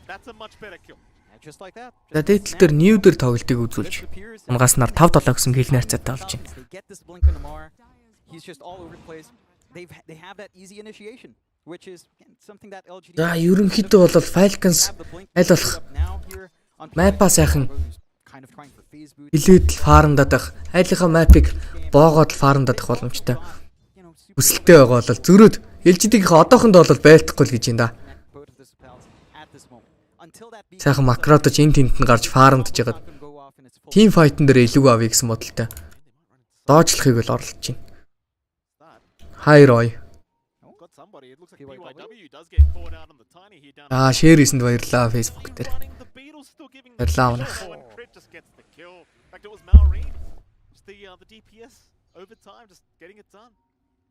J: that's a much better kill.
K: And just like that.
A: За дээдл дээр new дээр тоглолтыг үзүүлж унгаснаар 5-7 гэсэн гэлний харьцаатай болж байна.
K: They get this blink on Amar. He's just all over the place. They have that easy initiation, which is something that LGD.
A: За ерөнхийдөө бол Falcons аль болох map-а сайхан хилээд л фармдаад байх. Айлынхаа map-ыг боогоод л фармдаад байх боломжтой. Хүсэлтэй байгаа бол зөрөөд LGD-ийн одоохондоо бол байлдахгүй л гэж юм да. Сайхан макротож энэ тэнд нь гарч фармдж ягаад team fight-н дээр илүү авъя гэсэн бодолтой. Доочлохыг бол оролдож байна. Hi Roy.
J: somebody. It looks like
K: PYW
J: PYW does get caught out on the tiny here down.
A: Share хийсэнд баярлалаа Facebook дээр.
J: Running, the Beatles still giving the
A: Баярлалаа
J: kill,
A: манайх.
J: and Crit just gets the kill. In fact, it was Malrine. Just the DPS over time, just getting it done.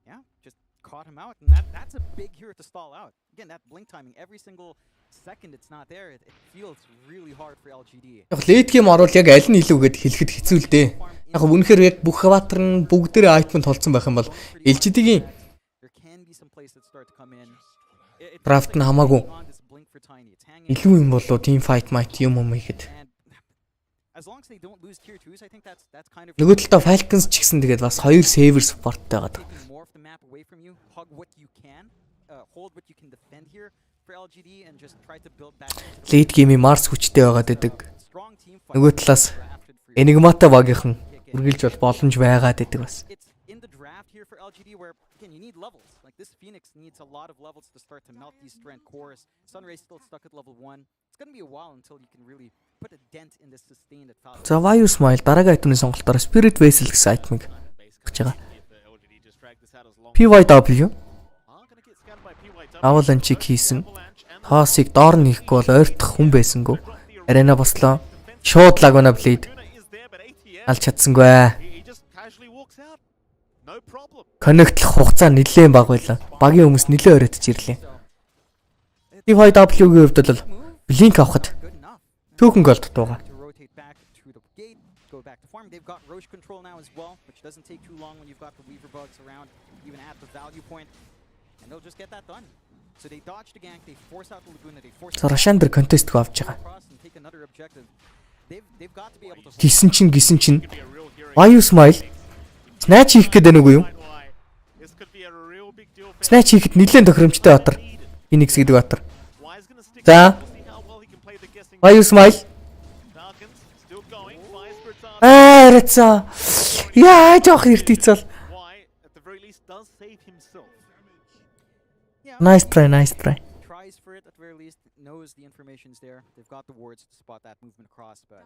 K: Yeah, just caught him out, and that's a big hero to stall out. Again, that blink timing, every single second it's not there, it feels really hard for LGD.
A: Яг late game орвол яг аль нь илүү гэд хэлэхэд хэцүү л дээ. Яг үнэхээр яг бүх хаваатар нь бүгдээрээ айтманд толцсон байх юм бол LGD-гийн
K: There can be some plays that start to come in.
A: Draft нь хамаагүй илүү юм болоо team fight might юм хийхэд.
K: As long as they don't lose tier 2s, I think that's kind of
A: Нөгөө талдаа Falcons ч гэсэн тэгээд бас 2 saver supportтай байгаа.
K: more of the map away from you, hug what you can, hold what you can defend here for LGD and just try to build back.
A: Late game-ийн Mars хүчтэй байгаад байдаг.
K: Strong team fight.
A: Нөгөө талаас Enigma-тай багийнхан үргэлж бол боломж байгаад байдаг бас.
K: It's in the draft here for LGD where again you need levels. Like this Phoenix needs a lot of levels to start to melt these strength cores. Sunray's still stuck at level 1. It's going to be a while until you can really put a dent in this sustain that Falcon.
A: За Vayu Smile дараагийн айтмын сонголтоор Spirit Vessel гэсэн айтмыг өгч байгаа. PYW Avalanche-ийг хийсэн. Тоосыг доор нь хийхгүй бол ойртох хүн байсангүй. Arena бослоо. Шууд Laguna Blade алж чадсангүй. Connect-лох хугацаа нэлээд бага байлаа. Багийн хүмүүс нэлээд оройтж ирлээ. PYW-гийн хувьд бол Blink авахд түүхэн гол дутуугаа.
K: To rotate back to the gate, go back to farm. They've got Roche control now as well, which doesn't take too long when you've got the Weaver bugs around, even at the value point, and they'll just get that done. So they dodge the gank, they force out the Laguna, they force
A: За Rashand contest го авч байгаа.
K: across and take another objective. They've got to be able to
A: Гисэн чинь Vayu Smile Snatch хийх гээд байна уу юу? Snatch хийхэд нэлээд тохиромжтой батар. Phoenix гэдэг батар. За Vayu Smile Рэцаа. Яа жоох иртийцэл. Nice try.
K: tries for it at the very least, knows the information's there. They've got the wards to spot that movement across, but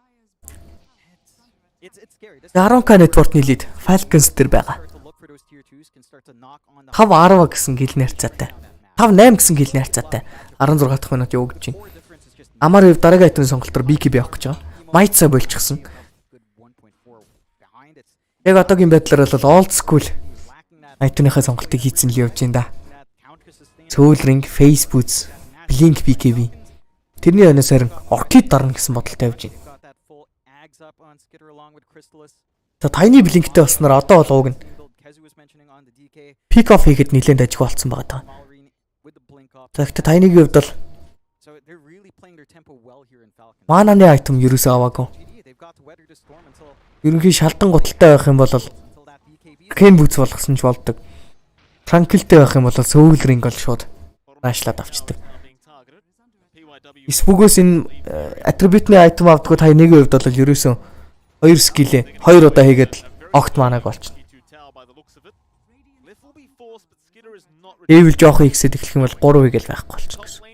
K: it's scary. This
A: 10k network-ны лид Falcons дээр байгаа.
K: start to look for those tier 2s, can start to knock on the
A: 5-10 гэсэн гил найрцаатай. 5-8 гэсэн гил найрцаатай. 16 дахь минут юу гэж байна.
K: difference is just
A: Амар хэв дараагийн айтмын сонголтоор BKB авах гэж байгаа. Майцаа болчихсон.
K: good 1.4 behind. It's
A: Яг одоогийн байдлаар бол old school
K: lacking that
A: айтмынхаа сонголтыг хийцэн л явж байна да.
K: counter sustain.
A: Цөөлринг, Facebook, Blink BKB. Тэрний өнөөс харин Orchid дарна гэсэн бодолтой явж байна.
K: Got that full ags up on Skitter along with Crystallis.
A: За Tiny Blink-тэй болсноор одоо бол ууг нь
K: Build Kezu was mentioning on the DK.
A: pick off хийхэд нэлээд ажиг болцсон байгаа.
K: Malrine with the blink up.
A: За гэхдээ Tiny-гийн хувьд бол
K: So they're really playing their tempo well here in Falcon.
A: мананы айтем ерөөсөө аваагүй.
K: GD, they've got to weather the storm until
A: Ерөнхий шалдан гуталтай байх юм бол
K: that BKB.
A: Ken бүүц болгосон ч болдог. Tranquil-тэй байх юм бол Soul-ring бол шууд рашлаад авчдаг. Спүгөөс энэ attribute-ны item авдаггүй Tiny-гийн хувьд бол ерөөсөө 2 skill-ээ 2 удаа хийгээд огт манаг болчихно. Evil жоох ихсэд эхлэх юм бол 3 хийгээл байхгүй болчихно гэсэн.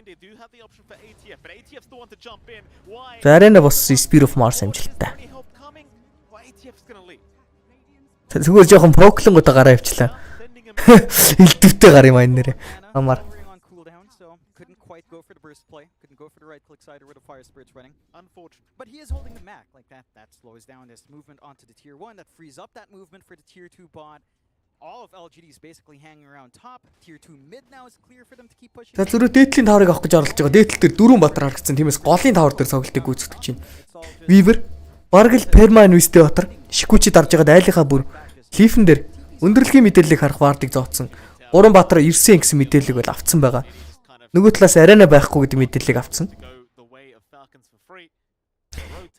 A: За Arena босс Spear of Mars амжилттай. Зүгээр жоохон проклонгуудаа гараа явчлаа. Илдвэртэй гар юм энэ нэрээ. Амар.
K: On cooldown, so couldn't quite go for the burst play. Couldn't go for the right click side or where the fire spirit's running. Unfortunate. But he is holding the Mac like that. That slows down this movement onto the tier 1. That frees up that movement for the tier 2 bot. All of LGD is basically hanging around top. Tier 2 mid now is clear for them to keep pushing.
A: За зүрх дээдлийн таврыг авах гэж оролдож байгаа. Дээдл дээр 4 батар харагдсан. Тиймээс голын тавар дээр цогцолтыг гүйцэтгэж байна. Weaver бараг л Perma Invisтэй батар. Шикүчи дарж байгаад айлынхаа бүр Cliff-н дээр өндөрлөгийн мэдээллийг харах вардыг зооцсон. 3 батар ирсэн гэсэн мэдээллийг бол авцсан байгаа. Нөгөө талаас Arena байхгүй гэдэг мэдээллийг авцсан.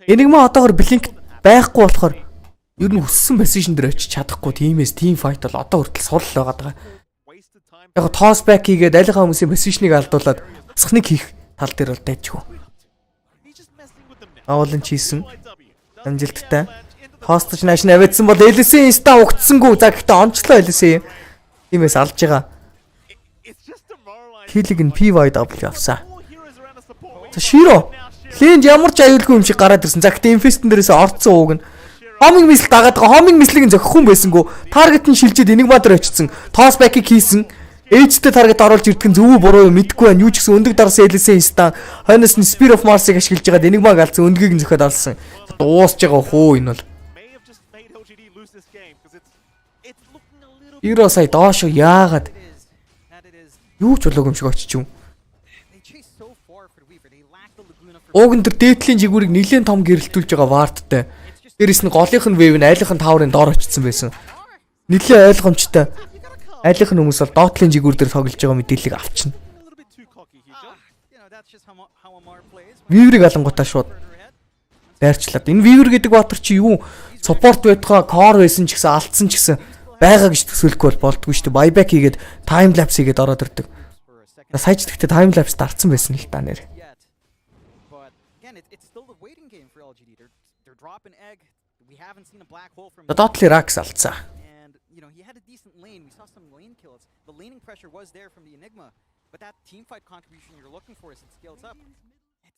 A: Enigma одоогор Blink байхгүй болохоор ер нь хүссэн position дээр очиж чадахгүй. Тиймээс team fight бол одоо хүртэл сул байгаа. Яг toss back хийгээд айлынхаа хүмүүсийн position-ыг алдуулаад асхныг хийх тал дээр бол дайжгүй. Avalanche хийсэн. Амжилттай. Hostage Nation авэдсэн бол LSE инста угтсангүй. За гэхдээ онцлоо LSE. Тиймээс алж байгаа. Хилэг нь PYW авсаа. За Shiro. Лэнд ямар ч аюулгүй юм шиг гараад ирсэн. За гэхдээ Infest-эн дээрээс орцсон ууг нь. Homing missile дагаад байгаа. Homing missile-ийн зохих хүн байсангүй. Target нь шилжээд Enigma дээр очсон. Toss back-ийг хийсэн. ээжтэй таргет оруулж ирдэг нь зөв үү буруу юу мэдэхгүй байна. Юу ч гэсэн өндөг дарсан элэсэн инстан хойноос нь Spear of Mars-ыг ашиглаж байгаад Enigma-г алдсан өндгийг нь зөхиод алсан. Дуусж байгаа хөө энэ бол. Hero сая доош яагаад юу ч болоогүй юм шиг очиж юм. Ууган дээр дээдлийн жигүүрийг нэлээд том гэрэлтүүлж байгаа варттай. Дээрэс нь голынх нь wave нь айлынхын таврын доор очсон байсан. Нэлээд ойлгомжтой. Айлынх нь хүмүүс бол доотлын жигүүр дээр тоглож байгаа мэдээллийг авчна. Weaver-ыг алангуудаа шууд дайрчлаад. Энэ Weaver гэдэг баатар чи юу? Support байтугай core байсан ч гэсэн алдсан ч гэсэн байгаа гэж төсөөлөхгүй болдгоо шүү дээ. Buyback хийгээд time lapse хийгээд ороод ирдэг. Сая ч гэхдээ time lapse дарцсан байсан л та нэр. Dotly Rax алдсан.
K: The laning pressure was there from the Enigma, but that team fight contribution you're looking for as it scales up,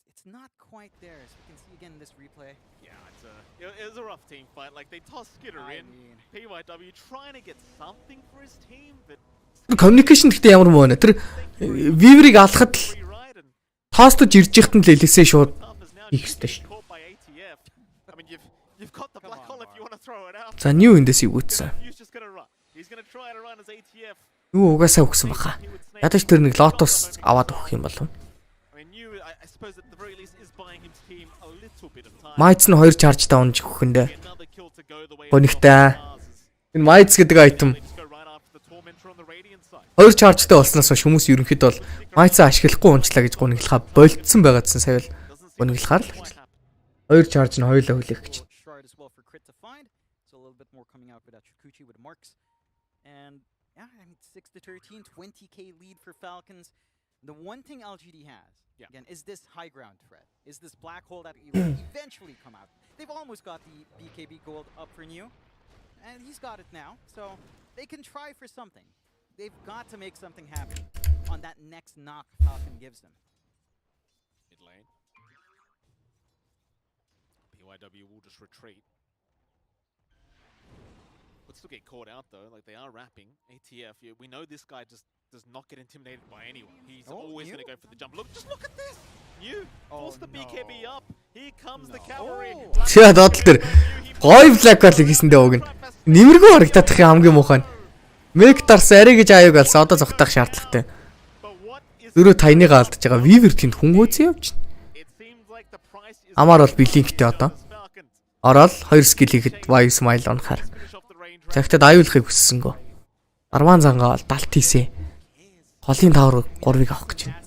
K: it's not quite there, as you can see again in this replay.
J: Yeah, it was a rough team fight. Like they tossed Skitter in. PYW trying to get something for his team, but
A: communication гэхдээ ямар мөн вэ? Тэр Weaver-ыг алхад л тоостож ирж ихт нь л элэсээ шууд их өстэй шүү. За new эндээс юу үтсэн? Юу угаасаа өгсөн баха. Ядаж тэр нэг Lotus аваад өгөх юм болов. Mites нь 2 charge down өгөхөндөө. Гонигтай. Энэ Mites гэдэг item 2 chargeтай болсноос хойш хүмүүс ерөнхийдөө бол Mites-аа ашиглахгүй унчлаа гэж гониглахаа болцсон байгаадсан сая л гониглахаар л. 2 charge нь хоёулаа хүлээх гэж.
K: And yeah, I mean 6-13, 20k lead for Falcons. The one thing LGD has, again, is this high ground threat. Is this black hole that will eventually come out. They've almost got the BKB gold up for New, and he's got it now. So they can try for something. They've got to make something happen on that next knock Falcon gives them.
J: Mid lane. PYW will just retreat. Would still get caught out though, like they are wrapping. ATF, yeah, we know this guy just does not get intimidated by anyone. He's always going to go for the jump. Look, just look at this! New, force the BKB up. Here comes the cavalry.
A: Чиа доотлол тэр гой black hole хийсэндээ уг нь нэмэргүй харагдах юм хамгийн муухай. Мэг дарс арай гэж аяаг алсан одоо зогтох шаардлагатай. Зөрөө тайныгаа алдаж байгаа Weaver тэнд хүн хөөцөө явж байна. Амар бол блинктэй одоо. Ороод 2 skill хийхэд wave smile онохаар. Цагтад аюулахыг хүссэнгөө. Арван зангаа бол далт хийсэ. Голын тавар 3-ыг авах гэж байна.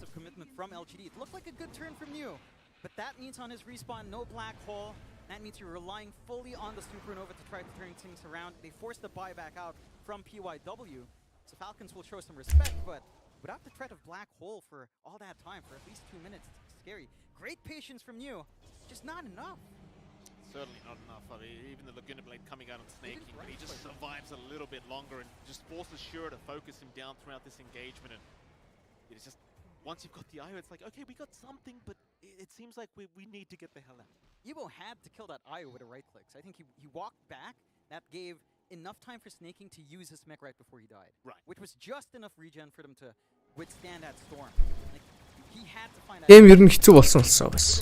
K: That means on his respawn, no black hole. That means you're relying fully on the supernova to try to turn things around. They forced the buyback out from PYW, so Falcons will show some respect, but without the threat of black hole for all that time, for at least 2 minutes, it's scary. Great patience from you, just not enough.
J: Certainly not enough. I mean, even the Laguna Blade coming out and snaking, but he just survives a little bit longer and just forces Shura to focus him down throughout this engagement. And it's just, once you've got the IO, it's like, okay, we got something, but it seems like we need to get the hell out.
K: Yibo had to kill that IO with a right click. So I think he walked back. That gave enough time for Snaking to use his mech right before he died.
J: Right.
K: Which was just enough regen for them to withstand that storm. Like, he had to find that.
A: Game ер нь хэцүү болсон бас.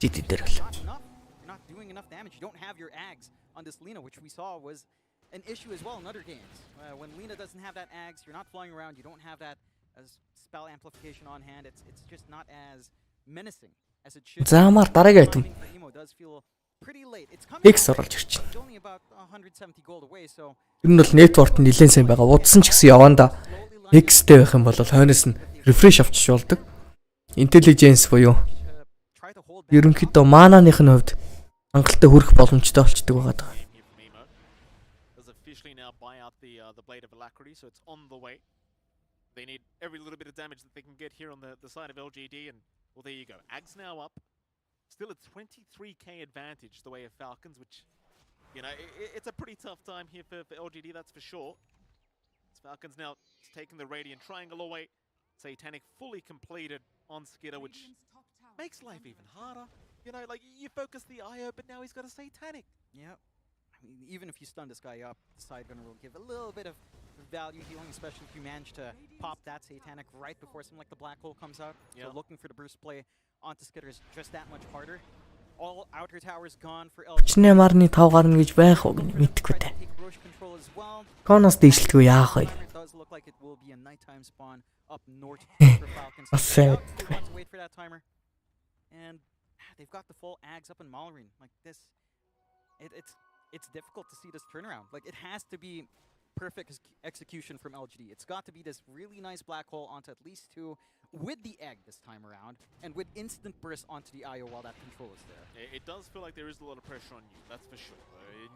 A: Жид дээр л.
K: You're not doing enough damage. You don't have your Ags on this Lina, which we saw was an issue as well in other games. When Lina doesn't have that Ags, you're not flying around, you don't have that as spell amplification on hand. It's just not as menacing as it should.
A: Заамаар дараагийн айтем. X оруулж ирчихэ. Ер нь бол network нь нэлээд сайн байгаа. Удсан ч гэсэн яванда X-тэй байх юм бол хойноос нь refresh авчиж болдог. Intelligence буюу ерөнхийдөө мананых нь хувьд хангалттай хүрэх боломжтой болчдөг байгаа даа.
J: They need every little bit of damage that they can get here on the side of LGD, and well, there you go. Ags now up. Still a 23k advantage the way of Falcons, which, you know, it's a pretty tough time here for LGD, that's for sure. It's Falcons now taking the Radiant Triangle away. Satanic fully completed on Skitter, which makes life even harder. You know, like, you focus the IO, but now he's got a Satanic.
K: Yep. I mean, even if you stun this guy up, the side gunner will give a little bit of value healing, especially if you manage to pop that Satanic right before something like the Black Hole comes out. So looking for the burst play onto Skitter is just that much harder. All outer towers gone for LG.
A: 38.5 гарна гэж байх уу гэнэ мэдхгүй те. Коноос дэвшлтгүй яах вэ?
K: Does look like it will be a nighttime spawn up north for Falcons.
A: Асаа.
K: Want to wait for that timer. And they've got the full Ags up in Malrine. Like this, it's difficult to see this turnaround. Like it has to be perfect execution from LGD. It's got to be this really nice black hole onto at least 2 with the egg this time around, and with instant burst onto the IO while that control is there.
J: It does feel like there is a lot of pressure on you, that's for sure.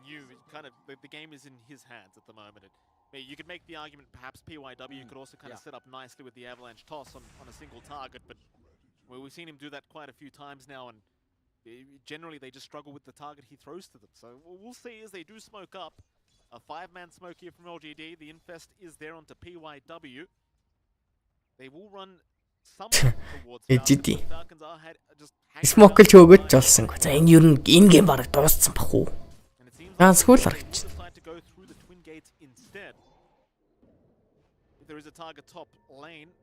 J: You kind of, the game is in his hands at the moment. You could make the argument perhaps PYW could also kind of set up nicely with the avalanche toss on a single target, but we've seen him do that quite a few times now, and generally they just struggle with the target he throws to them. So we'll see as they do smoke up. A 5-man smoke here from LGD. The infest is there onto PYW. They will run somewhat towards Falcons. Falcons are just
A: Смокл ч өгөөд ч болсон. За энэ юу энэ гейм бараг дууссан бах уу? Ганц хөл харагч.
J: decide to go through the twin gates instead. If there is a target top lane,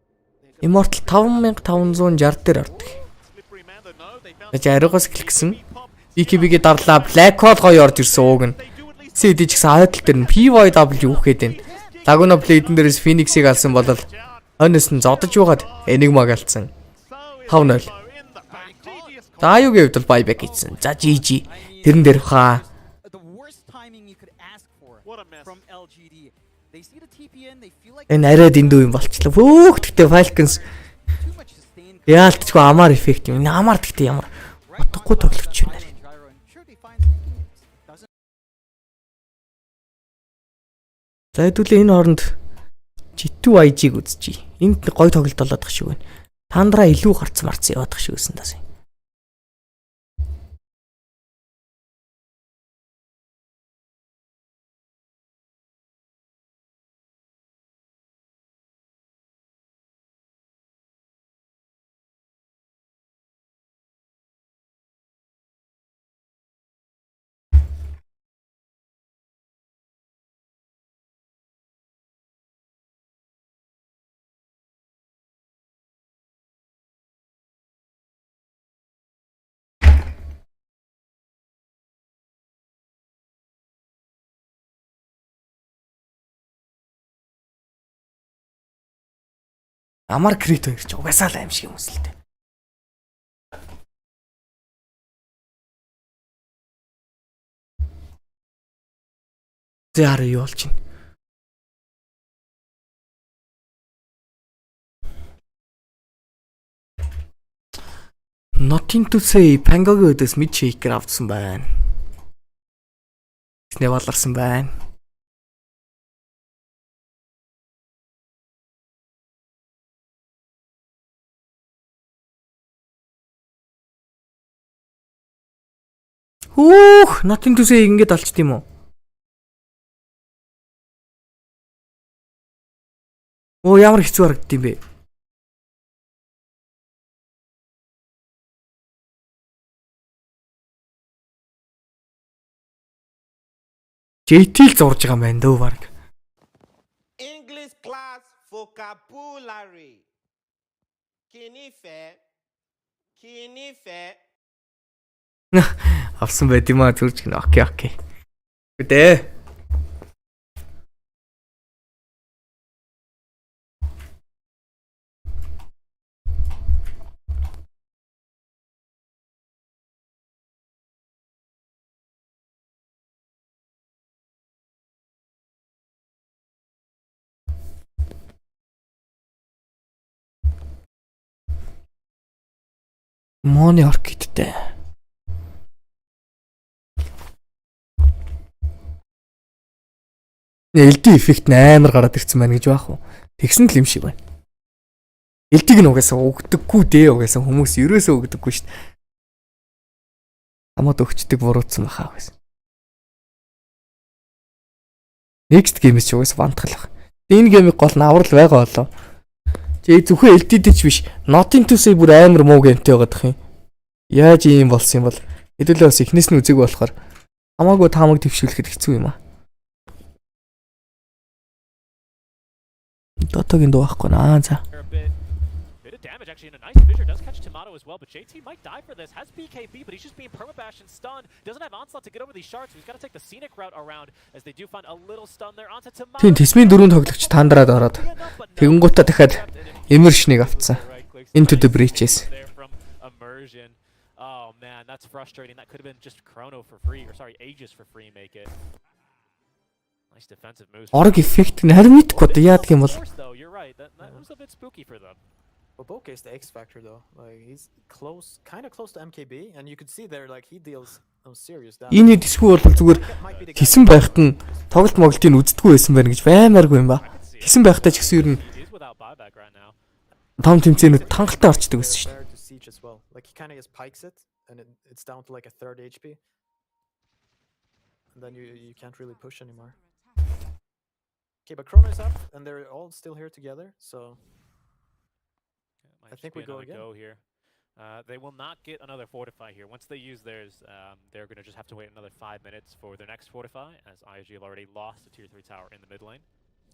A: Immortal 5560 дээр ордог.
J: slippery man though, no, they found
A: Гэж ариугаас гэлсэн. BKB-гээ дарлаа. Black Hole гоё орж ирсэн ууг нь. CD ч гэсэн айдл дээр нь PYW үхээд байна. Laguna Blade-н дээрээс Phoenix-ийг алсан бол хойноос нь зодож юугаад Enigma-г алдсан. 5-0. За аюугийн хувьд бол buyback хийсэн. За GG. Тэрэн дээр хаа.
K: The worst timing you could ask for from LGD. They see the TPN, they feel like
A: Энэ арай дэндүү юм болчлоо. Хөөхтгтээ Falcons
K: too much sustain.
A: яалтчгүй амар эффект юм. Энэ амар гэхдээ ямар утгагүй тоглогч юм нэр.
K: Gyro, and sure they find doesn't.
A: За хэдүүлээ энэ хооронд G2 IG-г үзчихье. Энд гоё тоглолт болоод тах шиг байна. Тандраа илүү гарц марц яваад тах шиг өсөн даа. Амар крит хоёр ч угаасаа л аим шиг юм өсөл тээ. Зэр юу болж байна? Nothing to say Pangoгийн өдөөс mid shaker авсан байна. Снэ баларсан байна. Nothing to say ингэж алчт юм уу? Оо ямар хэцүү харагдд юм бэ? JT-л зурж байгаа юм байна дөө баг.
I: English class vocabulary. Kn1fe.
A: Авсан байт юм аа зүрж гэнэ. Окей. Үдээ. Мони оркидтэй. LD эффект амар гараад ирсэн байна гэж байх уу? Тэгсэн л юм шиг байна. LD-г нь угаасаа өгдөггүй дээ, угаасаа хүмүүс ерөөсөө өгдөггүй шүү дээ. Хамаад өгчдөг буруутсан баха гэсэн. Next game-с ч угаасаа бантгалах. Энэ game-ийг гол нь аврал байгаа болоо. Чи зөвхөн LD-д ч биш, Nothing to say бүр амар муу геймтэй байгаадах юм. Яаж ийм болсон юм бол хэдүүлээ бас эхнээс нь үзег болохоор хамаагүй таамаг төвшүүлэхэд хэцүү юм аа. Дотогийн дуу байхгүй наа за.
L: Bit of damage actually, and a nice fissure does catch Tomato as well, but JT might die for this. Has BKB, but he's just being permabashed and stunned. Doesn't have onslaught to get over these shards, so he's got to take the scenic route around as they do find a little stun there onto Tomato.
A: Тийм тэсмийн дөрөв тоглогч таандраад ороод тэгэнгүүтээ дахиад immersion-ыг авцсан. Into the breaches.
L: Immersion. Oh man, that's frustrating. That could have been just Chrono for free, or sorry, Aegis for free make it. Nice defensive moves.
A: Орг эффект нь харин мэдгүй одоо яадаг юм бол.
L: You're right. That was a bit spooky for them.
H: Boboka is the X factor though. Like he's close, kind of close to MKB, and you could see there like he deals some serious damage.
A: Энэ дисгүй бол зүгээр хийсэн байхад нь тоглолт моглтыг үздэггүй байсан байна гэж баймааргүй юм ба. Хийсэн байхдаа ч гэсэн ер нь том тэмцээнүүд тангалтай орчдөг байсан шүү дээ.
H: Like he kind of just pikes it, and it's down to like a third HP, and then you can't really push anymore. Okay, but Chrono is up, and they're all still here together, so. I think we go again.
L: Here. They will not get another Fortify here. Once they use theirs, they're going to just have to wait another 5 minutes for their next Fortify, as IG have already lost the tier 3 tower in the mid lane.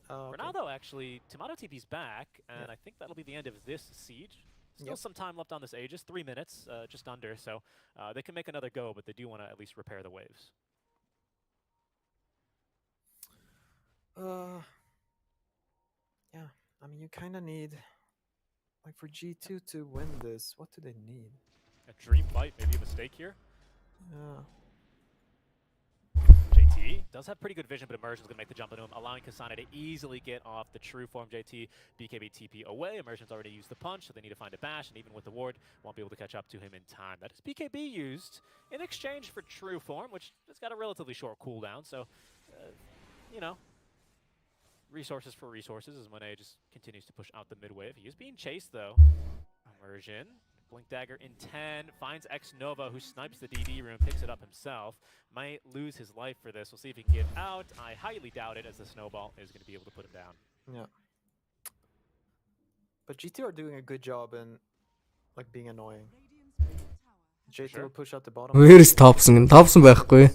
L: For now, though, actually, Tomato TP's back, and I think that'll be the end of this siege. Still some time left on this Aegis, 3 minutes, just under, so they can make another go, but they do want to at least repair the waves.
H: Yeah, I mean, you kind of need... Like for G2 to win this, what do they need?
L: A dream fight, maybe a mistake here.
H: Yeah.
L: JT does have pretty good vision, but Immersion's going to make the jump into him, allowing Kasane to easily get off the true form JT. BKB TP away. Immersion's already used the punch, so they need to find a bash, and even with the ward, won't be able to catch up to him in time. That is BKB used in exchange for true form, which has got a relatively short cooldown, so, you know. Resources for resources as Monet just continues to push out the mid wave. He is being chased though. Immersion. Blink Dagger in 10. Finds Kn1fe who snipes the DD room, picks it up himself. Might lose his life for this. We'll see if he can get out. I highly doubt it as the snowball is going to be able to put him down.
H: Yeah. But GT are doing a good job in like being annoying. JT will push out the bottom.
A: Where is Thompson? Thompson байхгүй.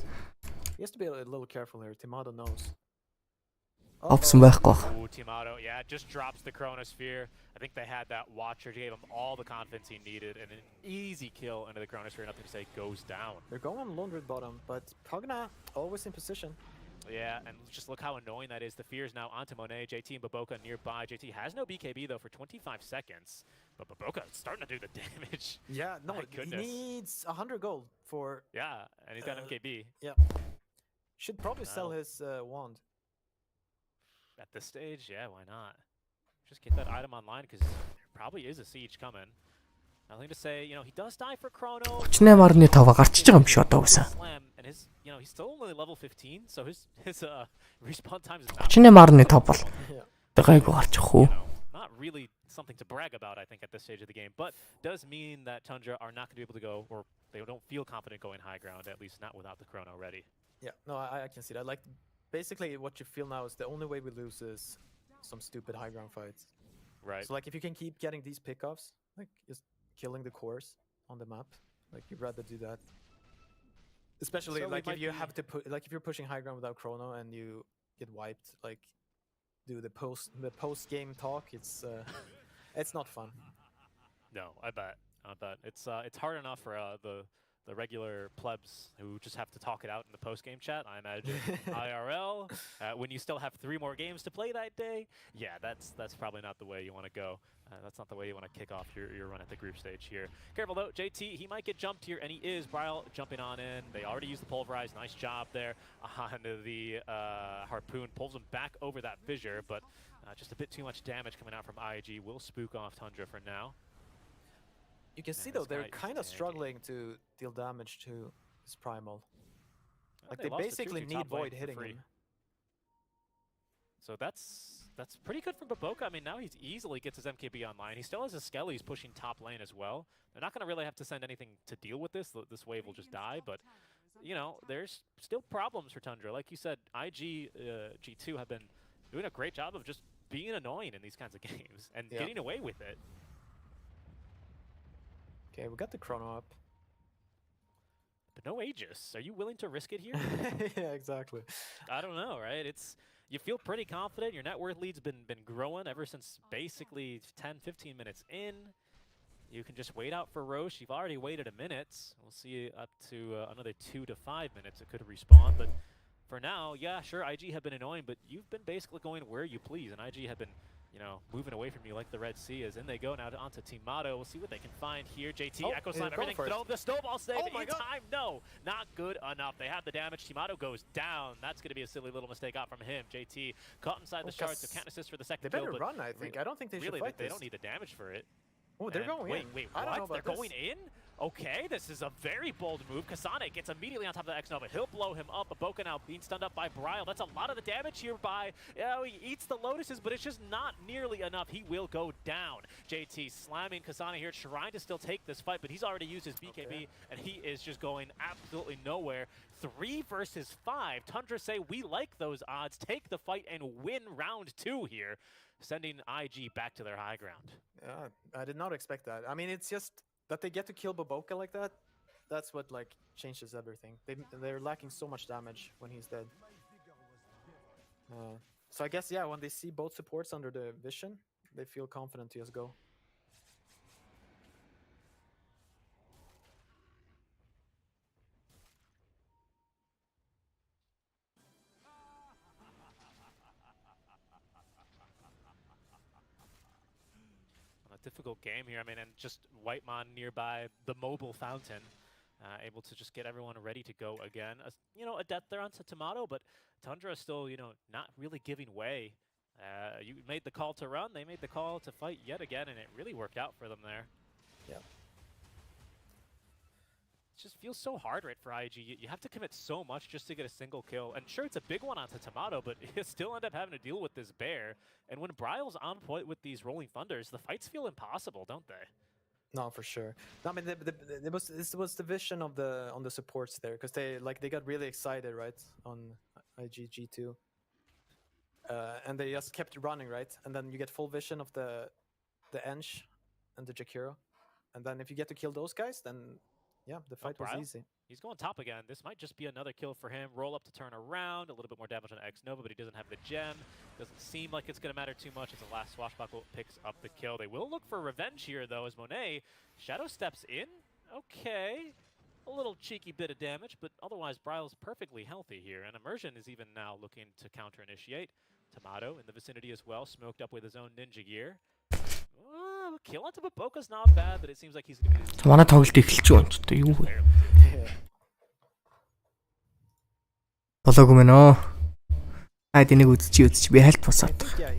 H: He has to be a little careful here. Tomato knows.
A: Thompson байхгүй.
L: Ooh, Tomato, yeah, just drops the Chronosphere. I think they had that Watcher, gave him all the confidence he needed, and an easy kill into the Chronosphere, nothing to say, goes down.
H: They're going Laundry bottom, but Pogna always in position.
L: Yeah, and just look how annoying that is. The fear is now onto Monet, JT and Boboka nearby. JT has no BKB though for 25 seconds, but Boboka is starting to do the damage.
H: Yeah, no,
L: he
H: needs 100 gold for...
L: Yeah, and he's got MKB.
H: Yeah. Should probably sell his wand.
L: At this stage, yeah, why not? Just get that item online because there probably is a siege coming. Nothing to say, you know, he does die for Chrono.
A: 38.5 гарчиж байгаа юм шиг одоо үсэн.
L: And his, you know, he's still only level 15, so his respawn time is
A: 38.5 бол гайгүй гарчих уу.
L: Not really something to brag about, I think, at this stage of the game, but does mean that Tundra are not going to be able to go, or they don't feel confident going high ground, at least not without the Chrono ready.
H: Yeah, no, I can see that. Like, basically what you feel now is the only way we lose is some stupid high ground fights.
L: Right.
H: So like if you can keep getting these pickoffs, like just killing the cores on the map, like you'd rather do that. Especially
L: So
H: like if you have to put, like if you're pushing high ground without Chrono and you get wiped, like do the post game talk, it's not fun.
L: No, I bet. It's hard enough for the regular plebs who just have to talk it out in the post-game chat. I imagine IRL, when you still have 3 more games to play that day, yeah, that's probably not the way you want to go. That's not the way you want to kick off your run at the group stage here. Careful though, JT, he might get jumped here, and he is. Bryle jumping on in. They already used the pulverize. Nice job there on the harpoon. Pulls him back over that fissure, but just a bit too much damage coming out from IG. Will spook off Tundra for now.
H: You can see though they're kind of struggling to deal damage to his primal. Like they basically need Void hitting him.
L: So that's pretty good from Boboka. I mean, now he easily gets his MKB online. He still has his Skellies pushing top lane as well. They're not going to really have to send anything to deal with this. This wave will just die, but you know, there's still problems for Tundra. Like you said, IG G2 have been doing a great job of just being annoying in these kinds of games and getting away with it.
H: Okay, we got the Chrono up.
L: But no Aegis. Are you willing to risk it here?
H: Yeah, exactly.
L: I don't know, right? It's you feel pretty confident. Your net worth lead's been growing ever since basically 10-15 minutes in. You can just wait out for Roche. You've already waited a minute. We'll see up to another 2 to 5 minutes. It could respawn, but for now, yeah, sure, IG have been annoying, but you've been basically going where you please, and IG have been, you know, moving away from you like the Red Sea is. In they go now onto Timado. We'll see what they can find here. JT, Echo Slam, everything. Throw the snowball save in time. No, not good enough. They have the damage. Timado goes down. That's going to be a silly little mistake out from him. JT caught inside the shard, so can't assist for the second
H: kill.
L: They
H: better run, I think. I don't think they should fight
L: they
H: this.
L: don't need the damage for it.
H: Oh, they're going in.
L: Wait,
H: I don't know
L: what?
H: about
L: They're going in? Okay, this is a very bold move. Kn1fe gets immediately on top of the Kn1fe. He'll blow him up. Boca now being stunned up by Bryle. That's a lot of the damage here by, he eats the Lotuses, but it's just not nearly enough. He will go down. JT slamming Kn1fe here, trying to still take this fight, but he's already used his BKB, and he is just going absolutely nowhere. 3 versus 5. Tundra say, we like those odds. Take the fight and win round 2 here, sending IG back to their high ground.
H: Yeah, I did not expect that. I mean, it's just that they get to kill Boboka like that. That's what like changes everything. They're lacking so much damage when he's dead. So I guess, yeah, when they see both supports under the vision, they feel confident to just go.
L: Difficult game here. I mean, and just Whitemon nearby the mobile fountain, able to just get everyone ready to go again. You know, a death there onto Timado, but Tundra is still, you know, not really giving way. You made the call to run, they made the call to fight yet again, and it really worked out for them there.
H: Yeah.
L: It just feels so hard, right, for IG. You have to commit so much just to get a single kill. And sure, it's a big one onto Timado, but you still end up having to deal with this bear. And when Bryle's on point with these Rolling Thunders, the fights feel impossible, don't they?
H: No, for sure. No, I mean, this was the vision of on the supports there, because they got really excited, right, on IGG2. And they just kept running, right? And then you get full vision of the Ensh and the Jakiro. And then if you get to kill those guys, then yeah, the fight was easy.
L: He's going top again. This might just be another kill for him. Roll up to turn around. A little bit more damage on Kn1fe, but he doesn't have the gem. Doesn't seem like it's going to matter too much as the last swashbuckle picks up the kill. They will look for revenge here, though, as Monet shadow steps in. Okay. A little cheeky bit of damage, but otherwise Bryle's perfectly healthy here. And Immersion is even now looking to counter-initiate. Timado in the vicinity as well, smoked up with his own ninja gear. Kill onto Boboka's not bad, but it seems like he's going to be...
A: Манай тоглолт эхэлж байна ч юу вэ? Болоогүй мэн оо. Энийг үзчих би хальт босоод.
H: Yeah,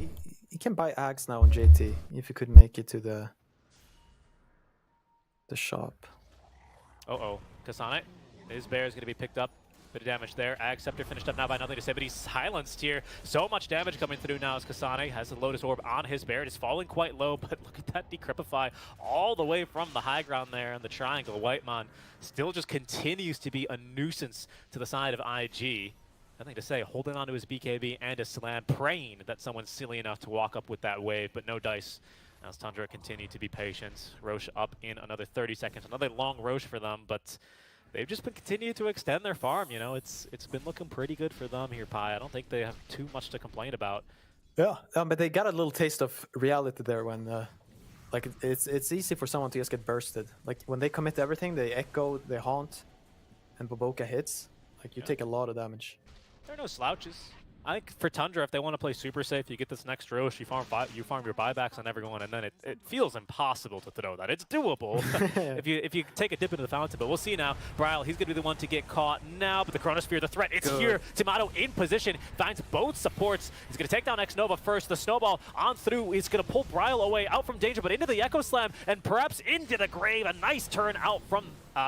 H: he can buy Ags now on JT if he could make it to the shop.
L: Kn1fe, his bear is going to be picked up. Bit of damage there. Ag Scepter finished up now by nothing to say, but he's silenced here. So much damage coming through now as Kn1fe has the Lotus Orb on his bear. It is falling quite low, but look at that Decrypify all the way from the high ground there in the triangle. Whitemon still just continues to be a nuisance to the side of IG. Nothing to say, holding onto his BKB and a slam, praying that someone's silly enough to walk up with that wave, but no dice. As Tundra continue to be patient. Roche up in another 30 seconds. Another long Roche for them, but they've just been continuing to extend their farm. You know, it's been looking pretty good for them here, Pi. I don't think they have too much to complain about.
H: Yeah, but they got a little taste of reality there when, like, it's easy for someone to just get bursted. Like, when they commit everything, they echo, they haunt, and Boboka hits. Like, you take a lot of damage.
L: There are no slouches. I think for Tundra, if they want to play super safe, you get this next Roche, you farm your buybacks on everyone, and then it feels impossible to throw that. It's doable if you take a dip into the fountain, but we'll see now. Bryle, he's going to be the one to get caught now, but the Chronosphere, the threat, it's here. Timado in position, finds both supports. He's going to take down X-Nova first. The snowball on through is going to pull Bryle away, out from danger, but into the Echo Slam, and perhaps into the grave. A nice turn out from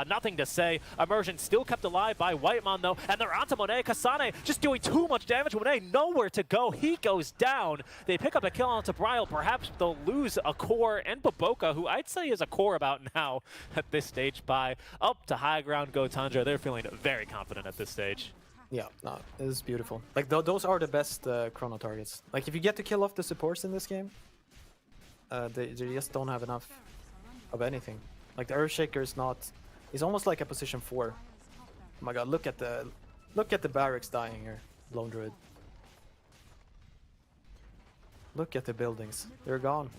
L: nothing to say. Immersion still kept alive by Whitemon, though, and they're onto Monet. Kn1fe just doing too much damage. Monet nowhere to go. He goes down. They pick up a kill onto Bryle. Perhaps they'll lose a core, and Boboka, who I'd say is a core about now at this stage. By up to high ground go Tundra. They're feeling very confident at this stage.
H: Yeah, no, it is beautiful. Like, those are the best chrono targets. Like, if you get to kill off the supports in this game, they just don't have enough of anything. Like, the Earthshaker is not... He's almost like a position 4. Oh my god, look at the barracks dying here, Lone Druid. Look at the buildings. They're gone.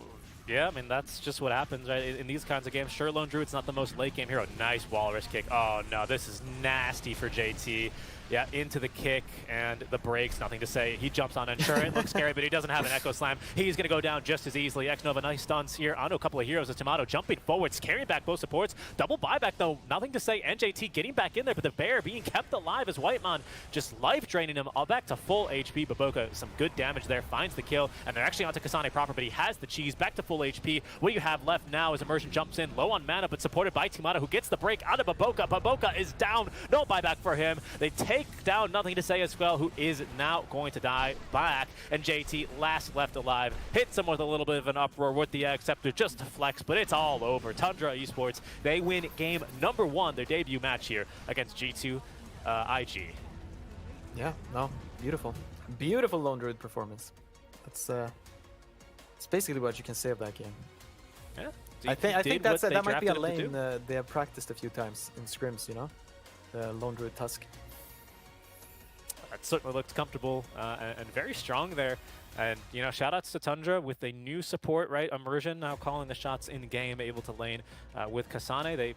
L: Yeah, I mean, that's just what happens, right? In these kinds of games, sure, Lone Druid's not the most late game hero. Nice walrus kick. Oh, no, this is nasty for JT. Yeah, into the kick and the breaks, nothing to say. He jumps on Ensure. It looks scary, but he doesn't have an Echo Slam. He's going to go down just as easily. Kn1fe, nice stuns here onto a couple of heroes. Tomato jumping forwards, carrying back both supports. Double buyback, though, nothing to say. NJT getting back in there, but the bear being kept alive as Whitemon just life draining him all back to full HP. Baboka, some good damage there, finds the kill, and they're actually onto Kasane proper, but he has the cheese, back to full HP. What do you have left now as Immersion jumps in, low on mana, but supported by Tomato, who gets the break out of Baboka. Baboka is down, no buyback for him. They take down nothing to say as well, who is now going to die back, and JT last left alive hits him with a little bit of an uproar with the Acceptor just to flex, but it's all over. Tundra Esports, they win game number 1, their debut match here against G2 IG.
H: Yeah, no, beautiful. Beautiful Lone Druid performance. That's it's basically what you can say of that game.
L: Yeah,
H: I think that might be a lane they have practiced a few times in scrims, you know? The Lone Druid Tusk.
L: That certainly looked comfortable and very strong there. And, you know, shout-outs to Tundra with a new support, right? Immersion now calling the shots in-game, able to lane with Kasane.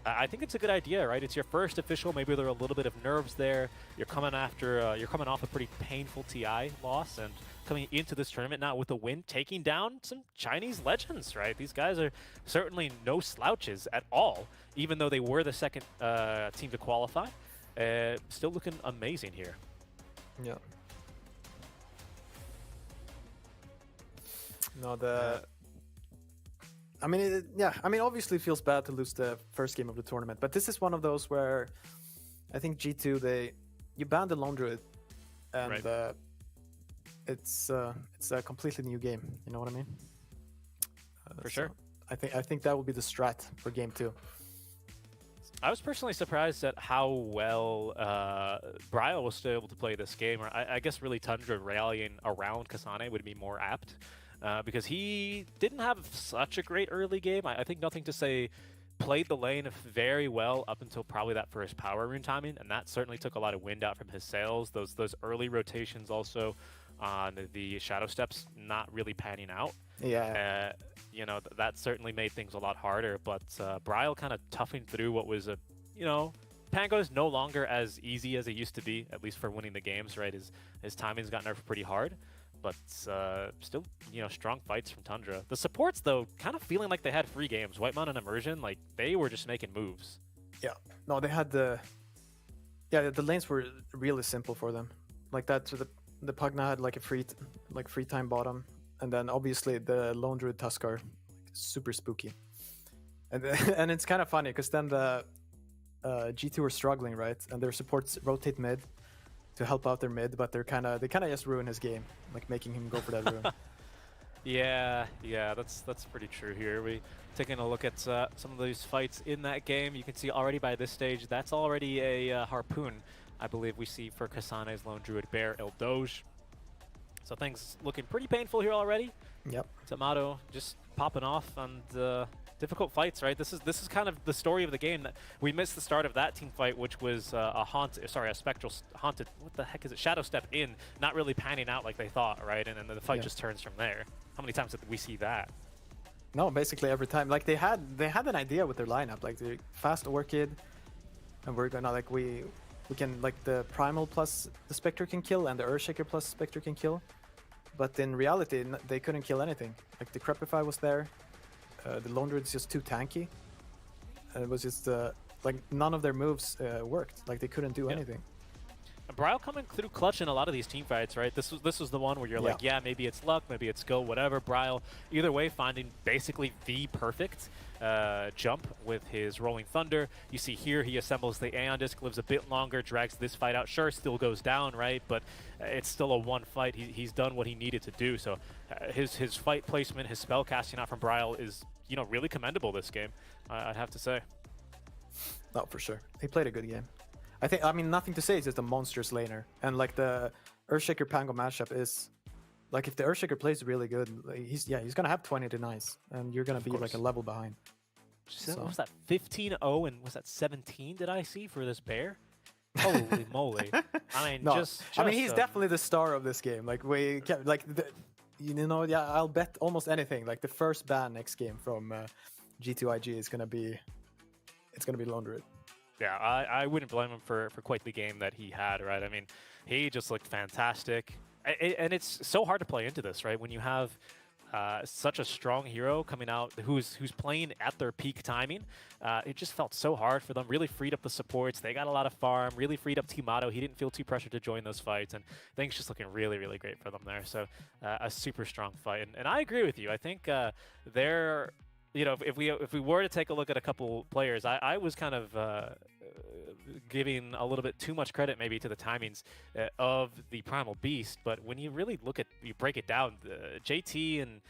L: I think it's a good idea, right? It's your first official. Maybe there are a little bit of nerves there. You're coming off a pretty painful TI loss and coming into this tournament now with a win, taking down some Chinese legends, right? These guys are certainly no slouches at all, even though they were the second team to qualify. Still looking amazing here.
H: Yeah. No, the... I mean, obviously it feels bad to lose the first game of the tournament, but this is one of those where I think G2, you banned the Lone Druid, and right. It's a completely new game, you know what I mean?
L: For sure.
H: I think that will be the strat for game 2.
L: I was personally surprised at how well Bryle was still able to play this game. Or I guess really Tundra rallying around Kasane would be more apt because he didn't have such a great early game. I think nothing to say, played the lane very well up until probably that first power rune timing, and that certainly took a lot of wind out from his sails. Those early rotations also on the Shadow Steps not really panning out.
H: Yeah.
L: You know, that certainly made things a lot harder, but Bryle kind of toughing through what was a, you know, Pango is no longer as easy as it used to be, at least for winning the games, right? His timing's got nerfed pretty hard, but still, you know, strong fights from Tundra. The supports, though, kind of feeling like they had free games. Whitemon and Immersion, like, they were just making moves.
H: Yeah. No, they had the lanes were really simple for them. Like that, so the Pugna had like a free time bottom. And then obviously the Lone Druid Tusk are super spooky, and it's kind of funny because then the G2 are struggling, right? And their supports rotate mid to help out their mid, but they kind of just ruin his game, like making him go for that rune.
L: Yeah, that's pretty true here. We taking a look at some of these fights in that game. You can see already by this stage that's already a harpoon, I believe we see for Kasane's Lone Druid Bear El Doge. So things looking pretty painful here already.
H: Yep.
L: Tomato just popping off and difficult fights, right? This is kind of the story of the game. That we missed the start of that team fight, which was a spectral haunted. What the heck is it? Shadow Step in, not really panning out like they thought, right? And then the fight just turns from there. How many times did we see that?
H: No, basically every time. Like they had an idea with their lineup, like the fast Orchid, and we're gonna like we can like the Primal plus the Spectre can kill and the Earthshaker plus Spectre can kill. But in reality, they couldn't kill anything. Like the K1fe was there, the Lone Druid is just too tanky. And it was just like none of their moves worked. Like they couldn't do anything.
L: And Bryle coming through clutch in a lot of these team fights, right? This was the one where you're like, yeah, maybe it's luck, maybe it's skill, whatever. Bryle, either way, finding basically the perfect jump with his Rolling Thunder. You see here, he assembles the Aeon Disc, lives a bit longer, drags this fight out. Sure, still goes down, right? But it's still a one fight. He's done what he needed to do. So his fight placement, his spell casting out from Bryle is, you know, really commendable this game, I'd have to say.
H: No, for sure. He played a good game. I mean, nothing to say, it's just a monstrous laner. And like the Earthshaker Pango matchup is, like if the Earthshaker plays really good, like, he's gonna have 20 denies, and you're gonna be like a level behind.
L: So. What was that, 15-0, and was that 17 did I see for this bear? Holy moly. I mean,
H: no, I mean, he's definitely the star of this game. Like we kept, like you know, yeah, I'll bet almost anything. Like the first ban next game from G2IG is gonna be Lone Druid.
L: Yeah, I wouldn't blame him for quite the game that he had, right? I mean, he just looked fantastic. And it's so hard to play into this, right? When you have such a strong hero coming out who's playing at their peak timing, it just felt so hard for them. Really freed up the supports. They got a lot of farm. Really freed up Timato. He didn't feel too pressured to join those fights, and things just looking really, really great for them there. So a super strong fight, and I agree with you. I think they're. You know, if we were to take a look at a couple players, I was kind of giving a little bit too much credit maybe to the timings of the Primal Beast, but when you really you break it down, JT and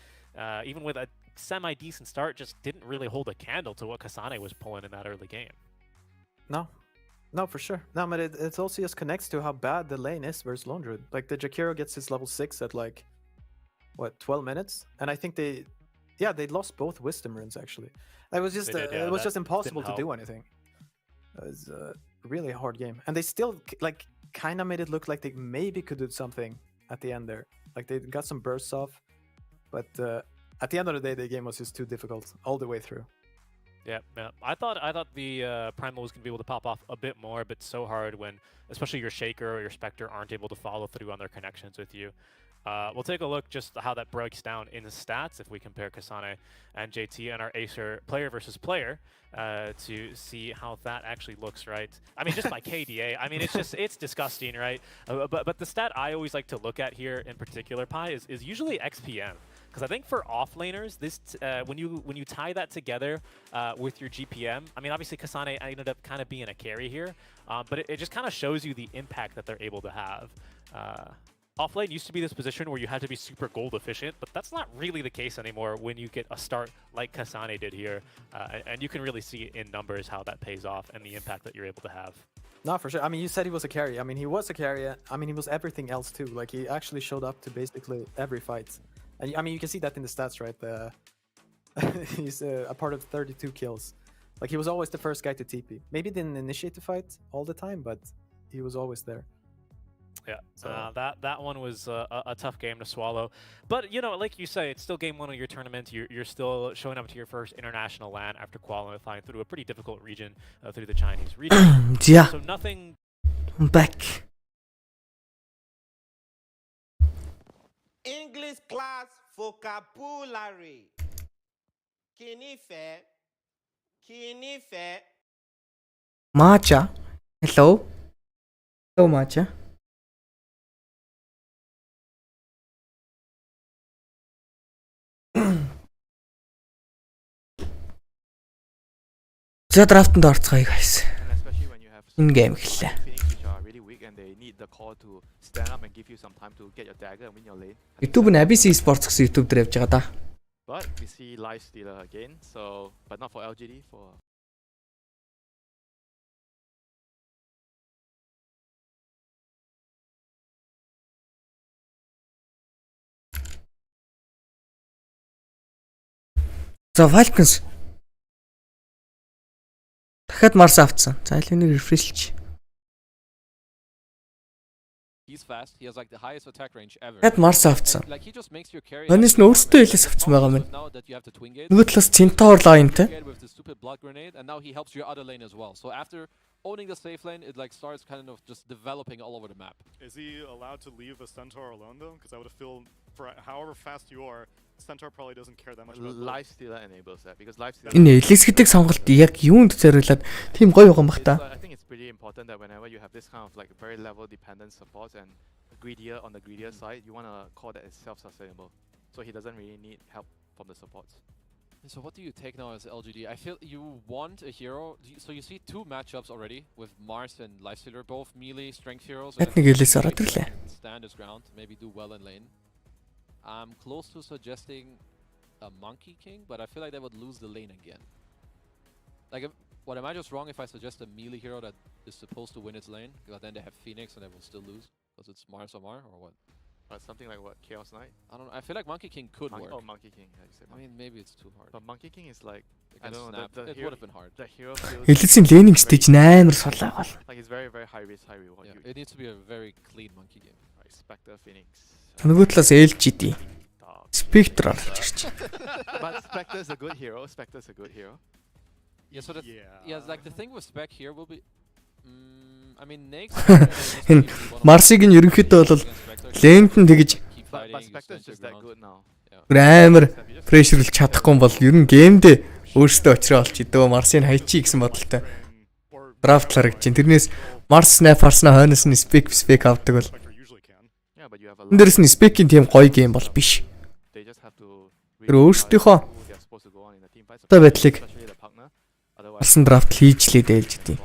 L: even with a semi-decent start just didn't really hold a candle to what Kasane was pulling in that early game.
H: No, for sure. No, but it also just connects to how bad the lane is versus Lone Druid. Like the Jakiro gets his level 6 at like, what, 12 minutes? And I think they lost both Wisdom runes actually. It was just just impossible to do anything. It was a really hard game, and they still like kind of made it look like they maybe could do something at the end there. Like they got some bursts off, but at the end of the day, the game was just too difficult all the way through.
L: Yeah. I thought the Primal was going to be able to pop off a bit more, but so hard when especially your Shaker or your Spectre aren't able to follow through on their connections with you. We'll take a look just how that breaks down in the stats if we compare Kasane and JT and our Acer player versus player to see how that actually looks, right? I mean, just by KDA, I mean, it's disgusting, right? But the stat I always like to look at here in particular, Pi, is usually XPM. Because I think for offlaners, this when you tie that together with your GPM, I mean, obviously Kasane ended up kind of being a carry here, but it just kind of shows you the impact that they're able to have. Offlane used to be this position where you had to be super gold efficient, but that's not really the case anymore when you get a start like Kasane did here. And you can really see in numbers how that pays off and the impact that you're able to have.
H: No, for sure. I mean, you said he was a carry. I mean, he was a carry. I mean, he was everything else too. Like, he actually showed up to basically every fight. And I mean, you can see that in the stats, right? He's a part of 32 kills. Like, he was always the first guy to TP. Maybe didn't initiate the fight all the time, but he was always there.
L: Yeah, so that one was a tough game to swallow. But, you know, like you say, it's still game one of your tournament. You're still showing up to your first international LAN after qualifying through a pretty difficult region, through the Chinese region.
A: Yeah.
L: So nothing...
A: I'm back.
I: English class vocabulary. Kn1fe. Kn1fe.
A: Matcha. Hello. Hello, Matcha. За драфтанд орцгоё guys. Энэ гейм эхэллээ. YouTube нь ABC Sports гэсэн YouTube дээр явж байгаа да.
D: But we see live stealer again, so but not for LGD, for
A: За Falcons. Дахиад Mars авцсан. За энийг рефрешлж.
C: He's fast. He has like the highest attack range ever.
A: Дахиад Mars авцсан.
C: Like he just makes your carry.
A: Өнөөс нь өөртөө хэлээс авцсан байгаа юм. Нөгөө талаас Centaur line-тэй.
C: With the stupid blood grenade, and now he helps your other lane as well. So after owning the safe lane, it like starts kind of just developing all over the map.
B: Is he allowed to leave a Centaur alone though? Because I would feel for however fast you are, Centaur probably doesn't care that much about
D: live stealer enables that, because live stealer.
A: Энэ Элис гэдэг сонголт яг юунд зориулаад тийм гоё байгаа юм бах та.
D: I think it's pretty important that whenever you have this kind of like very level dependent supports and greedier on the greedier side, you want to call that as self-sustainable. So he doesn't really need help from the supports.
C: So what do you take now as LGD? I feel you want a hero. So you see two matchups already with Mars and Lifestealer, both melee strength heroes. Stand his ground, maybe do well in lane. I'm close to suggesting a Monkey King, but I feel like they would lose the lane again. Like, am I just wrong if I suggest a melee hero that is supposed to win its lane, but then they have Phoenix and they will still lose because it's Mars or Mar, or what?
D: Something like what? Chaos Knight?
C: I don't know. I feel like Monkey King could work.
D: Oh, Monkey King. Yeah, you said
C: I mean, maybe it's too hard.
D: But Monkey King is like, I
C: Against
D: don't know,
C: Snap, it would have been hard.
D: The hero feels
A: Элисийн laning stage 8 сулаа гол.
D: like it's very, very high risk, high reward.
C: Yeah, it needs to be a very clean Monkey game.
D: Right, Spectre, Phoenix.
A: Нөгөө талаас LGD. Spectre орж ирж байна.
D: But Spectre's a good hero. Spectre's a good hero.
C: Yeah, so like the thing with Spec here will be I mean Nake's
A: Энэ Марсыг нь ерөнхийдөө бол лэнд нь тэгж
D: But Spectre's just that good now.
A: амар прешрлж чадахгүй бол ер нь геймдээ өөрсдөө очроо олч идөө Марсыг хайчи гэсэн бодолтой драфт харагч чинь. Тэрнээс Марс снайп харснаа хойноос нь спек авдаг бол
D: Yeah, but you have a
A: энэ дээрс нь спекийн тийм гоё гейм бол биш.
D: They just have to
A: Тэр өөрсдийнхөө
D: who they're supposed to go on in the team fight.
A: одоо байдлыг
D: Especially the partner. Otherwise,
A: алсан драфт хийж лээ дээлж идэв.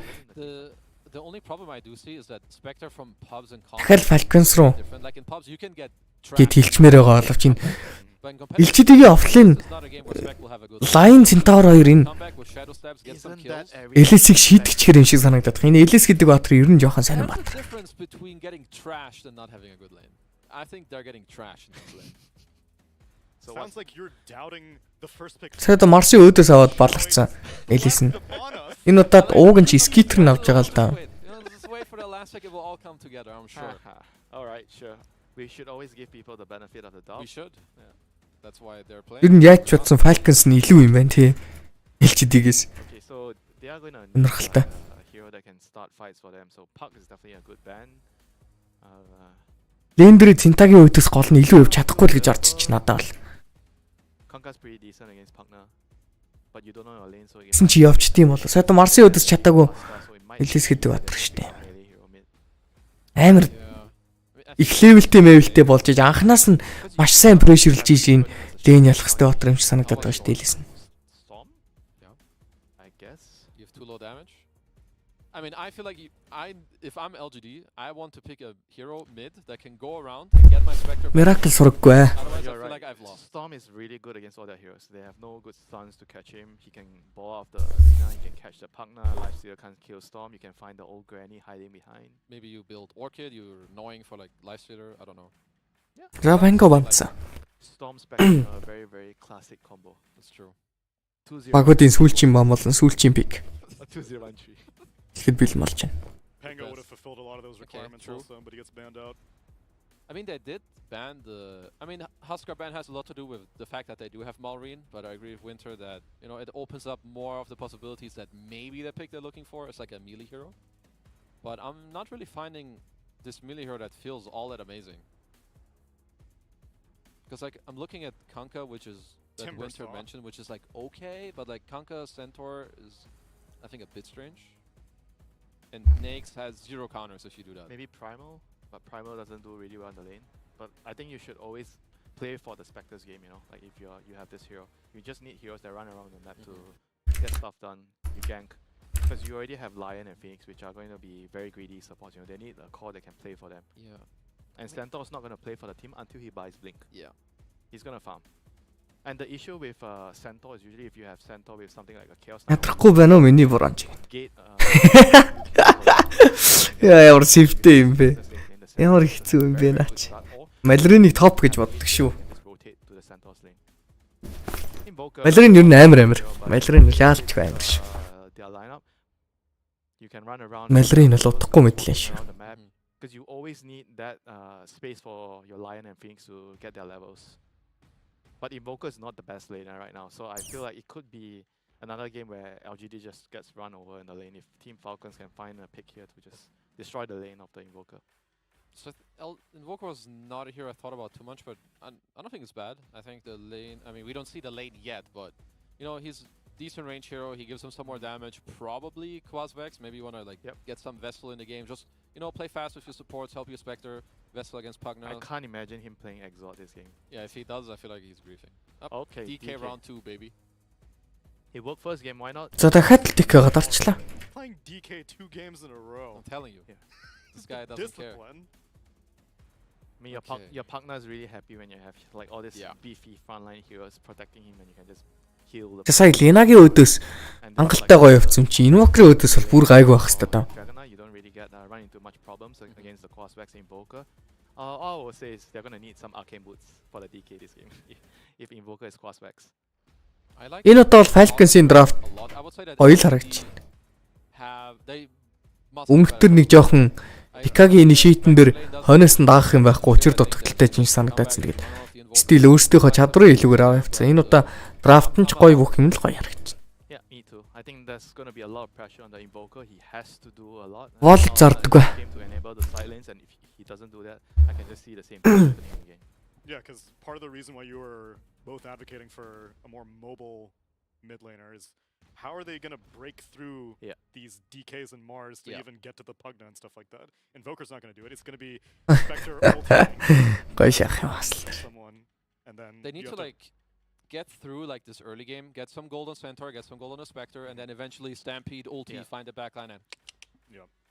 C: the only problem I do see is that Spectre from pubs and comps
A: Дахиад Falcons руу
C: different. Like in pubs you can get
A: гээд хэлчмээр байгаа боловч энэ
C: but in competitive
A: элчдгийн офлайн
C: it's not a game where Spec will have a good
A: Lion Centaur хоёр энэ
C: comeback with shadow stabs, get some
D: isn't
C: kills.
D: that every
A: LS-ийг шийдчихэр юм шиг санагдаад байна. Энэ LS гэдэг баатар ер нь жоохон сонирн
C: There's
A: баатар.
C: a difference between getting trashed and not having a good lane. I think they're getting trashed in this lane.
D: so
B: Sounds like you're doubting the first pick.
A: Саяд Марсын өөдөөс аваад баларцсан LS нь. Энэ удаад ууг нь чи скитер нь авч байгаа л да.
C: Wait, just wait for the last pick. It will all come together, I'm sure.
D: All right, sure. We should always give people the benefit of the doubt.
C: We should. Yeah. That's why they're
A: Ер
C: playing.
A: нь яаж ч утсан Falcons нь илүү юм байна тий. LCD-гээс.
D: Okay, so they are going to need
A: Сонирхолтой.
D: a hero that can start fights for them. So Puck is definitely a good ban.
A: Лендер Центагийн өөдөөс гол нь илүү явж чадахгүй л гэж орж ич надад бол.
D: Kn1fe's pretty decent against partner, but you don't know your lane, so
A: Гэсэн чи явчдığım бол. Саяд Марсын өөдөөс чадаагүй LS гэдэг баатар штэ. Амар их левелтэй мэвэлтэй болж иж анханаас нь маш сайн прешрлж иж энэ лейн ялах хэвээр баатар юм шиг санагдаад байгаа штэ LS нь.
D: Storm.
C: Yeah.
D: I guess.
C: You have too low damage. I mean, I feel like if I'm LGD, I want to pick a hero mid that can go around and get my Spectre.
A: Miracle сураггүй.
C: Otherwise, I
D: You're
C: feel
D: right.
C: like I've lost.
D: Storm is really good against all their heroes. They have no good stuns to catch him. He can ball off the arena. He can catch the partner. Lifestealer can't kill Storm. You can find the old granny hiding behind.
C: Maybe you build Orchid, you're annoying for like Lifestealer, I don't know.
A: За банго бандсан.
D: Storm Spectre are a very, very classic combo.
C: That's true.
D: 2-0.
A: Багуудын сүүлчийн бам болон сүүлчийн пик.
D: 2-0-1-3.
A: Тэгэхэд бэлэн болж байна.
B: Pango would have fulfilled a lot of those
C: Okay,
B: requirements
C: true.
B: also, but he gets banned out.
C: I mean, they did ban the. I mean, Huskar ban has a lot to do with the fact that they do have Malrine, but I agree with Winter that it opens up more of the possibilities that maybe the pick they're looking for is like a melee hero. But I'm not really finding this melee hero that feels all that amazing. Because like I'm looking at Kn1fe, which is that
B: Timber
C: Winter
B: Saw.
C: mentioned, which is like okay, but like Kn1fe Centaur is, I think, a bit strange. And Nakes has 0 counters if you do that.
D: Maybe Primal, but Primal doesn't do really well in the lane. But I think you should always play for the Spectre's game, like if you have this hero. You just need heroes that run around the map to get stuff done, you gank. Because you already have Lion and Phoenix, which are going to be very greedy supports. They need a core that can play for them.
C: Yeah.
D: And Centaur's not going to play for the team until he buys Blink.
C: Yeah.
D: He's going to farm. And the issue with Centaur is usually if you have Centaur with something like a Chaos
A: Ядрахгүй байна уу миний буранч.
D: Gate.
A: Яа ямар сэвтэй юм бэ? Ямар хэцүү юм бэ наач. Малринийг топ гэж боддог шүү. Малрин ер нь амар. Малрин яалч амар шүү. Малрин бол удахгүй мэдлээ шүү.
D: Because you always need that space for your Lion and Phoenix to get their levels. But Invoker is not the best laner right now, so I feel like it could be another game where LGD just gets run over in the lane if Team Falcons can find a pick here to just destroy the lane of the Invoker.
C: So Invoker was not a hero I thought about too much, but I don't think it's bad. I think the lane, I mean, we don't see the lane yet, but he's decent range hero. He gives him some more damage. Probably Quasvex. Maybe you want to get some Vessel in the game. Just play fast with your supports, help your Spectre. Vessel against Pugna.
D: I can't imagine him playing Exalt this game.
C: Yeah, if he does, I feel like he's griefing.
D: Okay.
C: DK round 2, baby.
D: He worked first game. Why not?
A: За дахиад л DK-г дарчлаа.
B: Playing DK 2 games in a row.
C: I'm telling you. This guy doesn't care.
D: I mean, your partner is really happy when you have like all these beefy frontline heroes protecting him, and you can just heal the.
A: Сая Ленагийн өөдөөс ангалтай гоё явцсан чи Invoker-ийн өөдөөс бол бүр гайгүй байх хэвээр даа.
D: You don't really get run into much problems against the Quasvex Invoker. All I will say is they're gonna need some arcane boots for the DK this game if Invoker is Quasvex.
A: Энэ удаа бол Falcons-ийн драфт гоё л харагдаж байна. Өмнөдөр нэг жоохон Pikaгийн initiate-н дээр хойноос нь даах юм байхгүй учир дутагдaltaй чинь санагдаадсан. Тэгээд стил өөрсдийнхөө чадварын илүүгээр аваа явцсан. Энэ удаа драфт нь ч гоё бүх юм л гоё харагдсан.
D: Yeah, me too. I think there's going to be a lot of pressure on the invoker. He has to do a lot.
A: Wall зардаггүй.
D: Game to enable the side lanes, and if he doesn't do that, I can just see the same thing happening again.
B: Yeah, because part of the reason why you were both advocating for a more mobile mid laner is how are they going to break through these DKs and Mars to even get to the Pugna and stuff like that? Invoker's not going to do it. It's going to be Spectre ulting someone, and then
C: they need to like get through like this early game, get some gold on Centaur, get some gold on a Spectre, and then eventually Stampede, ulti, find the backline, and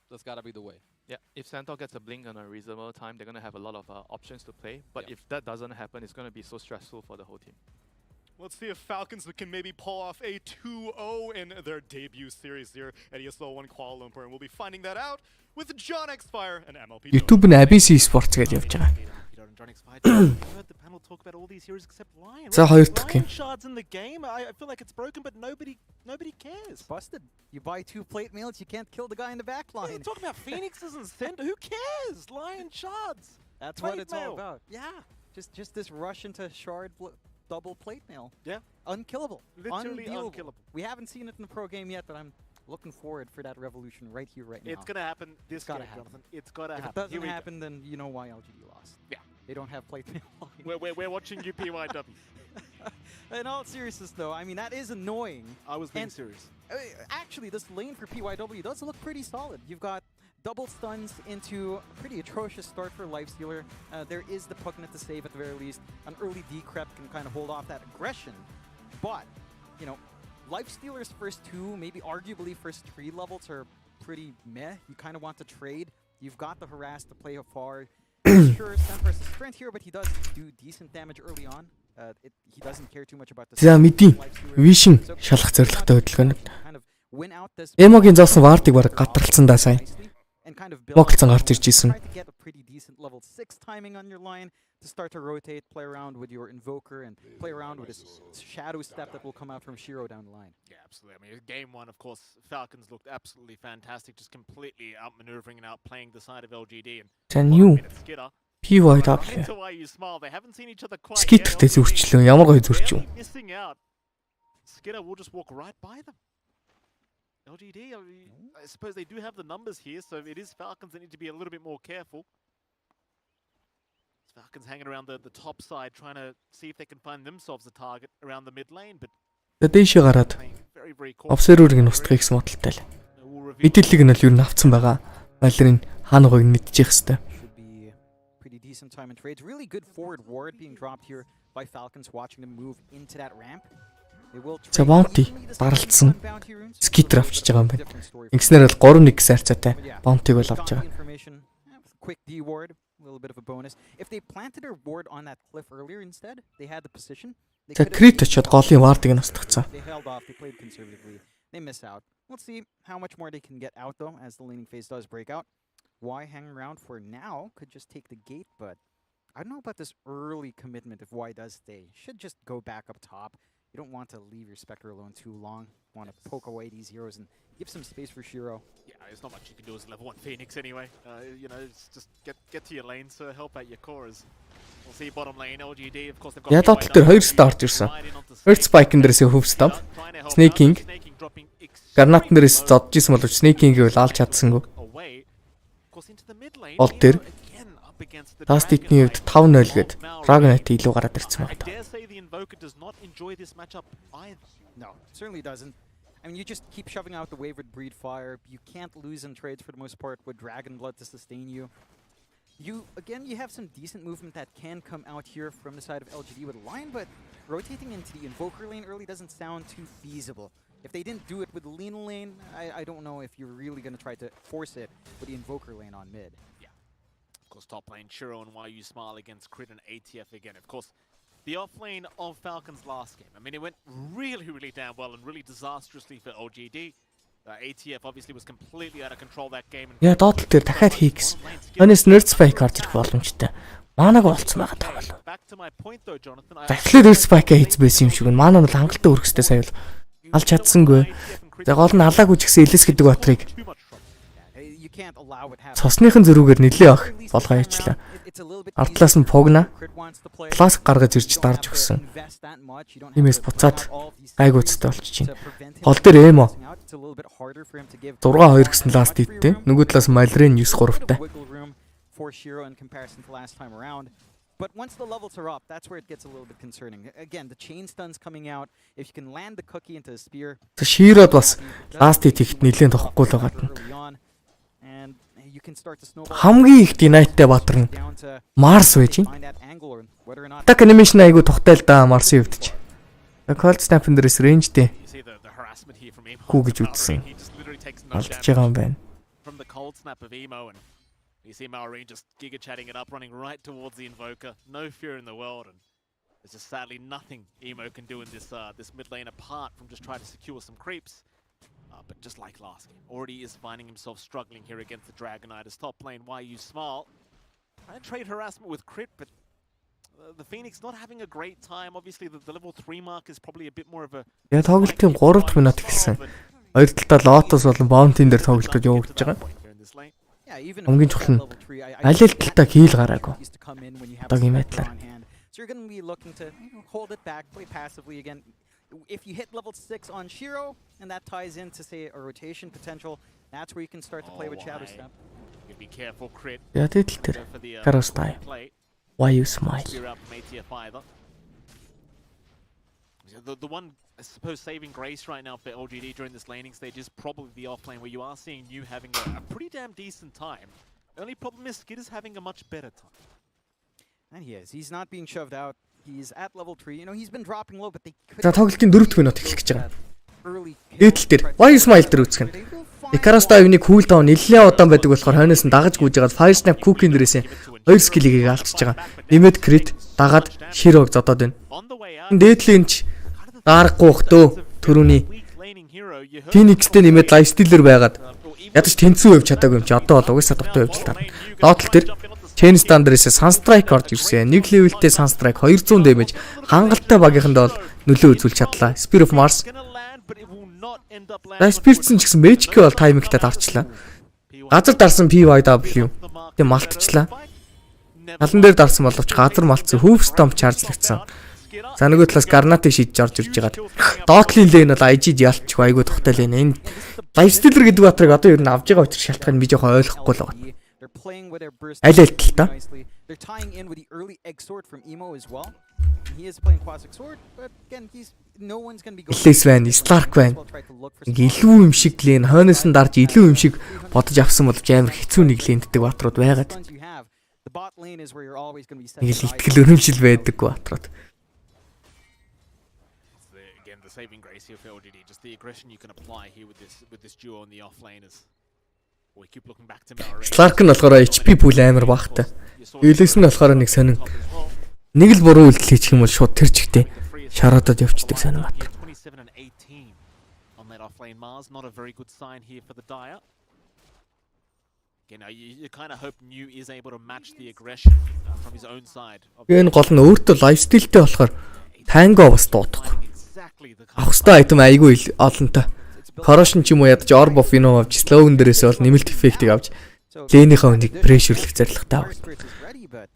C: that's gotta be the way.
D: Yeah, if Centaur gets a blink on a reasonable time, they're going to have a lot of options to play. But if that doesn't happen, it's going to be so stressful for the whole team.
B: Let's see if Falcons can maybe pull off a 2-0 in their debut series here at ESL 1 Kuala Lumpur, and we'll be finding that out with John Xfire and MLP.
A: YouTube нь ABC Sports гэж явж байгаа.
J: Heard the panel talk about all these heroes except Lion.
A: За хоёр дахь гейм.
J: Shards in the game. I feel like it's broken, but nobody cares.
K: Busted. You buy 2 plate mails, you can't kill the guy in the back
J: What are you
K: line.
J: talking about? Phoenixes and Center. Who cares? Lion Shards.
K: That's
J: plate
K: what it's
J: mail.
K: all about. Yeah. Just this rush into shard double plate mail.
J: Yeah.
K: Unkillable.
J: Literally
K: Undealable.
J: unkillable.
K: We haven't seen it in the pro game yet, but I'm looking forward for that revolution right here, right now.
J: It's gonna happen this game,
K: gotta happen.
J: Jonathan. It's gotta
K: If it
J: happen.
K: doesn't happen, then you know why LGD lost.
J: Yeah.
K: They don't have plate mail.
J: We're watching you, PYW.
K: In all seriousness, though, I mean, that is annoying.
J: I was being
K: And-
J: serious.
K: Actually, this lane for PYW does look pretty solid. You've got double stuns into a pretty atrocious start for Lifestealer. There is the Pugnet to save at the very least. An early decrep can kind of hold off that aggression. But, you know, Lifestealer's first 2, maybe arguably first 3 levels are pretty meh. You kind of want to trade. You've got the harass to play afar. Sure, Sun versus Sprint here, but he does do decent damage early on. He doesn't care too much about the
A: За мэдээ. Vision шалах зорилготой хөдөлгөөнд Эмогийн зоосон вардыг баг гатарлцсан да сайн. Моглцсан гарч ирж исэн.
K: Get a pretty decent level 6 timing on your line to start to rotate, play around with your invoker, and play around with this shadow step that will come out from Shiro down the line.
J: Yeah, absolutely. I mean, game 1, of course, Falcons looked absolutely fantastic, just completely outmaneuvering and outplaying the side of LGD. And
A: За new PYW.
J: into why you smile. They haven't seen each other quite yet.
A: Skitterтэй зүрчлөө. Ямар гоё зүрч юм.
J: Missing out. Skidder will just walk right by them. LGD, I suppose they do have the numbers here, so it is Falcons that need to be a little bit more careful. Falcons hanging around the top side, trying to see if they can find themselves a target around the mid lane, but
A: Дэшээ гараад
J: very, very
A: обсерверыг нь устгахыг модалтай л. Мэдээллийг нь л юу авцсан байгаа. Малрын хаана гойг мэдчих хэвээр.
K: Should be pretty decent time in trades. Really good forward ward being dropped here by Falcons, watching them move into that ramp.
A: За bounty даралцсан. Skitter авчиж байгаа юм байна. Ингэснээр л 3-1 гэсэн харьцаатай bounty-г бол авч байгаа.
K: Quick D ward, a little bit of a bonus. If they planted their ward on that cliff earlier instead, they had the position.
A: За crit очоод голын ward-ыг нь устгацсан.
K: They held off, they played conservatively. They miss out. Let's see how much more they can get out though as the laning phase does break out. Y hanging around for now could just take the gate, but I don't know about this early commitment if Y does stay. Should just go back up top. You don't want to leave your Spectre alone too long. Want to poke away these heroes and give some space for Shiro.
J: yeah, there's not much you can do as level 1 Phoenix anyway. You know, it's just get to your lane, so help out your cores. We'll see bottom lane, LGD, of course they've got
A: Ядаад дээр 2 star орж ирсэн. First spike-ын дээрээс хөв stamp. Snaking. Гарнатн дээрээс зодж исэн боловч Snaking-ийг бол алж чадсангүй. Ол дээр Last hit-ний хувьд 5-0 гээд Dragonite илүү гараад ирсэн байна.
J: I dare say the Invoker does not enjoy this matchup either.
K: No, certainly doesn't. I mean, you just keep shoving out the Wavered Breed Fire. You can't lose in trades for the most part with Dragon Blood to sustain you. You have some decent movement that can come out here from the side of LGD with Lion, but rotating into the Invoker lane early doesn't sound too feasible. If they didn't do it with the Lina lane, I don't know if you're really going to try to force it with the Invoker lane on mid.
J: Of course, top lane, Shiro and YU Smile against Crit and ATF again. Of course, the off lane of Falcons last game. I mean, it went really, really damn well and really disastrously for LGD. ATF obviously was completely out of control that game.
A: Яа доотлол дээр дахиад хийгс. Өнөөс nerd spike гарч ирэх боломжтой. Маанаг болцсон байгаа таа бол.
J: Back to my point though, Jonathan.
A: Дахиад nerd spike хийц байсан юм шиг байна. Маанаа бол хангалттай өргөстэй сая бол алж чадсангүй. За гол нь алаагүй ч гэсэн элэс гэдэг батрыг цусныхын зөрүүгээр нэлээ авах болгоо яачлаа. Артлаас нь Pogna классик гаргаж ирж дарж өгсөн. Тиймээс буцаад гайгууцтай болчих чинь. Гол дээр Эмо 6-2 гэсэн ласт хиттэй. Нөгөө талаас Malrin 9-3-тай.
K: But once the levels are up, that's where it gets a little bit concerning. Again, the chain stun's coming out. If you can land the cookie into a spear.
A: Широд бас ласт хит ихт нэлээд тохгүй л байгаа. Хамгийн их динайттай баатар нь Марс байж байна. Так анимашн айгу тогтой л да Марсын хувьд ч. Cold snap-ын дээрээс range-тэй хүү гэж үзсэн. Алдж байгаа юм байна.
J: From the cold snap of Emo, and you see Malrin just giga chatting it up, running right towards the invoker. No fear in the world, and there's just sadly nothing Emo can do in this mid lane apart from just try to secure some creeps. But just like last game, already is finding himself struggling here against the Dragon Knight. His top lane, why you smile? Trying to trade harassment with crit, but the Phoenix not having a great time. Obviously, the level 3 mark is probably a bit more of a.
A: Яг тоглолтын 3 дахь минут эхэлсэн. Хоёр талдаа Lotus болон Bounty дээр тоглолтод явагдаж байгаа. Хамгийн чухал нь аль талдаа хийл гараагүй. Одоогийн байдлаар.
K: So you're going to be looking to hold it back, play passively again. If you hit level 6 on Shiro, and that ties into, say, a rotation potential, that's where you can start to play with Shadow Step.
J: Be careful, crit.
A: Yeah, Karostai. Why you smile?
J: The one, I suppose, saving grace right now for LGD during this laning stage is probably the offlane, where you are seeing you having a pretty damn decent time. Only problem is Skid is having a much better time.
K: And he is. He's not being shoved out. He's at level 3. You know, he's been dropping low, but they could.
A: За тоглолтын 4 дахь минут эхлэх гэж байгаа. Дээдл дээр Why you smile дээр үзэх нь. Karostai-ийг cool down нэлээд удаан байдаг болохоор хойноос нь дагаж гүйж байгаад Fire Snap Cook-ийн дээрээс 2 скиллийг алдчихж байгаа. Нэмээд crit дагаад Shiro-г зодоод байна. Дээдлийн ч дарахгүй бах дөө төрөний Phoenix-тэй нэмээд lifestealer байгаад ядаж тэнцүү явж чадаагүй юм чи одоо бол угаасаа дутуу явж таарна. Лотл дээр Chain Stand-ээс Sunstrike орж ирсэн. Нэг левелтэй Sunstrike 200 damage хангалттай багийнханд бол нөлөө үзүүлж чадлаа. Spear of Mars. Спиртсэн ч гэсэн Magic бол таймингтай дарчлаа. Газар дарсан PYW. Тэг малтчлаа. Талан дээр дарсан боловч газар малтсан Hoof Stomp чаржлагдсан. За нөгөө талаас Garnat-ыг шийдэж орж ирж байгаад Dotling lane бол IG-д ялчих айгүй тухтай лane. Энэ Lifestealer гэдэг батрыг одоо ер нь авж байгаа учраас шалтгаан би жоохон ойлгохгүй л байна. Аль талтай?
K: They're tying in with the early egg sword from Emo as well. He is playing classic sword, but again, no one's going to be going.
A: Элэс байна, Slark байна. Илүү юм шиг лэн хойноос нь дарж илүү юм шиг бодож авсан бол амар хэцүү нэг лэнддэг батрууд байгаад. Нэг л итгэл өрөмжил байдаг батрууд.
J: Again, the saving grace here for LGD, just the aggression you can apply here with this duo on the off laners. We keep looking back to Malrin.
A: Slark нь болохоор HP pool амар багтай. Элэс нь болохоор нэг сонин. Нэг л буруу үйлдэл хийчих юм бол шууд тэр чигтээ шараадад явчихдаг сонин бат.
J: 27 and 18 on that offlane Mars, not a very good sign here for the Dire. Again, you kind of hope New is able to match the aggression from his own side.
A: Энэ гол нь өөртөө lifestealтэй болохоор Tango бас дуудахгүй. Авах ёстой item айгүй олонтой. Corrosion ч юм уу ядаж orb of Venom авч slow-н дээрээс бол нэмэлт эффектийг авч лэнийхээ хүнийг pressure-лэх зорилготой байна.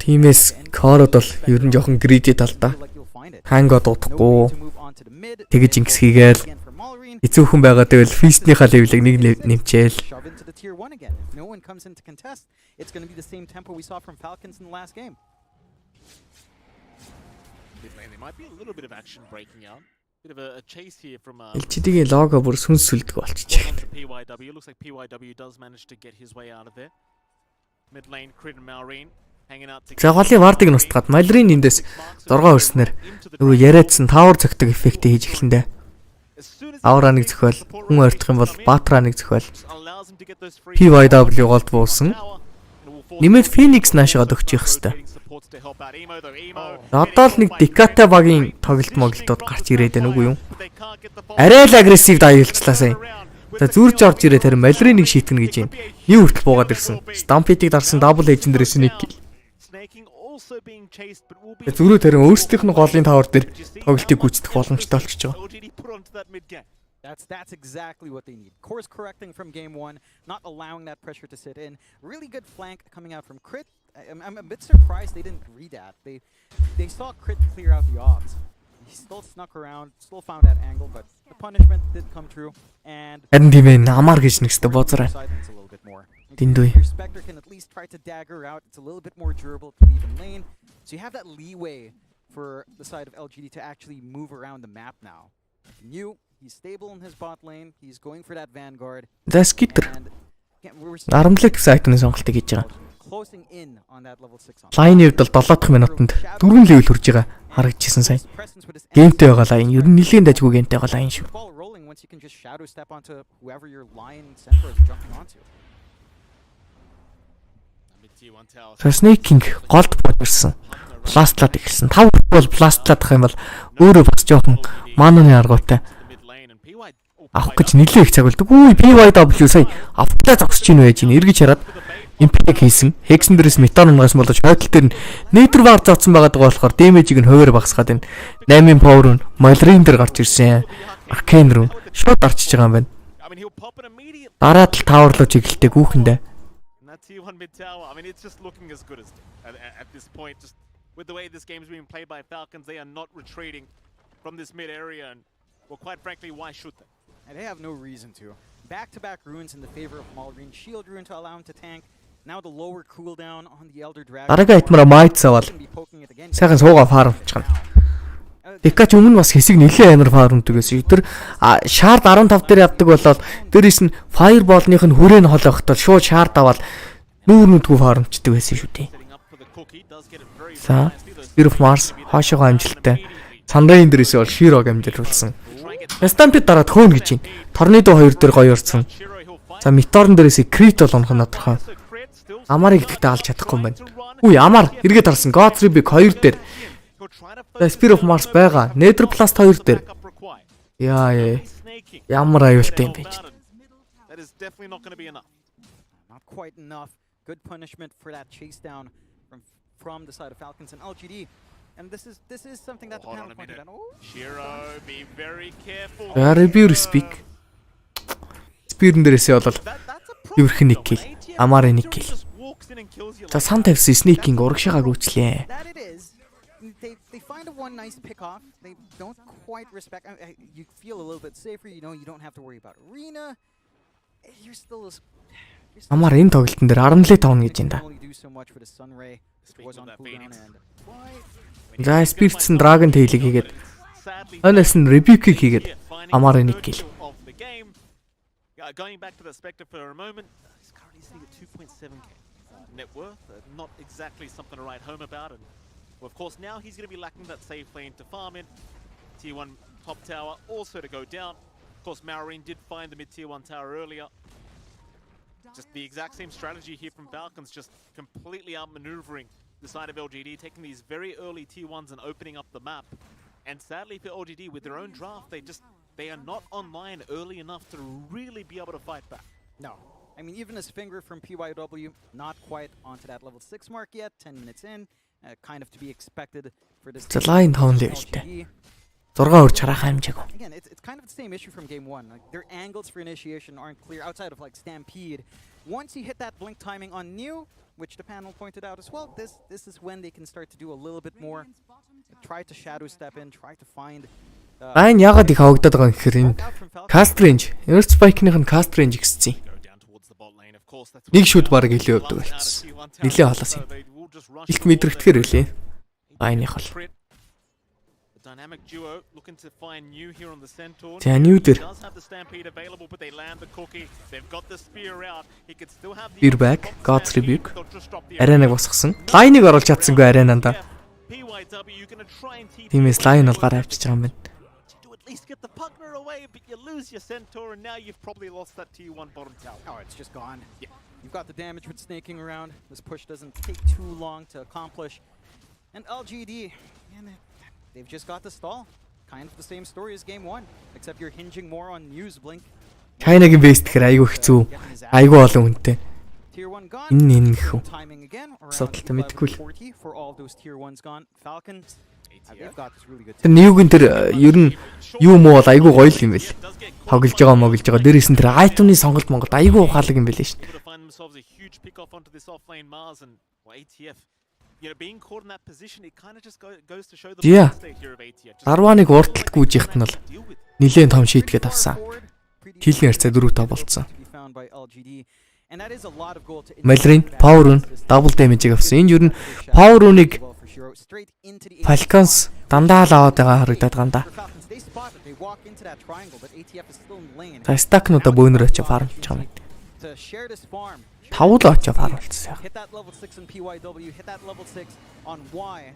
A: Тиймээс Corrod бол ер нь жоохон greedy талдаа. Tango дуудахгүй. Тэгэж ингэс хийгээл эцүүхэн байгаа гэвэл feast-ийнхаа level-ийг нэг нэмчээл.
K: No one comes in to contest. It's going to be the same tempo we saw from Falcons in the last game.
J: There might be a little bit of action breaking out. Bit of a chase here from
A: LGD-ийн лого бүр сүнсүлдэг болчихжээ.
J: PYW. Looks like PYW does manage to get his way out of there. Mid lane Crit and Malrin hanging out together.
A: За голын вардыг нь устгаад Malrin эндээс 6 өрснөр нөгөө яриадсан Tower зөгтөг эффектийг хийж эхлэндэ. Aura нэг зөхөөл, хүн ойртох юм бол Batra нэг зөхөөл. PYW голд буусан. Нэмээд Phoenix наашаад өгчих хэвээр. Одоо л нэг Decate багийн тоглолт гарч ирээд байна үгүй юу? Арай л агрессив дайвалчлаа сайн. За зүрж орж ирээ тэр Malrin-ыг шийтгэн гэж юм. Юу хүртэл буугаад ирсэн. Stampede-ийг дарсан double agent-дээрээс нэг. Зүрөө тэр өөрсдийнх нь голын тавар дээр тоглолтыг гүйцэтгэх боломжтой болчихж байгаа.
K: That's exactly what they need. Course correcting from game one, not allowing that pressure to sit in. Really good flank coming out from Crit. I'm a bit surprised they didn't read that. They saw Crit clear out the odds. He still snuck around, still found that angle, but the punishment did come true. And
A: харин тийм ээ амар гэж нэгстэй бозраа. Дэндүү.
K: Your Spectre can at least try to dagger out. It's a little bit more durable to leave in lane. So you have that leeway for the side of LGD to actually move around the map now. New, he's stable in his bot lane. He's going for that Vanguard.
A: За скитер. 17 сайтны сонголтыг хийж байгаа.
K: Closing in on that level 6 on.
A: Лайны хувьд бол 7 дахь минутанд 4 левел хүрж байгаа харагдчихсан сайн. Геймтэй байгаа лайн. Ер нь нэлээд дажгүй геймтэй байгаа лайн шүү.
K: Ball rolling once you can just shadow step onto whoever your line center is jumping onto.
A: Snake голд бодсон. Бластлаад эхэлсэн. 5 бол бластлаадах юм бол өөрөө бас жоохон мананы аргуутай. Авах гэж нэлээ их цагуулдаг. Үгүй PYW сая автаа зогсож ийн байж ийн эргэж хараад импэк хийсэн. Хексэн дээрээс метан унгаас болож хойдол дээр нэтер вар зооцсон байгаа болохоор дэмэжийг нь хуваар багасгаад байна. 8-ын power нь Малрин дээр гарч ирсэн. Аркейн руу шууд арчиж байгаа юм байна. Дараад л таварлуу чиглэлтэй гүүхэндээ.
J: T1 mid tower. I mean, it's just looking as good as at this point. Just with the way this game's being played by Falcons, they are not retreating from this mid area, and well, quite frankly, why should they?
K: And they have no reason to. Back-to-back runes in the favor of Malrine, shield rune to allow him to tank. Now the lower cooldown on the Elder Dragon.
A: Дараагийн айтмараа майт савал. Сайхан суугаа фармчих гэнэ. Дикач өмнө бас хэсэг нэлээ амар фармдаг байсан. Тэр шард 15 дээр явдаг болоод дээрээс нь фаерболных нь хүрээний хол явахдаа шууд шард аваад нүүрнүүдгүй фармчдаг байсан шүү дээ. За, Spear of Mars хоошоогоо амжилттай. Цандрын дээрээс бол Shiro амжилтуулсан. Stampede дараад хөөн гэж байна. Tornado 2 дээр гоё орсон. За, Meteor дээрээс Crit бол онох нь тодорхой. Амарыг гэдэгтээ алж чадахгүй юм байна. Үгүй, Амар эргээд харсан. God Rebig 2 дээр. За, Spear of Mars байгаа. Nether Blast 2 дээр. Яа. Ямар аюултай юм бэ?
J: That is definitely not going to be enough.
K: Not quite enough. Good punishment for that chase down from the side of Falcons and LGD. And this is something that the panel pointed out.
J: Shiro, be very careful.
A: Review speak. Spear дээрээсээ бол ерх нэг kill. Амар нэг kill. За сан тавьсан sneaking урагшаага гүйчлээ.
K: They find a one nice pick off. They don't quite respect. You feel a little bit safer. You know you don't have to worry about arena. You're still.
A: Амар энэ тоглолтын дээр 17 тавна гэж энэ да. За Spirits нь Dragon Tail-ийг хийгээд Honest нь Rebuke-ийг хийгээд амар нэг kill.
J: Going back to the Spectre for a moment, he's currently sitting at 2.7k net worth. Not exactly something to write home about. And well, of course, now he's going to be lacking that safe lane to farm in. Tier 1 top tower also to go down. Of course, Marine did find the mid Tier 1 tower earlier. Just the exact same strategy here from Falcons, just completely outmaneuvering the side of LGD, taking these very early Tier 1s and opening up the map. And sadly for LGD, with their own draft, they are not online early enough to really be able to fight back.
K: No. I mean, even his finger from PYW, not quite onto that level 6 mark yet, 10 minutes in. Kind of to be expected for this.
A: It's a line down levelтэй. 6 урж харахаа хэмжээгөө.
K: Again, it's kind of the same issue from game 1. Like, their angles for initiation aren't clear outside of like Stampede. Once you hit that blink timing on New, which the panel pointed out as well, this is when they can start to do a little bit more. Try to shadow step in, try to find.
A: Айн ягаад их хавагдаад байгаа юм гэхээр энэ cast range, Earth Spike-ийн cast range гэсэн. Нэг шүд баг илүү явдаг болсон. Нилээ холоос юм. Илт мэдрэгдэхэр үлээ. Айных бол. За New дээр. Spear back, God's Rebuke. Аренаг босгосон. Line-ыг оруулж чадсангүй аренанда. Тиймээс Line бол гараа авчиж байгаа юм байна.
J: At least get the Pugner away, but you lose your Centaur, and now you've probably lost that Tier 1 bottom tower.
K: Oh, it's just gone. Yeah. You've got the damage with snaking around. This push doesn't take too long to accomplish. And LGD, man, they've just got the stall. Kind of the same story as game 1, except you're hinging more on News Blink.
A: China-гийн base тэгэхээр айгүй хэцүү. Айгүй олон үнэтэй.
K: Tier 1 gone.
A: Энэ хүү.
K: Timing again.
A: Асуудалтай мэдгүй л.
K: For all those Tier 1s gone. Falcons. They've got this really good
A: Тэр Newg-ын тэр ер нь юу муу бол айгүй гоё юм байл. Тоглож байгаа моглож байгаа. Дээрээс нь тэр item-ны сонголт Монголд айгүй ухаалаг юм байл шин. Yeah. Дарваныг урталт гүйжихт нь бол нэлээд том шийдгээд авсан. Хилний харьцаа 4-5 болцсон. Малрин Power Rune double damage-ийг авсан. Энд ер нь Power Rune-ыг Falcons дандаа л аваад байгаа харагдаад байгаа юм да. За стакнуудаа бөөнөр очиж фармч байгаа юм. Тавул очиж фармлцсан.
K: Hit that level 6 in PYW, hit that level 6 on Y,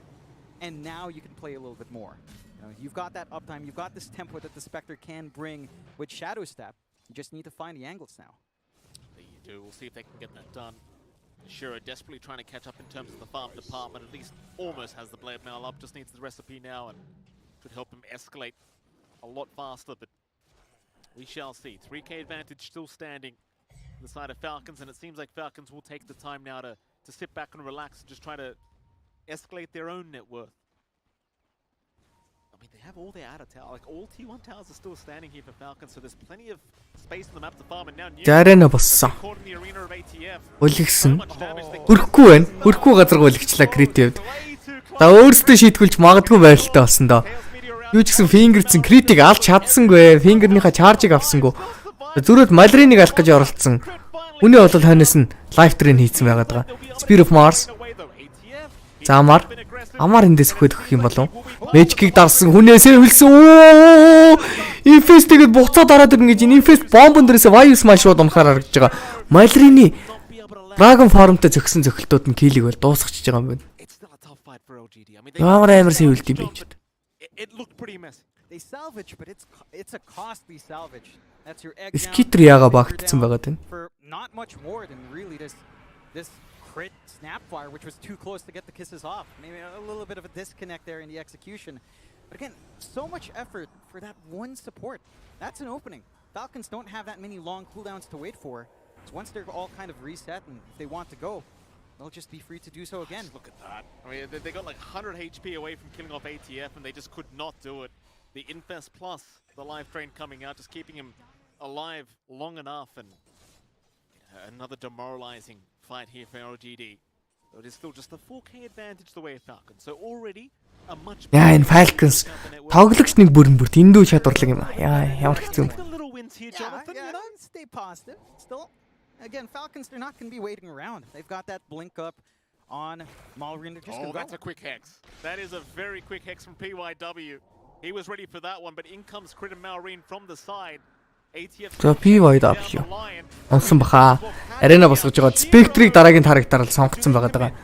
K: and now you can play a little bit more. You've got that uptime, you've got this tempo that the Spectre can bring with Shadow Step. You just need to find the angles now.
J: You do. We'll see if they can get that done. Shiro desperately trying to catch up in terms of the farm department. At least almost has the blade mail up. Just needs the recipe now and could help him escalate a lot faster. But we shall see. 3K advantage still standing on the side of Falcons, and it seems like Falcons will take the time now to sit back and relax and just try to escalate their own net worth. I mean, they have all their outer tower, like all T1 towers are still standing here for Falcons, so there's plenty of space on the map to farm. And now
A: Жарена боссон. Үлгсэн. Хөрөхгүй байна. Хөрөхгүй газар үлгчлээ критивд. За өөрсдөө шийтгүүлж магадгүй байралтай болсон доо. Юу ч гэсэн фингерцэн критик алж чадсангүй. Фингернийхаа чаржийг авсангүй. Зүрээд Малриныг алах гэж оролцсон. Үний бол хойноос нь лайф трейн хийцэн байгаад байгаа. Spear of Mars. За Амар эндээс өгөх юм болов. Magic-ийг дарсан хүнээсээ хөлсөн. Infest тэгээд буцаад дараад ирнэ гэж Infest бомбон дээрээс Wire Smash шууд унахаар харагдаж байгаа. Malrine Dragon Farm-тай зөксөн зөхөлтүүд нь киллийг бол дуусгачихж байгаа юм байна. Ямар сэвэлт юм бэ ч.
J: It looked pretty messy.
K: They salvage, but it's a costly salvage. That's your egg.
A: Skitri яга багтсан байгаад байна.
K: For not much more than really this crit Snapfire, which was too close to get the kisses off. Maybe a little bit of a disconnect there in the execution. But again, so much effort for that one support. That's an opening. Falcons don't have that many long cooldowns to wait for. So once they're all kind of reset and if they want to go, they'll just be free to do so again.
J: Look at that. I mean, they got like 100 HP away from killing off ATF and they just could not do it. The Infest plus the live train coming out, just keeping him alive long enough, and another demoralizing fight here for LGD. So it is still just the 4K advantage the way of Falcons. So already a much
A: Яа энэ Falcons тоглогч нэг бүрэн эндүү чадварлаг юм аа. Яа ямар хэцүү юм.
K: Yeah, stay positive. Still, again, Falcons, they're not going to be waiting around. They've got that blink up on Malrine.
J: Oh, that's a quick hex. That is a very quick hex from PYW. He was ready for that one, but in comes Crit and Malrine from the side.
A: За PYW. Онсон баха. Арена босгож байгаа. Spectre-ийг дараагийн тарагтаар л сонгоцсон байгаа.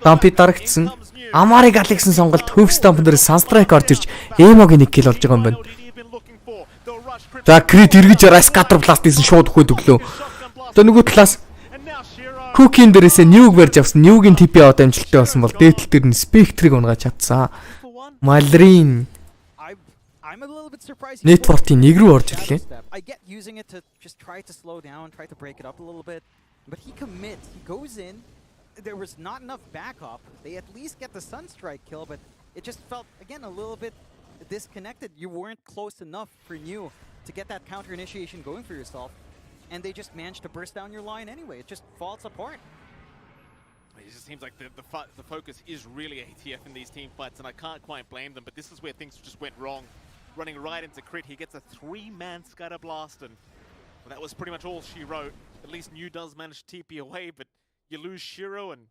A: Дампи дарагдсан. Амарыг алгсан сонголт Hoof-Stomp дээр Sunstrike орж ирж Эмогийн нэг килл болж байгаа юм байна. За Crit эргэж Scatter Blast гэсэн шууд өгөхөд өглөө. Одоо нөгөө талаас Cookie-ийн дээрээсээ Newg барьж авсан. Newg-ийн TP аваад амжилттай болсон бол дээдл дээр нь Spectre-ийг унгааж чадсан. Malrine
K: I'm a little bit surprised.
A: Net-worth-ийн нэг рүү орж ирлээ.
K: I get using it to just try to slow down, try to break it up a little bit, but he commits. He goes in. There was not enough backup. They at least get the Sunstrike kill, but it just felt again a little bit disconnected. You weren't close enough for you to get that counter initiation going for yourself, and they just managed to burst down your line anyway. It just falls apart.
J: It just seems like the focus is really ATF in these team fights, and I can't quite blame them, but this is where things just went wrong. Running right into Crit, he gets a 3-man Scatter Blast, and well, that was pretty much all she wrote. At least New does manage to TP away, but you lose Shiro, and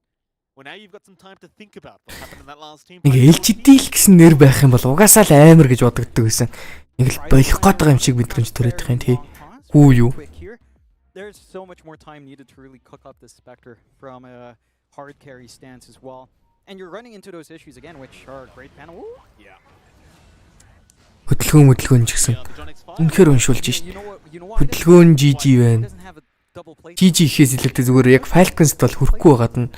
J: well, now you've got some time to think about what happened in that last team fight.
A: Нэг LGD л гэсэн нэр байх юм бол угаасаа л амар гэж бодогддог байсан. Нэг л болох гээд байгаа юм шиг мэдрэмж төрөйд байгаа юм тий. Хүү юу?
K: There's so much more time needed to really cook up this Spectre from a hard carry stance as well. And you're running into those issues again, which are great panel.
J: Yeah.
A: Хөдөлгөөн ч гэсэн үнэхээр уншуулж шít. Хөдөлгөөн GG байна. GG ихээс илүүтэй зүгээр яг Falcons-д бол хүрэхгүй байгаад нь.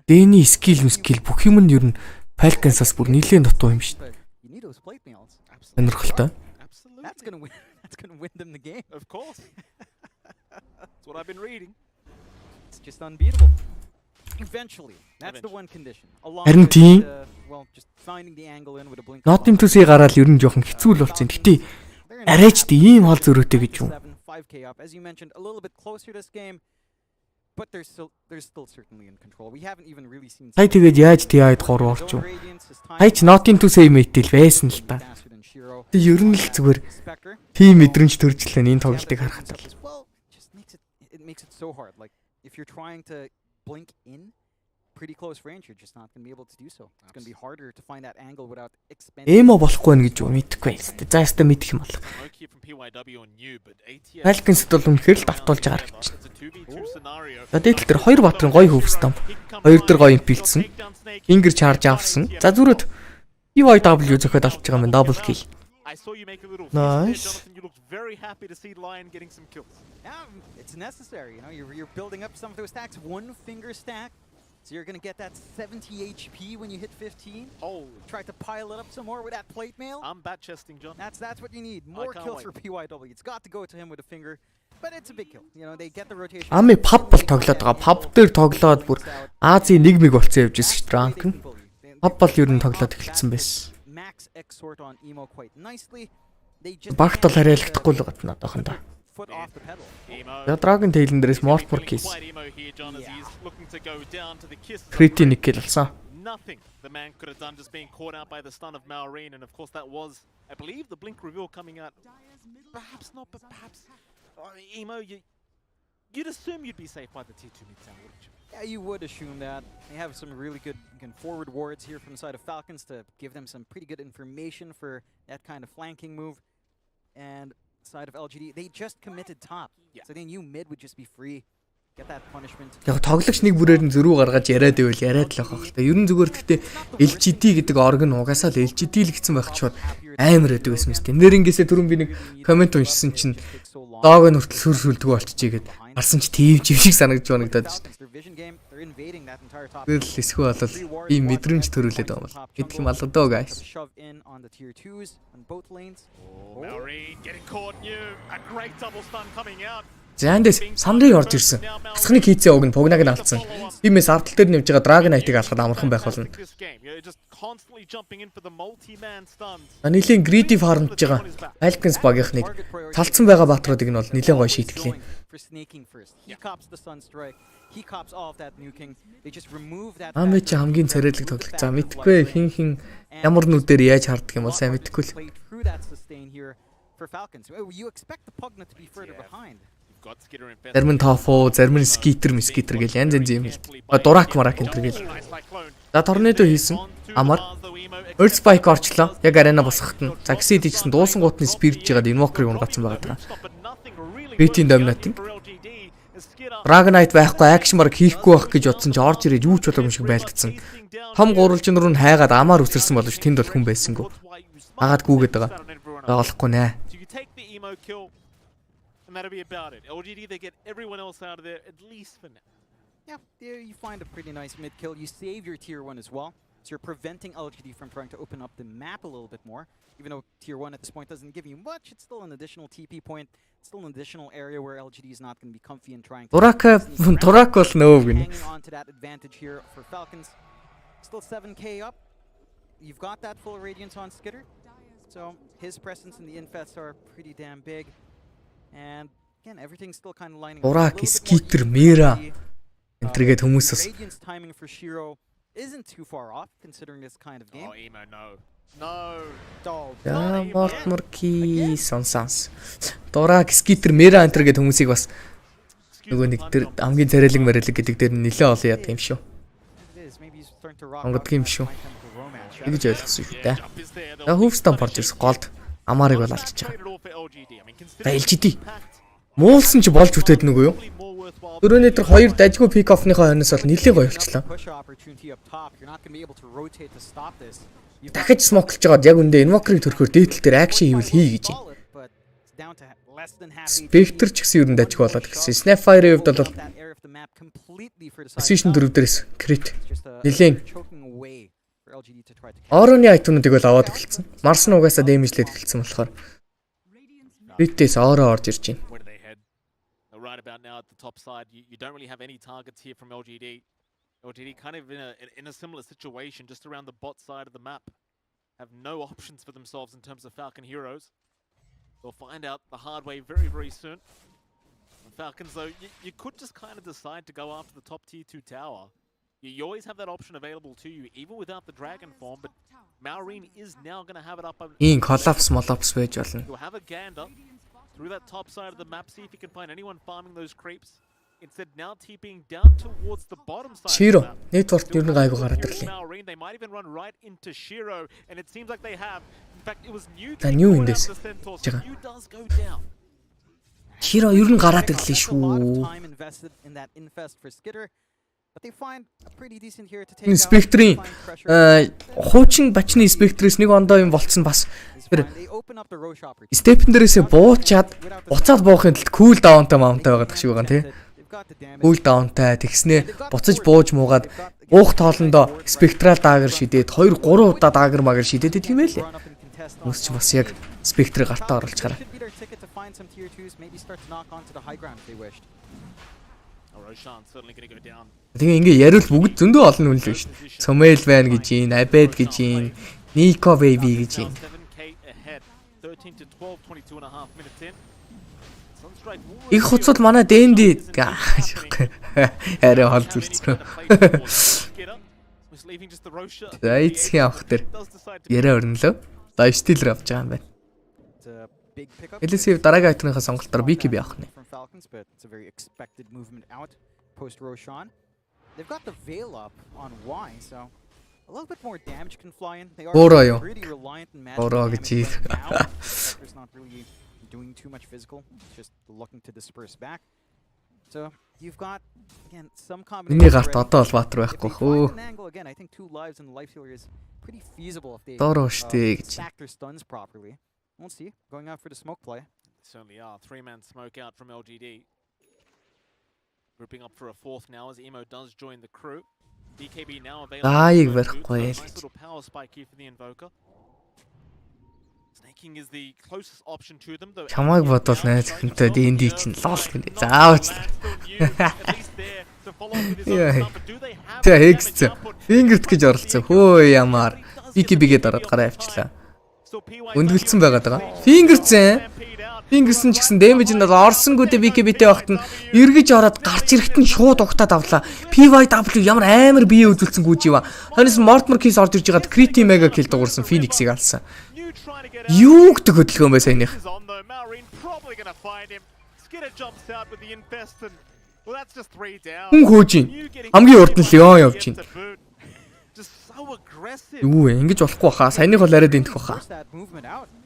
A: Дэний скил бүх юм нь ер нь Falcons-аас бүр нэлээд дутуу юм шít. Сонирхолтой.
K: That's going to win them the game.
J: Of course. That's what I've been reading.
K: It's just unbeatable. Eventually. That's the one condition.
A: Харин тийм
K: well, just finding the angle in with a blink.
A: Kn1fe гараад ер нь жоохон хэцүү л болсон. Гэтэ арайч ийм хол зөрөөтэй гэж юм.
K: 5k up, as you mentioned, a little bit closer this game, but they're still certainly in control. We haven't even really seen.
A: Сая тэгээд яаж TI-д 3 орч юу? Хайч Kn1fe мэтэл байсан л та. Тэг ер нь л зүгээр тийм мэдрэмж төржлээ энэ тоглолтыг харахад.
K: Well, just makes it so hard. Like if you're trying to blink in pretty close range, you're just not going to be able to do so. It's going to be harder to find that angle without expending.
A: Эмо болохгүй байна гэж мэдхгүй байна. За яста мэдэх юм бол. Falcons-д бол үнэхээр л давтуулж байгаа гэж байна. За дээдл дээр 2 батрын гоё хөвстөм. 2 дээр гоё импилдсэн. Ингер чарж авсан. За зүрөд EYW зөхөд алж байгаа юм double kill. Nice.
J: You looked very happy to see Lion getting some kills.
K: Yeah, it's necessary. You know, you're building up some of those stacks. 1 finger stack. So you're going to get that 70 HP when you hit 15.
J: Oh.
K: Try to pile it up some more with that plate mail.
J: I'm bat chesting, John.
K: That's what you need. More kills for PYW. It's got to go to him with a finger. But it's a big kill. You know, they get the rotation.
A: Ами pub бол тоглоод байгаа. Pub дээр тоглоод бүр Азийн 1 мэг болцсон явж ирсэн шүү дээ ранк. Pub бол ер нь тоглоод эхэлсэн байсан.
K: Max exort on Emo quite nicely.
A: Багт бол харьяалагдахгүй л байгаа надад.
K: Foot off the pedal.
A: За Dragon Tail-ын дээрээс Morpher Kiss. Pretty nickel болсон.
J: Nothing the man could have done just being caught out by the stun of Malrine, and of course that was, I believe, the blink reveal coming out. Perhaps not, but perhaps Emo, you'd assume you'd be safe by the T2 mid tower, wouldn't you?
K: Yeah, you would assume that. They have some really good forward wards here from the side of Falcons to give them some pretty good information for that kind of flanking move. And side of LGD, they just committed top. So they knew mid would just be free. Get that punishment.
A: Яг тоглогч нэг бүрээр нь зөрүү гаргаж яриад байвал яриад л байх хэрэгтэй. Ер нь зүгээр гэхдээ LGD гэдэг оргон угаасаа л LGD л гэсэн байх чууд амар өдөг байсан мэт. Нэр ингээсээ түрүүн би нэг комент уншсан чинь доог нь хүртэл сүрсүлдгүү болчихъя гэд харсан чи тийм жив шиг санагдж байна гэдэг чинь. Тэгэл эсхүү болол ийм мэдрэмж төрүүлээд байгаа юм бол. Гэдг юм алгадаа guys.
J: Malrine getting caught new. A great double stun coming out.
A: Зэндээс Сандрыг орж ирсэн. Хасхны хийцээ уг нь пугнаг нь алдсан. Тиймээс ардтал дээр нэмж байгаа Dragon Knight-ыг алхахад амархан байх болно. Нилийн greedy farmж байгаа Falcons багийнхныг талцсан байгаа баатруудыг нь бол нилээн гоё шийтгэлээ. Ами чи хамгийн царайлаг тоглох. За мэдхгүй хин ямар нүдээр яаж харддаг юм бол сайн мэдхгүй л. Зарим нь тофо, зарим нь скитер гэл янз янз юм хэл. Дурак марак энэ гэл. За торнадо хийсэн. Амар Earth Spike орчлоо. Яг арена босгохт нь. За гисэд хийсэн дуусан гутны спирж жагаад Invoker-ыг унгацсан байгаа даа. Beat-ийн dominating. Dragon Knight байхгүй action марк хийхгүй байх гэж бодсон чи орж ирээд юу ч болоогүй юм шиг байлдсан. Том гурвалжин руу нь хайгаад амаар үсэрсэн боловч тэнд бол хүн байсангүй. Агаад гүүгээд байгаа. Олохгүй нэ.
J: And that'll be about it. LGD, they get everyone else out of there, at least for now.
K: Yeah, there you find a pretty nice mid kill. You save your tier 1 as well. So you're preventing LGD from trying to open up the map a little bit more. Even though tier 1 at this point doesn't give you much, it's still an additional TP point. It's still an additional area where LGD is not going to be comfy and trying to...
A: Durak бол нөө гэнэ.
K: Hanging on to that advantage here for Falcons. Still 7k up. You've got that full radiance on Skitter. So his presence in the infests are pretty damn big. And again, everything's still kind of lining up.
A: Durak, Skitter, Mira. Энтергээд хүмүүсээс
K: Radiance timing for Shiro isn't too far off considering this kind of game.
J: Oh, Emo, no. No.
A: За Mortmorki сонсанс. Durak, Skitter, Mira энтергээд хүмүүсийг бас нөгөө нэг тэр хамгийн царайлаг мэрэлэг гэдэг дээр нэлээд олон яд юм шүү. Онгод юм шүү. Ингэж ойлгосон шүү дээ. За Hoofstamp орж ирсэн голд амаарыг бол алчиж байгаа. За LGD муулсан ч болж үтээд нүгөө юу? Дөрөвний тэр хоёр дажгүй пик офныхоо хойноос бол нэлээд гоё болчихлоо. Дахиж смоклж жагаад яг үндэ Invoker-ыг төрөхөөр дээдл дээр акшн хийвэл хий гэж юм. Spectre ч гэсэн ер нь дажгүй болоод гэсэн. Snapfire-ийн хувьд бол Position 4 дээрээс crit нэлээд Ороны айтмуудыг бол аваад эхэлсэн. Марс нь угаасаа дэмэжлээд эхэлсэн болохоор Crit-ээс ороо орж ирж байна.
J: Right about now at the top side, you don't really have any targets here from LGD. LGD kind of in a similar situation, just around the bot side of the map. Have no options for themselves in terms of Falcon heroes. They'll find out the hard way very, very soon. And Falcons, though, you could just kind of decide to go after the top tier 2 tower. You always have that option available to you, even without the dragon form, but Maureen is now going to have it up.
A: Ийм collapse молапс байж болно.
J: You'll have a gander through that top side of the map, see if you can find anyone farming those creeps. Instead, now TPing down towards the bottom side.
A: Shiro, network юу нэг гайгүй гараад ирлээ.
J: They might even run right into Shiro, and it seems like they have. In fact, it was new.
A: New in this.
J: New does go down.
A: Shiro юу нэг гараад ирлээ шүү. Spectre-ийн хуучин бачны Spectre-с нэг ондоо юм болцсон бас тэр степэн дээрээсээ буучаад буцаад буухын тулд cool down-тай маунтай байгаад шиг байгаа нэ. Cool down-тай тэгснээ буцаж бууж муугаад уух тоолондоо Spectre-ал даагар шидээд 2 3 удаа даагар магар шидээд идэх юм байлээ. Хүмүүс ч бас яг Spectre гартаа оруулж гараа. Тэгээ ингээ яриул бүгд зөндөө олон хүн л шүү дээ. Цэнэглэлт байна гэж юм, Abed гэж юм, Kn1fe гэж юм. Их хуцал манай Дэнди арай хол зүрцэн. Зайцгийн авах дээр яриа өрнөлөө. Лайфстайлер авч байгаа юм байна. Элэсив дараагийн айтныхаа сонголтоор BKB авах нэ.
K: Post Roshan. They've got the veil up on Y, so a little bit more damage can fly in. They are pretty reliant on magic. It's not really doing too much physical, just looking to disperse back. So you've got again some combination. Again, I think 2 lives in the life stealer is pretty feasible if they stack their stuns properly. We'll see. Going out for the smoke play.
J: Certainly are. 3-man smoke out from LGD. Grouping up for a 4th now as Emo does join the crew. BKB now available. Nice little power spike here for the Invoker. Snaking is the closest option to them though.
A: Чамайг бодвол найз хүнтэй D&D чинь лол гэнэ. Заавч. Тэ хэгцэн. Фингерт гэж оролцсон. Хөө ямар. BKB-гээд ороод гараа авчлаа. Өндгөлцсөн байгаад байгаа. Фингерсэн ч гэсэн дэмэж нь орсонгуудээ BKB-тэй багт нь эргэж ороод гарч ирэхэд нь шууд угтаад авлаа. PYW ямар амар бие үзүүлсэн гүйж ива. Ханаас Mortimer Keys орж ирж байгаад Criti Mega Kill дуурсан Phoenix-ийг алсан. Юу гэдэг хөдөлгөөн бай саяных. Хүн хөөж ин. Хамгийн урд нь Leon явж ин. Юу вэ? Ингэж болохгүй баха. Саяных бол арай дэнтэх баха.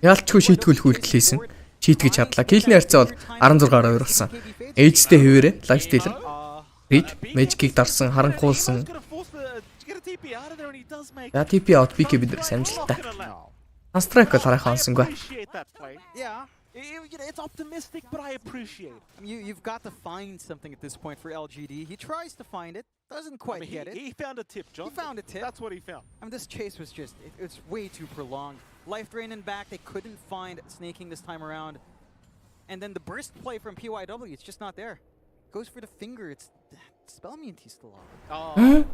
A: Яалчгүй шийтгүүлэх үйлдэл хийсэн. Чийтгэж чадлаа. Киллний харьцаа бол 16-2 болсон. Эйжтэй хэвээрээ лайфстайлер. Рид Magic-ийг дарсан, харанхуулсан. Я TP out BKB дээрс амжилттай. Настрайк бол хараахан онсонгүй.
G: It's optimistic, but I appreciate it.
K: You've got to find something at this point for LGD. He tries to find it, doesn't quite get it.
J: He found a tip, John.
K: He found a tip.
J: That's what he found.
K: I mean, this chase was just, it's way too prolonged. Life drain and back, they couldn't find snaking this time around. And then the burst play from PYW, it's just not there. Goes for the finger, it's spell immunity still on.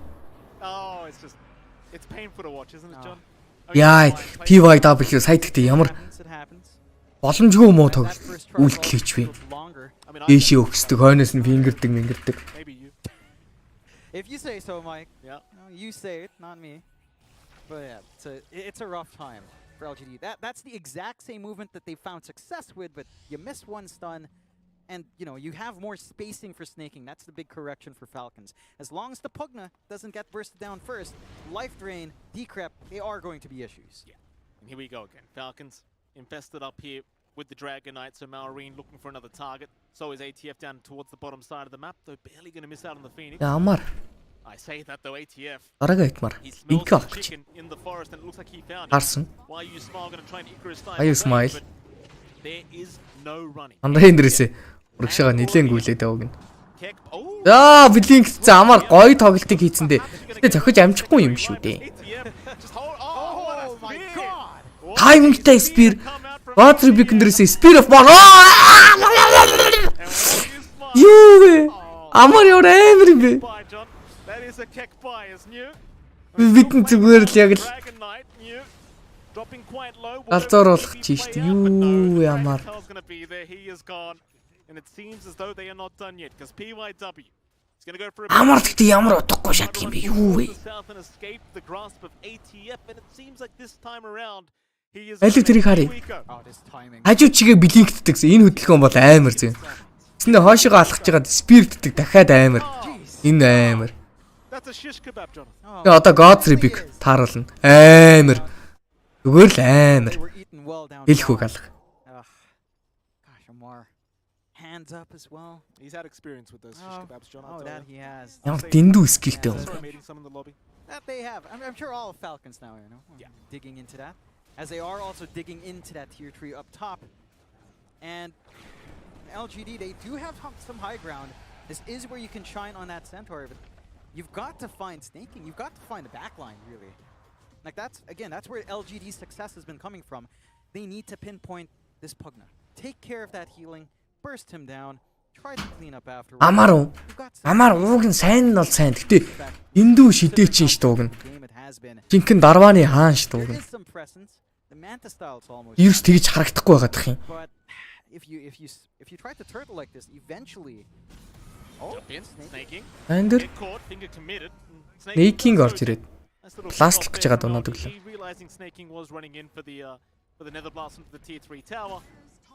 J: Oh, it's painful to watch, isn't it, John?
A: Яа, PYW сайтгтээ ямар боломжгүй муу үйлдэл хийчихвэ. Дэшээ өгсдөг, хойноос нь фингердэг, мингэрдэг.
K: If you say so, Mike. Yeah. No, you say it, not me. But yeah, it's a rough time for LGD. That's the exact same movement that they found success with, but you miss one stun, and you have more spacing for snaking. That's the big correction for Falcons. As long as the Pugna doesn't get bursted down first, life drain, decrep, they are going to be issues.
J: Yeah. And here we go again. Falcons infested up here with the Dragon Knight, so Maureen looking for another target. So is ATF down towards the bottom side of the map, though barely going to miss out on the Phoenix.
A: Ямар.
J: I say that though, ATF.
A: He smells the
J: chicken in the forest and it looks like he found
A: it.
J: Why are you smile going to try and Icarus style?
A: Why you smile?
J: There is no running.
A: Андрей дээрээс урагшаага нэлээд гүйлээд байгааг нь. Блинк амар гоё тоглолтыг хийцэндээ. Гэтэ зохиж амжихгүй юм шүү дээ. Timingтай spear. Water beacon дээрээс spear of ball. Юу вэ? Амар ямар бэ?
J: is a Kn1fe is new.
A: Бидний зүгээр л яг л
J: Dragon Knight new. Dropping quite low.
A: галзуур болгох чи шүү дээ. Юу ямар.
J: He is gone. And it seems as though they are not done yet because PYW is going to go for a
A: Амар гэхдээ ямар утгагүй шат юм бэ? Юу вэ?
J: south and escape the grasp of ATF and it seems like this time around he is
A: Алив тэрийг харъя.
K: Oh, this timing.
A: Хажуу чигээ блинкддэг. Энэ хөдөлгөөн бол амар зэн. Тэснэ хоошоо алхаж байгаад спиртдэг дахиад амар. Энэ амар.
J: That's a shish kebab, Jonathan.
A: Тэгээ одоо God's Rebuke тааруулна. Амар. Зүгээр л амар.
K: They were eaten well down.
A: Хэлэх үг алга.
K: Gosh, Amar. Hands up as well.
J: He's had experience with those shish kebabs, John.
K: Oh, that he has.
A: Ямар дэндүү скиллтэй юм бэ?
J: Meeting some in the lobby.
K: That they have. I'm sure all Falcons now, you know, digging into that. As they are also digging into that tier 3 up top. And LGD, they do have some high ground. This is where you can shine on that Centaur, but you've got to find snaking. You've got to find the backline, really. Like that's, again, that's where LGD's success has been coming from. They need to pinpoint this Pugna. Take care of that healing, burst him down, try to clean up afterwards.
A: Амар уу? Амар ууг нь сайн нь бол сайн. Гэтэ эндүү шидээ чинь ш дууг нь. Жинхэнэ дарвааны хаан ш дууг нь. Ерөөс тэгж харагдахгүй байгаадах юм.
K: But if you try to turtle like this, eventually. Oh,
J: snaking.
A: Андер
J: Caught, finger committed.
A: Snaking орж ирээд пластлах гэж байгаа дунаад өглөө.
J: Realizing snaking was running in for the nether blast into the tier 3 tower.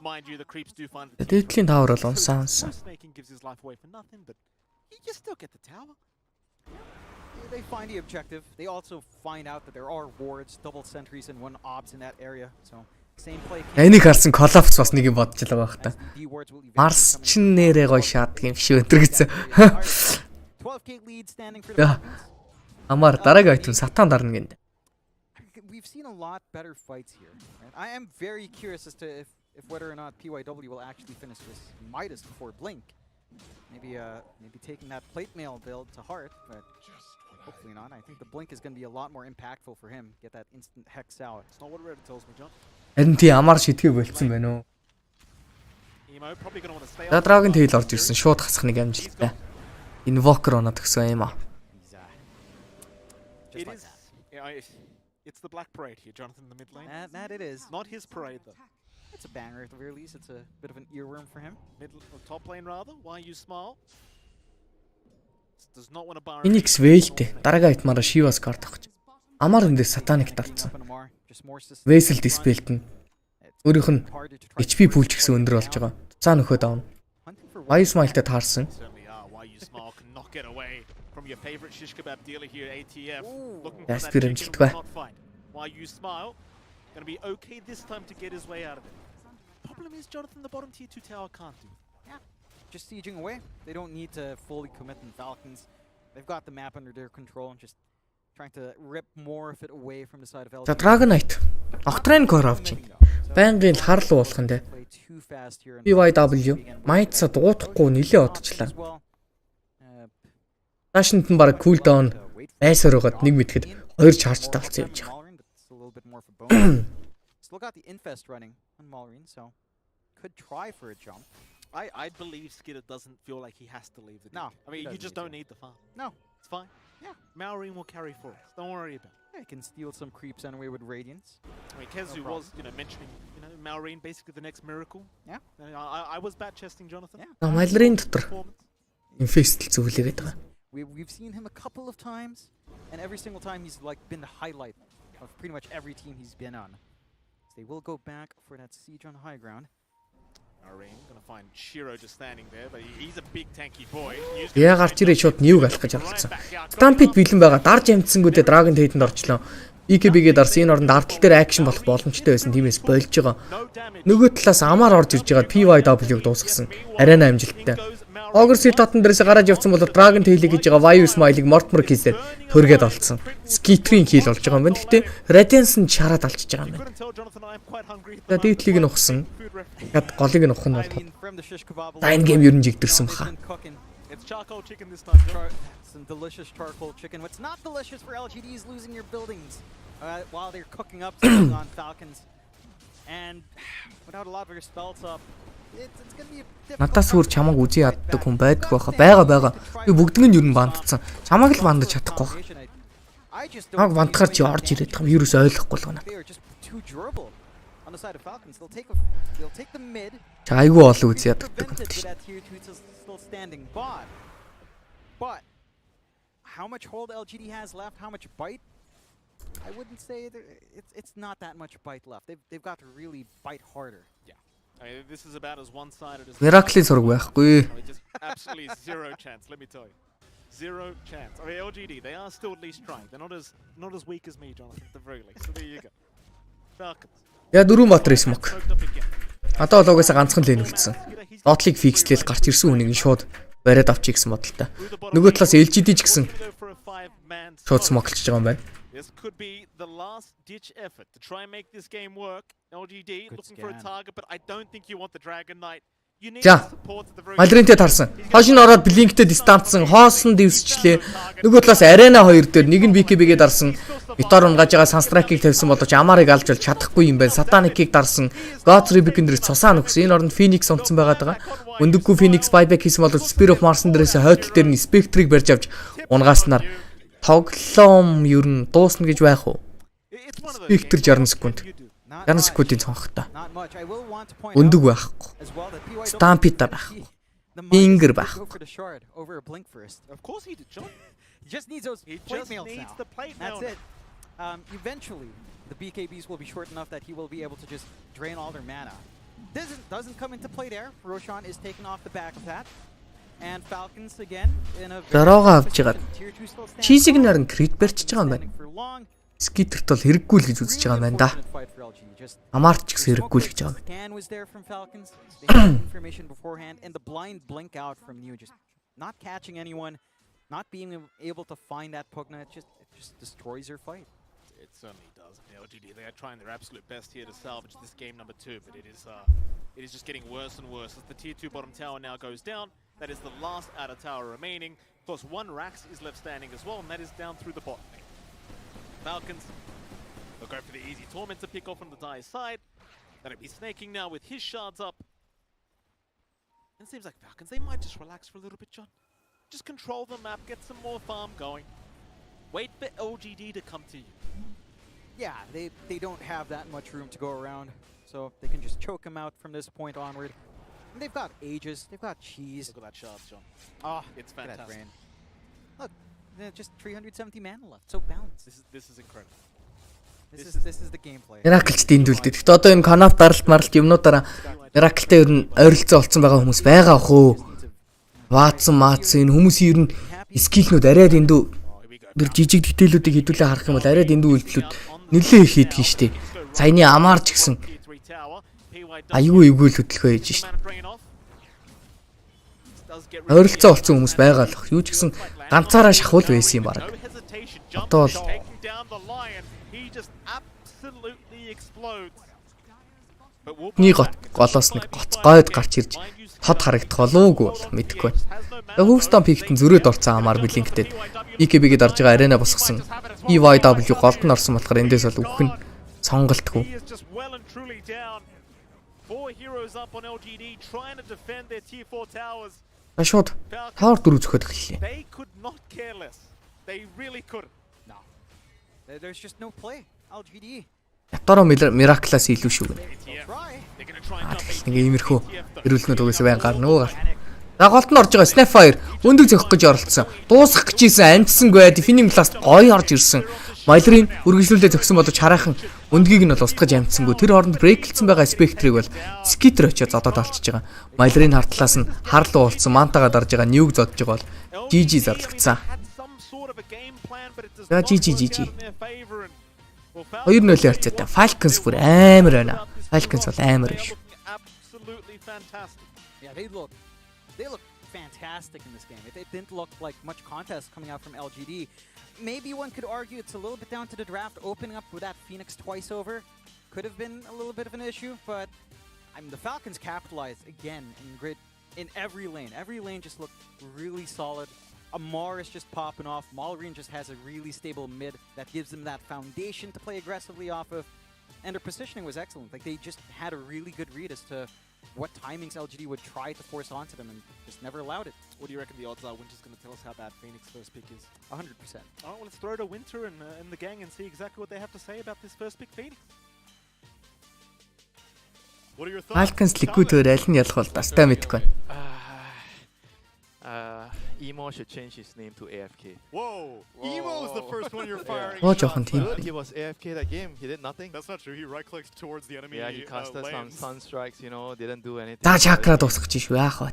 J: Mind you, the creeps do find the
A: Дээдлийн таавар бол унсан.
J: snaking gives his life away for nothing, but you still get the tower.
K: They find the objective. They also find out that there are wards, double sentries, and one obs in that area. So same play.
A: Энийг харсан коллапс бас нэг юм бодож л байгаа байх та. Марс ч нэрээ гоё шааддаг юм шиг өтер гэсэн.
K: 12k lead standing for the Falcons.
A: Амар дараагийн айтун сатан дарна гэнэ.
K: We've seen a lot better fights here. Right? I am very curious as to if whether or not PYW will actually finish this Midas before Blink. Maybe taking that plate mail build to heart, but hopefully not. I think the Blink is going to be a lot more impactful for him. Get that instant hex out.
J: It's not what Reddit tells me, John.
A: Харин тий амар шидгээ болцсон байна уу?
J: Emo probably going to want to stay
A: За Dragon Tail орж ирсэн шууд хасах нэг амжилттай. Invoker оноо тгсэн юм аа.
J: It is. It's the Black Parade here, Jonathan, in the mid lane.
K: That it is.
J: Not his parade though.
K: It's a banger at the very least. It's a bit of an earworm for him.
J: Top lane rather. Why you smile? Does not want to bar.
A: Phoenix Veilтэй дараагийн айтмаараа Shivas карт авах гэж. Амар эндээс сатаник дарцсан. Vessel Dispelled нь өөрийнх нь HP pool ч гэсэн өндөр болж байгаа. Цаа нөхөө давна. Why Smile-тэй таарсан.
J: Get away from your favorite shish kebab dealer here, ATF. Looking for
A: Яспер
J: that
A: амжилтгүй.
J: not find. Why you smile? Going to be okay this time to get his way out of it. Problem is, Jonathan, the bottom tier 2 tower can't do.
K: Yeah, just sieging away. They don't need to fully commit in Falcons. They've got the map under their control and just trying to rip more of it away from the side of LGD.
A: За Dragon Knight. Octane Core авч байна. Байнгын л харлуу болох нь дээ. PYW Might-са дуутахгүй нилээ одчлаа. Наашнт нь баг cooldown байсаар байгаад нэг мэтгэд хоёр charge тавцсан явж байгаа.
K: Still got the infest running on Malrine, so could try for a jump.
J: I believe Skidder doesn't feel like he has to leave the
K: No,
J: game. I mean, you just don't need the farm.
K: No,
J: It's fine.
K: Yeah.
J: Maureen will carry for us. Don't worry about it.
K: yeah, he can steal some creeps anyway with Radiance.
J: I mean, Kezu was, mentioning, Maureen basically the next miracle.
K: Yeah.
J: And I was bat chesting Jonathan.
K: Yeah.
A: Малрын дотор Infest зөвлөгээд байгаа.
K: We've seen him a couple of times, and every single time he's like been the highlight of pretty much every team he's been on. So they will go back for that siege on high ground.
J: Maureen gonna find Shiro just standing there, but he's a big tanky boy.
A: Яа гарч ирээ шууд ньюг алах гэж оролцсон. Stampede бэлэн байгаа. Дарж амтсангүүдээ Dragon Tail-д орчлоо. EKB-гээ дарсан энэ оронд ардтал дээр акшн болох боломжтой байсан тиймээс болж байгаа. Нөгөө талаас амар орж ирж байгаад PYW-г дуусгасан. Арена амжилттай. Огерси татан дээрээс гараад явцсан бол Dragon Tail-ийг гэж байгаа Why Smile-ыг Mortimer хийсээр төргээд олцсон. Skitter-ийн kill болж байгаа юм байна. Гэхдээ Radiance нь шараад алчиж байгаа юм байна. За дээдлийг нь ухсан. Яд голыг нь ухах нь бол. Дайн гейм ер нь жигдэрсэн баха.
J: It's charcoal chicken this time.
K: Some delicious charcoal chicken. What's not delicious for LGD is losing your buildings while they're cooking up something on Falcons. And without a lot of your spells up,
A: Надаас өөр чамайг үзий яддаг хүн байдаг байхаа. Бага. Би бүгднийг нь ер нь бандцсан. Чамайг л бандаж чадахгүй байх. Чамайг бандахаар чи орж ирээд байгаа юм. Юу ч ойлгохгүй л байна. Айгүй олон үз яддаг юм тийм.
K: But how much hold LGD has left, how much bite? I wouldn't say it's not that much bite left. They've got to really bite harder.
J: Yeah. I mean, this is about as one-sided as
A: Miracle сураг байхгүй.
J: just absolutely zero chance, let me tell you. Zero chance. I mean, LGD, they are still at least trying. They're not as weak as me, Jonathan, at the very least. So there you go. Falcons.
A: Яа 4 батар смок. Одоо логоосаа ганцхан лейн үлдсэн. Дотлыг фикслэл гарч ирсэн хүнийг шууд бариад авчих гэсэн бодолтой. Нөгөө талаас LGD ч гэсэн шууд смоклж байгаа юм байна.
J: This could be the last ditch effort to try and make this game work. LGD looking for a target, but I don't think you want the Dragon Knight. You need support at the very
A: Малринтэй тарсан. Хойш нь ороод блинктэй дистантсан, хоосон дэвсчлээ. Нөгөө талаас арена 2 дээр нэг нь BKB-гээ дарсан. Витор унгаж байгаа Санстракийг тавьсан боловч Амарыг алж бол чадахгүй юм байна. Сатаникийг дарсан. Gods Rebecca дээрс цусаа нүгсэн. Энэ оронд Phoenix унтсан байгаад байгаа. Өндөггүй Phoenix buyback хийсэн боловч Spear of Mars дээрээс хойдол дээр нь Spectre-ыг барьж авч унгааснаар тоглоом ер нь дуусна гэж байх уу? Spectre 60 секунд. 60 секундын цонхтой. Өндөг байхгүй. Stampede байхгүй. Finger байхгүй.
J: Of course he did, John.
K: He just needs those plate mails now.
J: The plate
K: That's it. Eventually, the BKBs will be short enough that he will be able to just drain all their mana. Doesn't come into play there. Roshan is taken off the back of that. And Falcons again in a
A: Дараагаа авч ягаад чизиг наран крит барьчихж байгаа юм байна. Скитерт бол хэрэггүй л гэж үзэж байгаа юм байна да. Амарч гэсэн хэрэггүй л гэж байгаа юм.
K: Scan was there from Falcons. They had information beforehand and the blind blink out from New, just not catching anyone, not being able to find that Pugna. It just destroys their fight.
J: It certainly does. The LGD, they are trying their absolute best here to salvage this game number 2, but it is just getting worse and worse as the tier 2 bottom tower now goes down. That is the last outer tower remaining. Of course, one Rax is left standing as well, and that is down through the bot lane. Falcons will go for the easy Torment to pick off on the Dire's side. That'll be snaking now with his shards up. And it seems like Falcons, they might just relax for a little bit, John. Just control the map, get some more farm going. Wait for LGD to come to you.
K: Yeah, they don't have that much room to go around, so they can just choke him out from this point onward. And they've got Aegis, they've got Cheese.
J: Look at that shard, John.
K: Oh,
J: it's fantastic.
K: Look, just 370 mana left, so balanced.
J: This is incredible.
K: This is the gameplay.
A: Miracle-ч дэндүүлдэг. Гэхдээ одоо энэ Kn1fe даралт маралт юмнуудаараа Miracle-тэй ер нь ойролцоо олцсон байгаа хүмүүс байгаа ах уу? Ваатсан энэ хүмүүсийн ер нь скиллнүүд арай дэндүү тэр жижиг детейлүүдийг хэдүүлээ харах юм бол арай дэндүү үйлдэлүүд нэлээд их хийдэг шүү дээ. Саяны Амарч гэсэн аюу эвгүй л хөдөлгөө хийж шít. Ойролцоо олцсон хүмүүс байгаа л бах. Юу ч гэсэн ганцаараа шахуул байсан юм баг. Одоо бол нэг голоос нэг гоц гойд гарч ирж хот харагдах болоогүй бол мэдэхгүй байна. Хөвстон пикт зөрөөд орцсон Амар блинктэй BKB-гээ дарж байгаа арена босгосон EYW голд нь орсон болохоор эндээс бол үхэн сонголтгүй. Шууд тауэр дөрөв зөхөд эхэллээ.
K: There's just no play. LGD.
A: Ятoro Miracle-аас илүү шүү гэнэ. Нэг иймэрхүү эрүүлгэнүүд угаасаа байн гарна өө гар. За голд нь орж байгаа Snapfire өндөг зөхөх гэж оролцсон. Дуусгах гэжсэн амжсангүй Defending Blast гоё орж ирсэн. Малрын үргэлжлүүлээ зөксөн боловч хараахан өндгийг нь бол устгаж амжсангүй. Тэр хооронд брейклсэн байгаа Spectre-ыг бол Skitter очиод зодоод алчиж байгаа. Малрын хартлаас нь харлуу уулцсан Мантагаа дарж байгаа Nuke зодж байгаа бол GG зарлагдсан. За GG. 2-0 харьцаатай. Falcons бүр амар байна. Falcons бол амар биш.
K: Yeah, they look fantastic in this game. It didn't look like much contest coming out from LGD. Maybe one could argue it's a little bit down to the draft opening up with that Phoenix twice over. Could have been a little bit of an issue, but I mean the Falcons capitalized again in every lane. Every lane just looked really solid. Amar is just popping off. Malrine just has a really stable mid that gives them that foundation to play aggressively off of. And their positioning was excellent. Like they just had a really good read as to what timings LGD would try to force onto them and just never allowed it.
J: What do you reckon the odds are? Winter's going to tell us how bad Phoenix first pick is.
K: 100%.
J: All right, well, let's throw to Winter and the gang and see exactly what they have to say about this first pick Phoenix.
B: What are your thoughts?
A: Falcons Liquid-өөр аль нь ялах бол тастай мэдгүй.
D: Emo should change his name to AFK.
B: Whoa! Emo's the first one you're firing.
A: Oh,
B: shots
A: жоохон тийм.
B: at.
D: He was AFK that game. He did nothing.
B: That's not true. He right-clicked towards the enemy.
D: Yeah, he casted some
B: lanes.
D: sun strikes. You know, didn't do anything.
A: За чакра дуусгах чинь шүү яах вэ?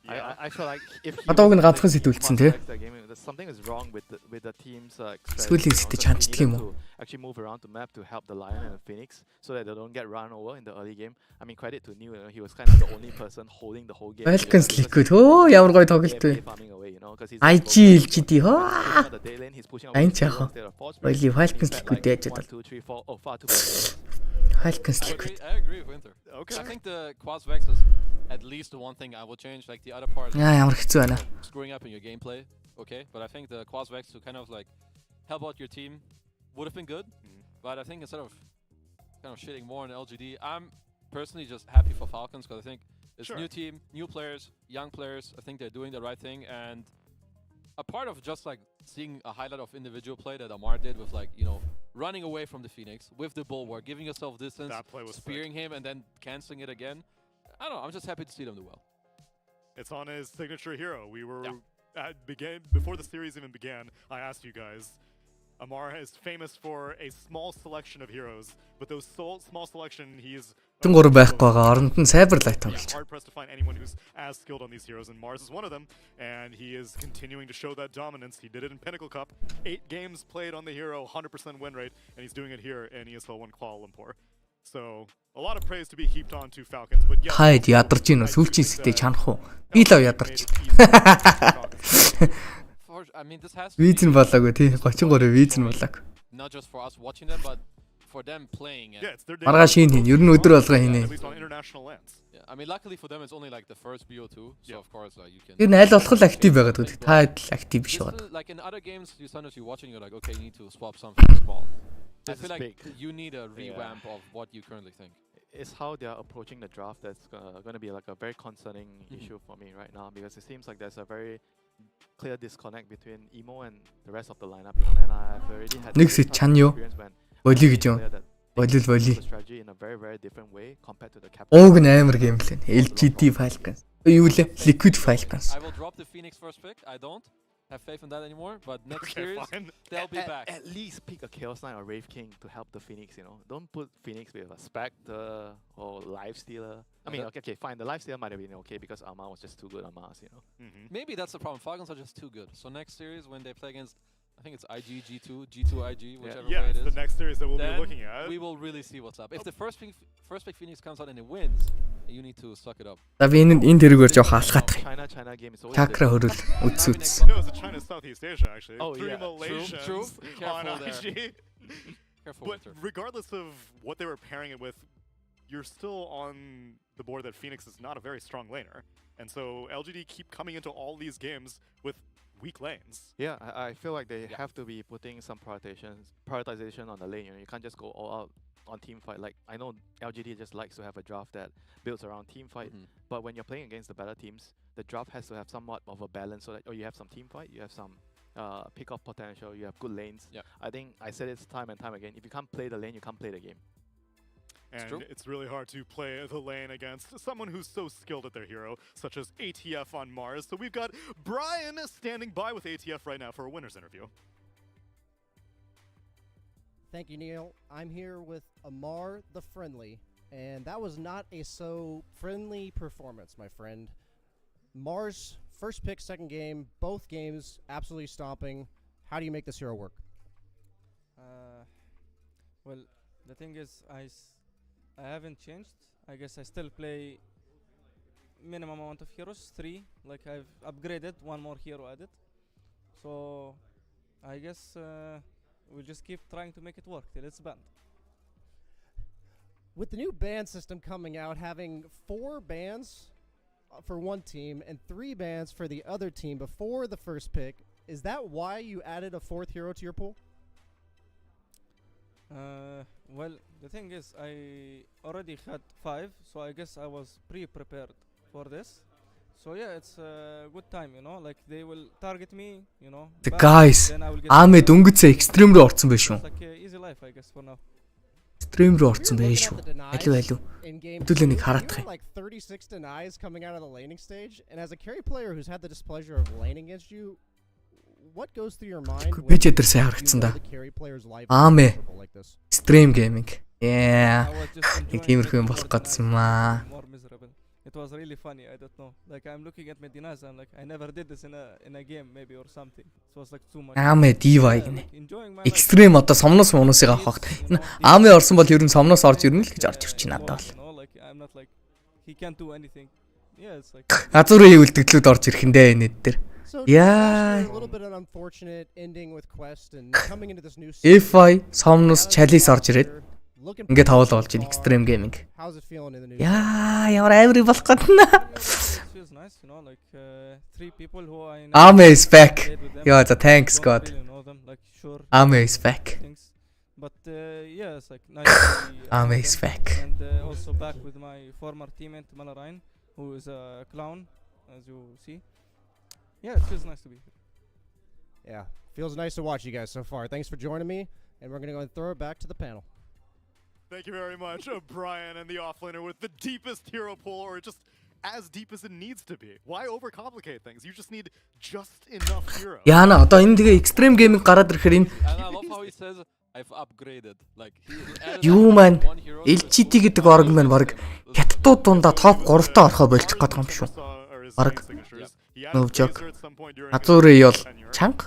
D: I feel like if he
A: Одоо уг нь
D: was
A: ганцхан
D: playing
A: сэтгүүлсэн
D: one
A: тий.
D: strikes that game, something is wrong with the team's
A: Сэтгүүлийн
D: strategy,
A: сэтэж
D: you know, 'cause
A: ханддаг
D: he
A: юм
D: needed
A: уу?
D: to actually move around the map to help the Lion and the Phoenix so that they don't get run over in the early game. I mean, credit to New, you know, he was kind of the only person holding the whole game.
A: Falcons
D: Because
A: Liquid.
D: he's
A: Оо ямар гоё тоглолт вэ?
D: farming away, you know, 'cause he's
A: IG LGD хоо.
D: pushing out the day lane, he's pushing out
A: Айн
D: the
A: чаах.
D: instead of force
A: Боли
D: break.
A: Falcons
D: He's at
A: Liquid
D: like
A: яаж
D: 1,
A: бодол.
D: 2, 3, 4. Oh, far too much.
A: Falcons
C: I
A: Liquid.
C: agree with Winter.
B: Okay.
C: I think the Quas-Vex is at least the one thing I will change. Like the other part is
A: Ямар хэцүү байна.
C: screwing up in your gameplay. Okay, but I think the Quas-Vex to kind of like help out your team would have been good. But I think instead of kind of shitting more on LGD, I'm personally just happy for Falcons because I think it's
B: Sure.
C: new team, new players, young players. I think they're doing the right thing, and a part of just like seeing a highlight of individual play that Amar did with like, you know, running away from the Phoenix with the bulwark, giving yourself distance,
B: That play was
C: spearing him, and then canceling it again. I don't know. I'm just happy to see them do well.
B: It's on his signature hero. We were
C: Yeah.
B: before the series even began. I asked you guys. Amar is famous for a small selection of heroes, but those small selection he's
A: 3 байхгүй байгаа. Оронд нь сайберлайт тоглож.
B: hard pressed to find anyone who's as skilled on these heroes, and Mars is one of them. And he is continuing to show that dominance. He did it in Pinnacle Cup. 8 games played on the hero, 100% win rate, and he's doing it here in ESL 1 Kuala Lumpur. So a lot of praise to be heaped on to Falcons, but yeah.
A: Хайд ядарч ийн сүүлчийн сэтэж чанах уу? Би лав ядарч.
C: I mean, this has to
A: Виз нь
C: be
A: болоогүй тий. 33 виз нь болоог.
C: not just for us watching them, but for them playing. And
B: Yeah, it's their day.
A: Маргааш хийн хийн. Ер нь өдөр болгоо хийнэ.
B: At least on international lands.
C: yeah, I mean, luckily for them, it's only like the first BO2, so of course you can.
A: Ер нь аль болох л актив байгаад үү. Та л актив биш
C: This
A: байгаа.
C: is, like in other games, you sometimes you watching, you're like, okay, you need to swap something small. I
D: This
C: feel
D: is
C: like
D: big.
C: you need a revamp of what you currently think.
D: It's how they are approaching the draft that's going to be like a very concerning issue for me right now, because it seems like there's a very clear disconnect between Emo and the rest of the lineup. You know, and I've already had
A: Нэг
D: this
A: сэт
D: type of
A: чан юу?
D: experience when
A: Боли гэж юм.
D: player that
A: Болил боли.
D: the strategy in a very, very different way compared to the captain.
A: Ууг нь амар геймплей. LGD Falcons. Юу лээ? Liquid Falcons.
C: I will drop the Phoenix first pick. I don't have faith in that anymore, but next
B: Okay,
C: series,
B: fine.
C: they'll be back.
D: At least pick a Chaos Knight or Wraith King to help the Phoenix, you know. Don't put Phoenix with a Spectre or Lifestealer. I mean, okay, fine. The Lifestealer might have been okay because Armar was just too good on Mars, you know.
C: Maybe that's the problem. Falcons are just too good. So next series, when they play against, I think it's IG, G2, G2 IG, whichever
B: Yeah,
C: way it
B: it's
C: is,
B: the next series that we'll be
C: then
B: looking at.
C: we will really see what's up. If the first pick Phoenix comes out and it wins, you need to suck it up.
A: За би энэ тэрүүгээр жоох алхаах.
D: China game is always
A: Чакра хөрөл үдс үдс.
B: No, it's a China Southeast Asia actually.
D: Oh,
B: 3
D: yeah.
B: Malaysians
C: True.
B: on
C: Careful there.
B: IG.
C: Careful,
B: But
C: Winter.
B: regardless of what they were pairing it with, you're still on the board that Phoenix is not a very strong laner. And so LGD keep coming into all these games with weak lanes.
D: Yeah, I feel like they have to be putting some prioritization on the lane. You know, you can't just go all out on team fight. Like, I know LGD just likes to have a draft that builds around team fight, but when you're playing against the better teams, the draft has to have somewhat of a balance so that you have some team fight, you have some pick-off potential, you have good lanes.
C: Yeah.
D: I think I said it time and time again. If you can't play the lane, you can't play the game.
B: And it's really hard to play the lane against someone who's so skilled at their hero, such as ATF on Mars. So we've got Brian standing by with ATF right now for a winner's interview.
E: Thank you, Neil. I'm here with Amar the Friendly, and that was not a so friendly performance, my friend. Mars, first pick, second game, both games absolutely stomping. How do you make this hero work?
M: Well, the thing is, I haven't changed. I guess I still play minimum amount of heroes, 3. Like I've upgraded, 1 more hero added. So I guess we'll just keep trying to make it work till it's banned.
E: With the new ban system coming out, having 4 bans for one team and 3 bans for the other team before the first pick, is that why you added a 4th hero to your pool?
M: Well, the thing is, I already had 5, so I guess I was pre-prepared for this. So yeah, it's a good time, you know. Like they will target me, you know.
A: The
M: back,
A: guys,
M: then I will get
A: Аамэ
M: the-
A: дөнгөцөө экстрим рүү орсон байх шүү.
M: It's like easy life, I guess, for now.
A: Экстрим рүү
E: If
A: орсон
E: you're
A: байх
E: looking
A: шүү.
E: at the denies
A: Алив алив.
E: in game
A: Хэдүүлээ нэг
E: two,
A: хараадах
E: you
A: юм.
E: had like 36 denies coming out of the laning stage, and as a carry player who's had the displeasure of laning against you, what goes through your mind
A: Би ч
E: when
A: өдөр сайн
E: you
A: харагдсан
E: know
A: да.
E: the carry player's life is
A: Аамэ.
E: miserable like this?
A: Extreme gaming. Yeah.
M: I was just
A: Нэг
M: enjoying
A: тиймэрхүү юм
M: getting
A: болох
M: more
A: гэсэн юм
M: denies,
A: аа.
M: more miserable. It was really funny. I don't know. Like I'm looking at my denies. I'm like, I never did this in a game, maybe or something. It was like too much.
A: Аамэ дива
M: Yeah,
A: гинэ.
M: like, enjoying my life.
A: Экстрим одоо сомноос моносыг авах багт. Аамэ орсон бол ер нь сомноос орж ирнэ л гэж орж ирчих надад бол.
M: You know, like I'm not like he can't do anything. Yeah, it's like
A: Газрын үлдэгдлүүд орж ирэх нь дээ нэд дээр.
E: So
A: Yeah.
E: a little bit of an unfortunate ending with Quest and coming into this new
A: F5 сомноос чалис орж ирээд
E: looking
A: ингээд
E: forward
A: тавал
E: to
A: болж ин
E: far.
A: экстрим гейминг.
E: How's it feeling in the new
A: Яа, ямар амир болох гэднэ.
M: it feels nice, you know, like 3 people who I never
A: Ame is back.
M: played with them.
A: Yeah, the thanks
M: Don't
A: God.
M: really know them, like sure.
A: Ame is back.
M: Things. But yeah, it's like nice to be
A: Ame
M: around
A: is
M: them.
A: back.
M: And also back with my former teammate Malarain, who is a clown, as you see. Yeah, it feels nice to be here.
E: Yeah, feels nice to watch you guys so far. Thanks for joining me, and we're gonna go and throw it back to the panel.
B: Thank you very much, Brian and the offlaner with the deepest hero pool, or just as deep as it needs to be. Why overcomplicate things? You just need just enough heroes.
A: Яана одоо энэ тэгээ экстрим гейминг гараад ирэхээр энэ
C: And I love how he says, I've upgraded. Like, he added
A: юу маань
C: one hero to his
A: LGT гэдэг орг маань баг хятадууд дундаа топ 3-таа орохоо болчих гээд байгаа юм шүү. Бараг no joke. Азуурын ёл чанга.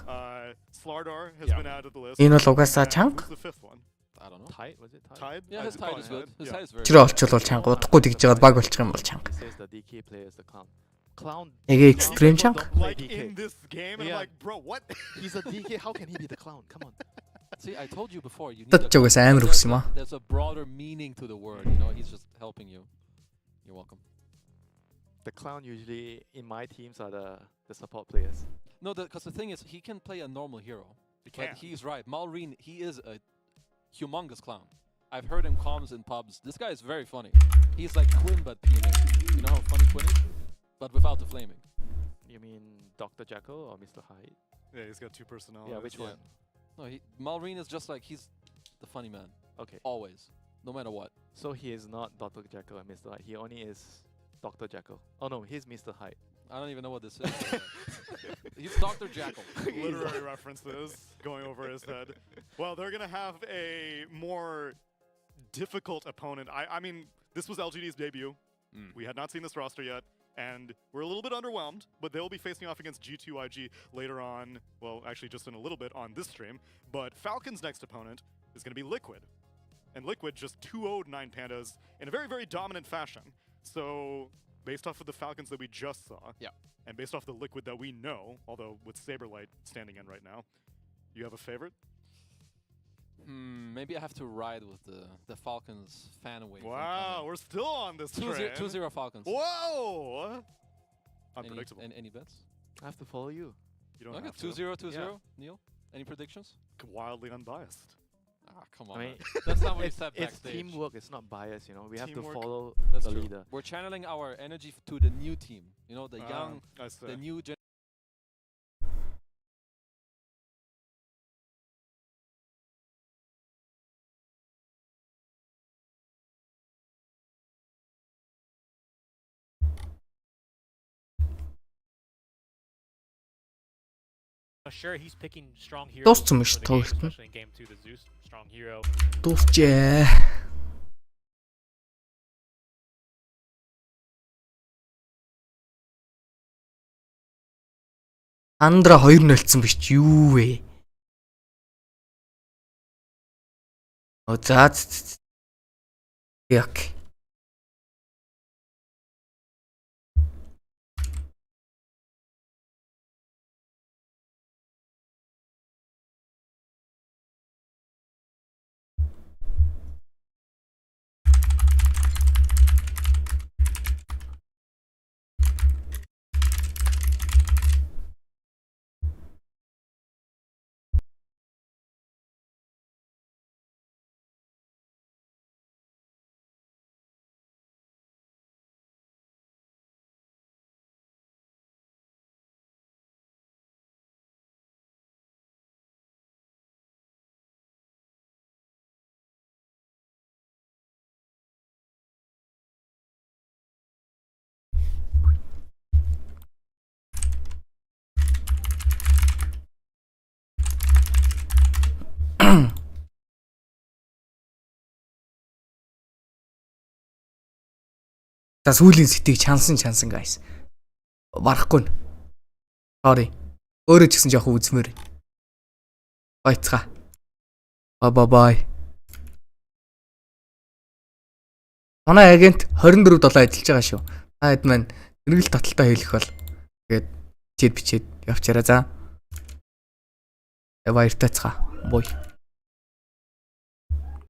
B: Slardar has been added to the list.
A: Энэ бол угаасаа чанга.
B: Who's the fifth one?
C: I don't know.
D: Tide, was it Tide?
B: Tide?
C: Yeah, his tide is good. His tide is very
A: Чирээ
C: good.
A: олчвол чанга, удахгүй тэгж жагаад баг болчих юм бол чанга.
D: It says the DK player is the clown. Clown.
A: Тэгээ экстрим чанга.
B: Like
D: DK.
B: in this game, and
D: Yeah.
B: I'm like, bro, what?
D: He's a DK. How can he be the clown? Come on.
C: See, I told you before. You need
A: Tad ч угаасаа амар
C: there's
A: өгсөн юм аа.
C: there's a broader meaning to the word. You know, he's just helping you. You're welcome.
D: The clown usually in my teams are the support players.
C: No, because the thing is, he can play a normal hero.
B: You
C: But
B: can.
C: he's right. Malrine, he is a humongous clown. I've heard him comms in pubs. This guy is very funny. He's like Quinn but PNA. You know how funny Quinn is? But without the flaming.
D: You mean Dr. Jekyll or Mr. Hyde?
B: Yeah, he's got two personalities.
D: Yeah, which
C: Yeah.
D: one?
C: No, Malrine is just like, he's the funny man.
D: Okay.
C: Always. No matter what.
D: So he is not Dr. Jekyll and Mr. Hyde. He only is Dr. Jekyll. Oh no, he's Mr. Hyde.
C: I don't even know what this is. He's Dr. Jackal.
B: Literary references going over his head. Well, they're going to have a more difficult opponent. I mean, this was LGD's debut. We had not seen this roster yet, and we're a little bit underwhelmed, but they'll be facing off against G2IG later on. Well, actually, just in a little bit on this stream. But Falcon's next opponent is going to be Liquid. And Liquid just 2-0'd 9 Pandas in a very, very dominant fashion. So, based off of the Falcons that we just saw,
C: Yeah.
B: and based off the Liquid that we know, although with Saberlight standing in right now, you have a favorite?
C: Maybe I have to ride with the Falcons fan wave.
B: Wow, we're still on this train.
C: 2-0 Falcons.
B: Whoa! Unpredictable.
C: Any bets?
D: I have to follow you.
B: You don't
C: Okay,
B: have to.
C: 2-0, 2-0. Neil, any predictions?
B: Wildly unbiased.
C: Ah, come on.
D: I mean,
C: That's not what he
D: it's,
C: said
D: it's
C: backstage.
D: teamwork. It's not bias. You know, we have to
B: Teamwork.
D: follow
C: That's
D: the
C: true.
D: leader.
C: We're channeling our energy to the new team. You know, the young,
B: I see.
C: the new gen.
L: Sure, he's picking strong hero.
A: Дууссан биш
L: for the game,
A: тоглолт нь.
L: especially in game 2, the Zeus strong hero.
A: Дуусчээ. Андра 2-0-цсан биш ч юу вэ? Оо за. Яг. За сүүлийн сэтийг чансан guys. Барахгүй. Sorry. Өөрөө ч гэсэн жоох үзмээр. Байцгаа. Bye. Манай агент 24/7 ажиллаж байгаа шүү. Та хэд маань Цэнэглэлт таталтаа хэлэх бол тэгээд бичээд явчаарай за. Баяртай цаа. Бой.